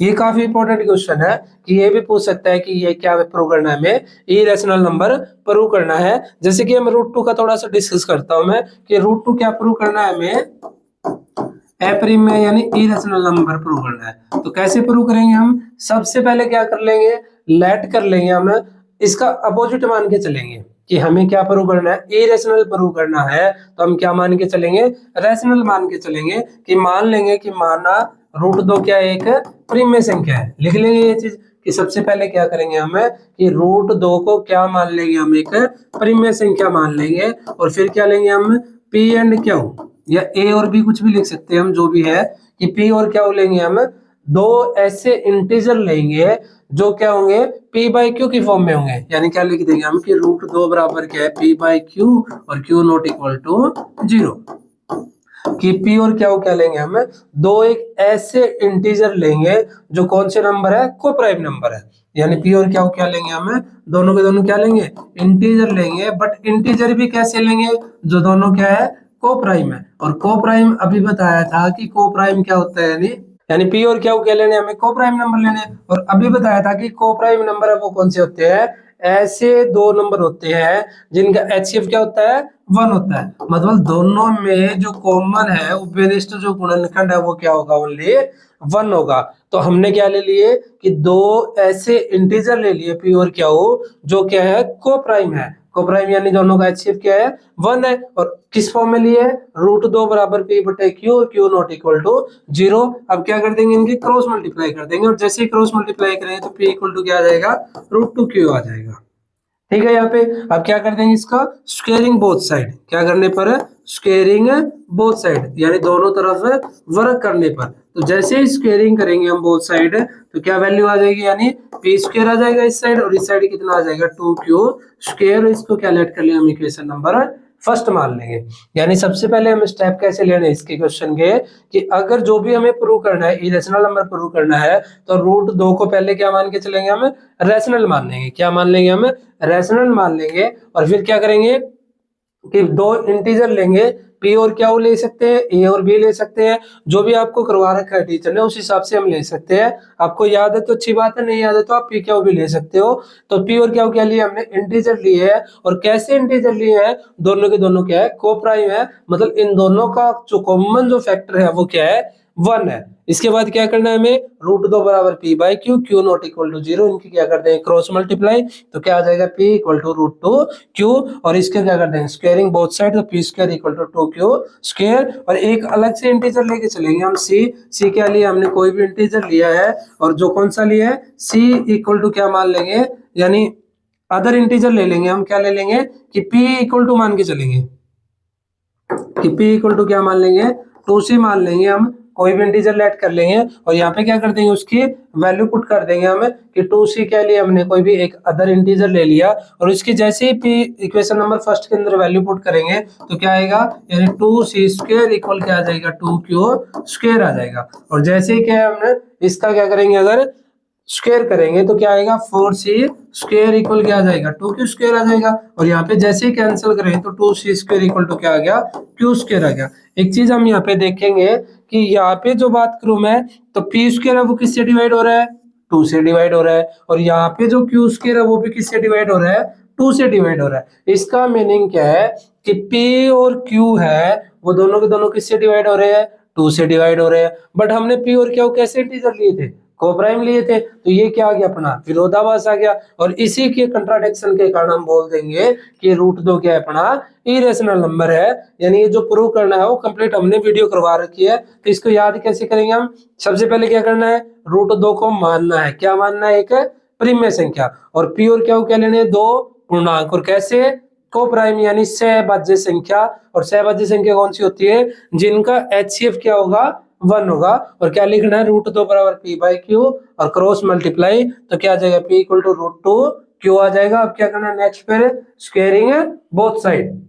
ये काफी इंपॉर्टेंट क्वेश्चन है, कि ये भी पूछ सकता है कि ये क्या प्रूव करना है हमें, इरेशनल नंबर प्रूव करना है। जैसे कि हम √2 का थोड़ा सा डिस्कस करता हूं मैं, कि √2 क्या प्रूव करना है हमें, अप्रीमेय यानी इरेशनल नंबर प्रूव करना है। तो कैसे प्रूव करेंगे हम, सबसे पहले क्या कर लेंगे, लेट कर लेंगे, हम इसका अपोजिट मान के चलेंगे, कि हमें क्या प्रूव करना है, इरेशनल प्रूव करना है। तो हम क्या मान के चलेंगे, रैशनल मान के चलेंगे, कि मान लेंगे कि माना √2 क्या एक प्रीमेय संख्या है। लिख लेंगे ये चीज, कि सबसे पहले क्या करेंगे हम, कि √2 को क्या मान लेंगे, हम एक प्रीमेय संख्या मान लेंगे, और फिर क्या लेंगे हम, p एंड q, या a और b कुछ भी लिख सकते हैं हम, जो भी है, कि p और q लेंगे हम, दो ऐसे इंटीजर लेंगे जो क्या होंगे पी बाई क्यू की फॉर्म में होंगे, यानी क्या लिख देंगे हम कि रूट 2 बराबर क्या है पी बाई क्यू और क्यू नॉट इक्वल टू 0। कि पी और क्या लेंगे हम, दो एक ऐसे इंटीजर लेंगे जो कौन से नंबर है, को प्राइम नंबर है। यानी पी और क्या लेंगे हम, दोनों के दोनों क्या लेंगे, इंटीजर लेंगे, बट इंटीजर भी कैसे लेंगे, जो दोनों क्या है, को प्राइम है। और को प्राइम अभी बताया था कि को प्राइम क्या होता है, यानी पी और क्या लेने, हमें को प्राइम नंबर लेने। और अभी बताया था कि को प्राइम नंबर है वो कौन से होते हैं, ऐसे दो नंबर होते हैं जिनका एचसीएफ क्या होता है, 1 होता है। मतलब दोनों में जो कॉमन है उभयनिष्ठ जो गुणनखंड है वो क्या होगा, ओनली 1 होगा। तो हमने क्या ले लिए कि दो ऐसे इंटीजर ले लिए पी और क्या हो, जो क्या है को प्राइम है। को प्राइम यानी दोनों का एचसीएफ क्या है, 1 है। और किस फॉर्म में लिए है, रूट 2 बराबर पी बटे क्यू और क्यू नॉट इक्वल टू 0। अब क्या कर देंगे, इनकी क्रॉस मल्टीप्लाई कर देंगे, और जैसे ही क्रॉस मल्टीप्लाई करेंगे तो पी इक्वल टू क्या आ जाएगा, रूट 2 क्यू आ जाएगा। ठीक है, यहाँ पे अब क्या कर देंगे, इसका स्क्वेयरिंग बोथ साइड, क्या करने पर, स्क्वेयरिंग बोथ साइड, यानी दोनों तरफ वर्क करने पर। तो जैसे ही स्क्वेयरिंग करेंगे हम बोथ साइड तो क्या वैल्यू आ जाएगी, यानी पी स्क्वेयर आ जाएगा इस साइड, और इस साइड कितना आ जाएगा 2q स्क्वेयर। इसको क्या लेट कर लिया हम, इक्वेशन नंबर फर्स्ट मान लेंगे। यानी सबसे पहले हम स्टेप कैसे लेने इसके क्वेश्चन के, कि अगर जो भी हमें प्रूव करना है, इरेशनल नंबर प्रूव करना है, तो रूट 2 को पहले क्या मान के चलेंगे हम, रैशनल मान लेंगे। क्या मान लेंगे हम, रैशनल मान लेंगे। और फिर क्या करेंगे कि दो इंटीजर लेंगे, पी और क्या ले सकते हैं, ए और बी ले सकते हैं, जो भी आपको करवा रखा है टीचर ने उस हिसाब से हम ले सकते हैं। आपको याद है तो अच्छी बात है, नहीं याद है तो आप पी क्या भी ले सकते हो। तो पी और क्या लिए हमने, इंटीजर लिए है। और कैसे इंटीजर लिए हैं, दोनों के दोनों क्या है, को प्राइम है। मतलब इन दोनों का जो कॉमन जो फैक्टर है वो क्या है, 1 है। इसके बाद क्या करना है हमें, रूट 2 बराबर P by Q, Q not equal to 0, इनकी क्या कर देंगे क्रॉस मल्टीप्लाई, तो क्या आ जाएगा P equal to root 2 Q. और इसके क्या कर देंगे स्क्वायरिंग बोथ साइड, तो P square equal to 2 Q square. और एक अलग से इंटीजर लेके चलेंगे हम, सी क्या लिया हमने, कोई भी इंटीजर लिया है, और जो कौन सा लिया है, सी इक्वल टू क्या मान लेंगे, यानी अदर इंटीजर ले लेंगे हम। क्या ले लेंगे कि पी इक्वल टू मान के चलेंगे, कि p इक्वल टू क्या मान लेंगे, 2c मान लेंगे हम। कोई भी इंटीजर लेट कर लेंगे और यहाँ पे क्या कर देंगे, उसकी वैल्यू पुट कर देंगे हम, कि 2c क्या लिया हमने, कोई भी एक अदर इंटीजर ले लिया, और इसकी जैसे ही p इक्वेशन नंबर फर्स्ट के अंदर वैल्यू पुट करेंगे तो क्या आएगा, यानी 2c स्क्वायर इक्वल क्या आ जाएगा, 2q स्क्वायर आ जाएगा। और जैसे ही क्या हमने इसका क्या करेंगे, अगर स्क्वायर करेंगे तो क्या आएगा, 4c स्क्वायर इक्वल क्या आ जाएगा, 2q स्क्वायर आ जाएगा। और यहाँ पे जैसे ही कैंसिल करें तो 2c स्क्वायर इक्वल टू क्या आ गया, q स्क्वायर आ गया। एक चीज हम यहाँ पे देखेंगे कि यहाँ पे जो बात करूं मैं, तो p स्क्वायर है वो किससे डिवाइड हो रहा है, 2 से डिवाइड हो रहा है। और यहाँ पे जो q स्क्वायर है वो भी किससे डिवाइड हो रहा है, 2 से डिवाइड हो रहा है। इसका मीनिंग क्या है कि p और q है वो दोनों के दोनों किससे डिवाइड हो रहे हैं, 2 से डिवाइड हो रहे हैं। बट हमने p और q कैसे इंटीजर लिए थे, को प्राइम लिए थे, तो ये क्या आ गया, अपना विरोधाभास आ गया। और इसी के कंट्राडिक्शन के कारण हम बोल देंगे कि रूट 2 क्या है, अपना इरेशनल नंबर है। यानी ये जो प्रूव करना है वो कंप्लीट हमने वीडियो करवा रखी है। तो इसको याद कैसे करेंगे हम, सबसे पहले क्या करना है, रूट 2 को मानना है, क्या मानना है, एक प्रिम्य संख्या। और पी और क्या लेने, दो पूर्णांक। और कैसे, को प्राइम यानी सहभाज्य संख्या। और सहभाज्य संख्या कौन सी होती है, जिनका एचसीएफ क्या होगा, 1 होगा। और क्या लिखना है, रूट 2 बराबर पी बाई क्यू, और क्रॉस मल्टीप्लाई, तो क्या आ जाएगा P equal to root 2 Q आ जाएगा। अब क्या करना है नेक्स्ट, फिर स्क्वायरिंग बोथ साइड,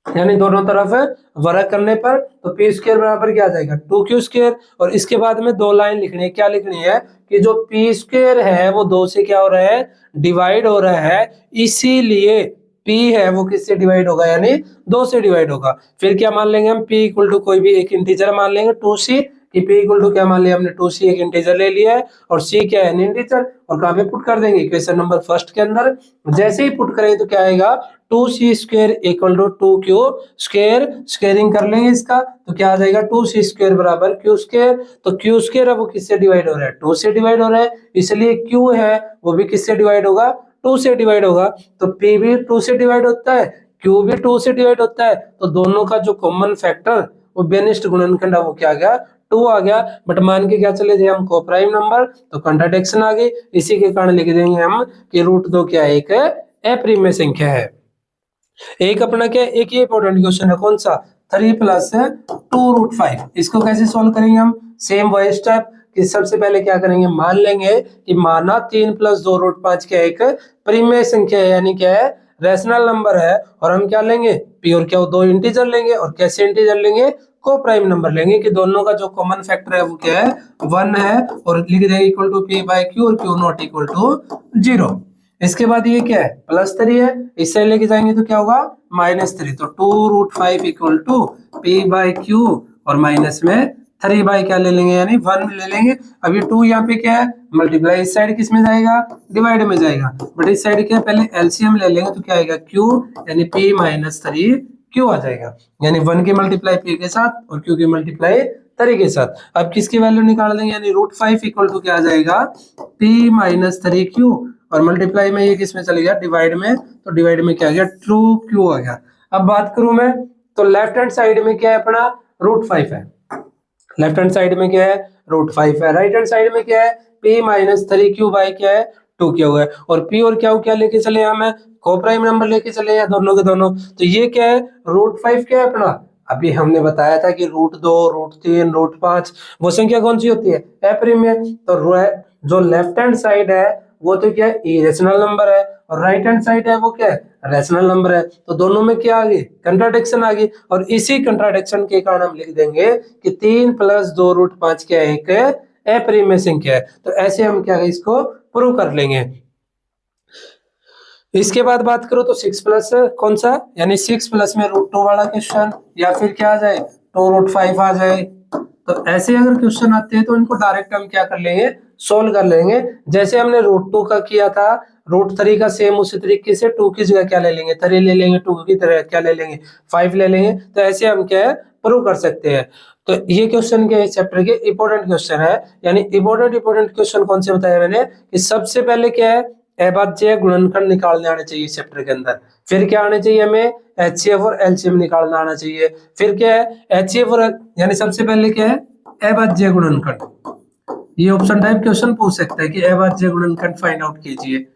यानी दोनों तरफ वर्क करने पर, तो पी स्क्वायर बराबर क्या आ जाएगा, 2q स्क्वायर। और इसके बाद में दो लाइन लिखनी है, क्या लिखनी है कि जो पी स्क्वायर है वो 2 से क्या हो रहा है, डिवाइड हो रहा है, इसीलिए p है वो किससे डिवाइड होगा, यानी 2 से डिवाइड होगा। फिर क्या मान लेंगे हम, p इक्वल टू कोई भी एक इंटीजर मान लेंगे, 2c, कि p इक्वल टू क्या मान लिया हमने, 2c एक इंटीजर ले लिया है, और c क्या है, इंटीजर। और कहाँ पे पुट कर देंगे, इक्वेशन नंबर फर्स्ट के अंदर। जैसे ही पुट करेंगे तो क्या आएगा, 2c square equal to 2q square. Squaring कर लेंगे इसका तो क्या आ जाएगा, 2c स्क्वायर बराबर q स्क्वायर। तो q स्क्वायर है वो किससे डिवाइड हो रहा है, 2 से डिवाइड हो रहा है, इसलिए q है वो भी किससे डिवाइड होगा, 2 से डिवाइड होगा। तो p भी 2 से डिवाइड होता है, q भी 2 से डिवाइड होता है। तो दोनों का जो कॉमन फैक्टर वो बेनिस्ट गुणनखंड है वो क्या आ गया, 2 आ गया। बट मान के क्या चले थे हम, को प्राइम नंबर, तो कंट्राडिक्शन आ गई। इसी के कारण लिख देंगे हम कि रूट 2 क्या है, एक अप्रिमेय संख्या है। एक अपना क्या, एक ये इंपॉर्टेंट क्वेश्चन है, कौन सा, 3 + 2 √5। इसको कैसे सॉल्व करेंगे हम, सेम वही स्टेप, कि सबसे पहले क्या करेंगे, मान लेंगे कि माना 3 + 2 रूट 5 क्या एक प्रीमेय संख्या है, यानी क्या है, रैशनल नंबर है। और हम क्या लेंगे, पी और क्या, दो इंटीजर लेंगे। और कैसे इंटीजर लेंगे, को प्राइम नंबर लेंगे कि दोनों का जो कॉमन फैक्टर है वो क्या है, 1 है। और लिख देंगे इक्वल टू p/q और q नॉट इक्वल टू 0। इसके बाद ये क्या है, +3 है, इस साइड लेके जाएंगे तो क्या होगा, -3। तो 2√5 इक्वल टू p/q और माइनस में 3 बाई क्या ले लेंगे, यानी 1 ले लेंगे। अब ये 2 यहाँ पे क्या है, मल्टीप्लाई इस साइड किस में जाएगा, डिवाइड में जाएगा। बट इस साइड क्या है, पहले एलसीएम ले लेंगे तो क्या आएगा, q यानी p-3 q आ जाएगा। यानी 1 की मल्टीप्लाई p के साथ और q की मल्टीप्लाई 3 के साथ। अब किसकी वैल्यू निकाल देंगे, यानी √5 इक्वल टू क्या आ जाएगा, p-3q और मल्टीप्लाई में ये किस में चले गया, डिवाइड में। तो डिवाइड में क्या आ गया, 2q आ गया। अब बात करूं मैं तो लेफ्ट हैंड साइड में क्या है अपना, √5 है। लेफ्ट हैंड साइड में क्या है, √5 है। राइट हैंड साइड में क्या है, p-3q बाई क्या है, 2q है। और p और क्या लेके चले हमें, को प्राइम नंबर लेके चले हैं दोनों के दोनों। तो ये क्या है, √5 क्या है अपना, अभी हमने बताया था कि √2 √3 √5 वो संख्या कौन सी होती है, अप्रिमेय। तो जो लेफ्ट हैंड साइड है वो तो क्या है, इरेशनल नंबर है। और राइट हैंड साइड है वो क्या है, रैशनल नंबर है। तो दोनों में क्या आ गई, कंट्राडिक्शन आ गई। और इसी कंट्राडिक्शन के कारण हम लिख देंगे कि 3 + 2 √5 क्या है, एक अप्रिमेय संख्या है। तो ऐसे हम क्या है, इसको प्रूव कर लेंगे। इसके बाद बात करो तो 6+ कौन सा, यानी 6+ में √2 वाला क्वेश्चन, या फिर क्या आ जाए 2√5 आ जाए। तो ऐसे अगर क्वेश्चन आते हैं तो इनको डायरेक्ट हम क्या कर लेंगे, सोल्व कर लेंगे। जैसे हमने √2 का किया था, √3 का सेम उसी तरीके से 2 की जगह क्या ले लेंगे, 3 ले लेंगे, 2 की तरह क्या ले लेंगे, 5 ले लेंगे। तो ऐसे हम क्या है, प्रूव कर सकते हैं। तो ये क्वेश्चन के चैप्टर के इंपॉर्टेंट क्वेश्चन है। यानी इंपॉर्टेंट क्वेश्चन कौन से बताया मैंने, कि सबसे पहले क्या है, अभाज्य गुणनखंड निकालने आने चाहिए इस चैप्टर के अंदर। फिर क्या आने चाहिए हमें, एचसीएफ और एलसीएम निकालना आना चाहिए। फिर क्या है, एचसीएफ और यानी सबसे पहले क्या है, अभाज्य गुणनखंड। ये ऑप्शन टाइप क्वेश्चन पूछ सकता है कि अभाज्य गुणनखंड फाइंड आउट कीजिए,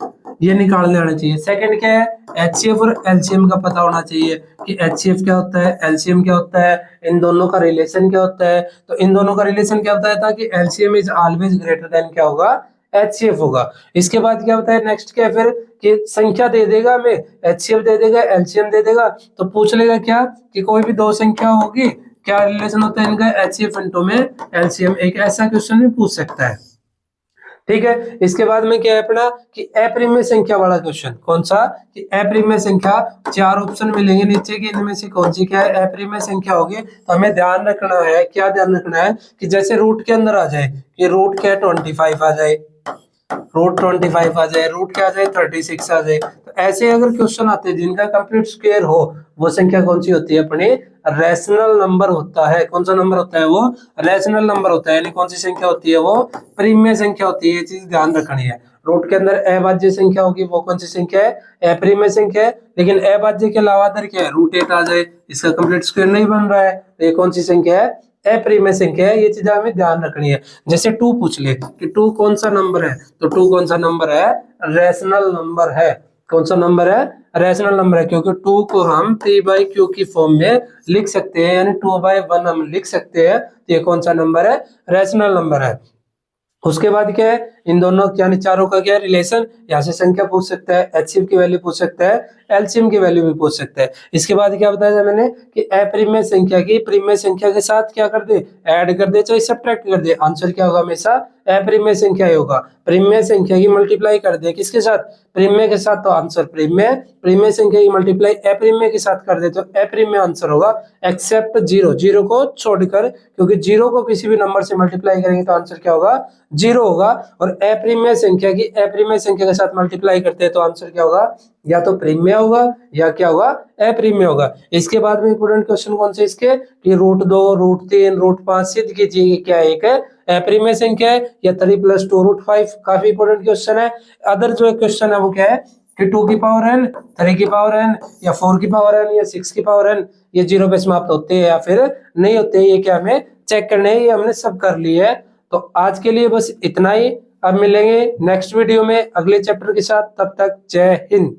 ये निकालने आना चाहिए। सेकंड क्या है, एचसीएफ और एलसीएम का पता होना चाहिए कि एचसीएफ क्या होता है, एलसीएम क्या होता है, इन दोनों का रिलेशन क्या होता है। तो इन दोनों का रिलेशन क्या होता है था कि LCM is always greater than क्या होगा, एचसीएफ होगा। इसके बाद क्या होता है, नेक्स्ट क्या है फिर, कि संख्या दे देगा हमें, एचसीएफ दे देगा, एलसीएम दे देगा, तो पूछ लेगा क्या कि कोई भी दो संख्या होगी, क्या रिलेशन होता है इनका, एचसीएफ इनटू में एलसीएम। एक ऐसा क्वेश्चन भी पूछ सकता है, ठीक है। इसके बाद में क्या है अपना, कि अप्रिमेय संख्या वाला क्वेश्चन। कौन सा, कि अप्रिमेय संख्या। 4 ऑप्शन मिलेंगे नीचे की, इनमें से कौन सी क्या है अप्रिमेय संख्या होगी। तो हमें ध्यान रखना है, क्या ध्यान रखना है, कि जैसे रूट के अंदर आ जाए, कि रूट क्या 25 आ जाए, √25 आ जाए, रूट क्या आ जाए 36 आ जाए। तो ऐसे अगर क्वेश्चन आते हैं जिनका कंप्लीट स्क्वायर हो, वो संख्या कौन सी होती है अपनी, रैशनल नंबर होता है। कौन सा नंबर होता है वो, रैशनल नंबर होता है। यानी कौन सी संख्या होती है वो, प्रीमिय संख्या होती है। ये चीज ध्यान रखनी है। रूट के अंदर अभाज्य संख्या होगी, वो कौन सी संख्या है, अप्रिमेय संख्या है। लेकिन अभाज्य के अलावा अदर क्या है, √8 आ जाए, इसका कंप्लीट स्क्वायर नहीं बन रहा है, तो ये कौन सी संख्या है, अप्रिमेय संख्या है। ये चीजें हमें ध्यान रखनी है। जैसे 2 पूछ ले कि 2 कौन सा नंबर है, तो 2 कौन सा नंबर है, रैशनल नंबर है। कौन सा नंबर है, रैशनल नंबर है, क्योंकि 2 को हम p/q की फॉर्म में लिख सकते हैं, यानी 2/1 हम लिख सकते हैं। तो ये कौन सा नंबर है, रैशनल नंबर है। उसके बाद क्या है, इन दोनों यानी चारों का क्या रिलेशन, यहाँ से संख्या पूछ सकता है, एचसीएफ की वैल्यू पूछ सकता है, एलसीएम की वैल्यू भी पूछ सकता है। इसके बाद क्या बताया था मैंने, कि अप्रिमेय संख्या की प्रीमेय संख्या के साथ क्या कर दे, ऐड कर दे, चाहे सब्ट्रैक्ट कर दे। आंसर क्या होगा, हमेशा अप्रिमेय संख्या ही होगा। प्रीमेय संख्या की मल्टीप्लाई कर दे किसके साथ, प्रीमेय के साथ, तो आंसर प्रीमेय। प्रीमेय संख्या की मल्टीप्लाई अप्रिमेय के साथ कर दे तो अप्रिमेय आंसर होगा, एक्सेप्ट 0, 0 को छोड़कर, क्योंकि 0 को किसी भी नंबर से मल्टीप्लाई करेंगे तो आंसर क्या होगा, 0 होगा। और अप्रिमेय संख्या की अप्रिमेय संख्या के साथ मल्टीप्लाई करते हैं तो आंसर क्या होगा, या तो प्रीमेय होगा या क्या होगा, अप्रीमेय होगा। इसके बाद में इंपोर्टेंट क्वेश्चन कौन से इसके, कि √2 √3 √5 सिद्ध कीजिए क्या एक अप्रीमेय संख्या है, या 3 + 2 √5। काफी इंपोर्टेंट क्वेश्चन है। अदर जो क्वेश्चन है वो क्या है, कि 2 की पावर n, 3 की पावर n, या 4 की पावर n, या 6 की पावर n, ये 0 पे समाप्त होते हैं या फिर नहीं होते, ये क्या हमें चेक करने है। ये हमने सब कर लिया है। तो आज के लिए बस इतना ही। अब मिलेंगे नेक्स्ट वीडियो में अगले चैप्टर के साथ, तब तक जय हिंद।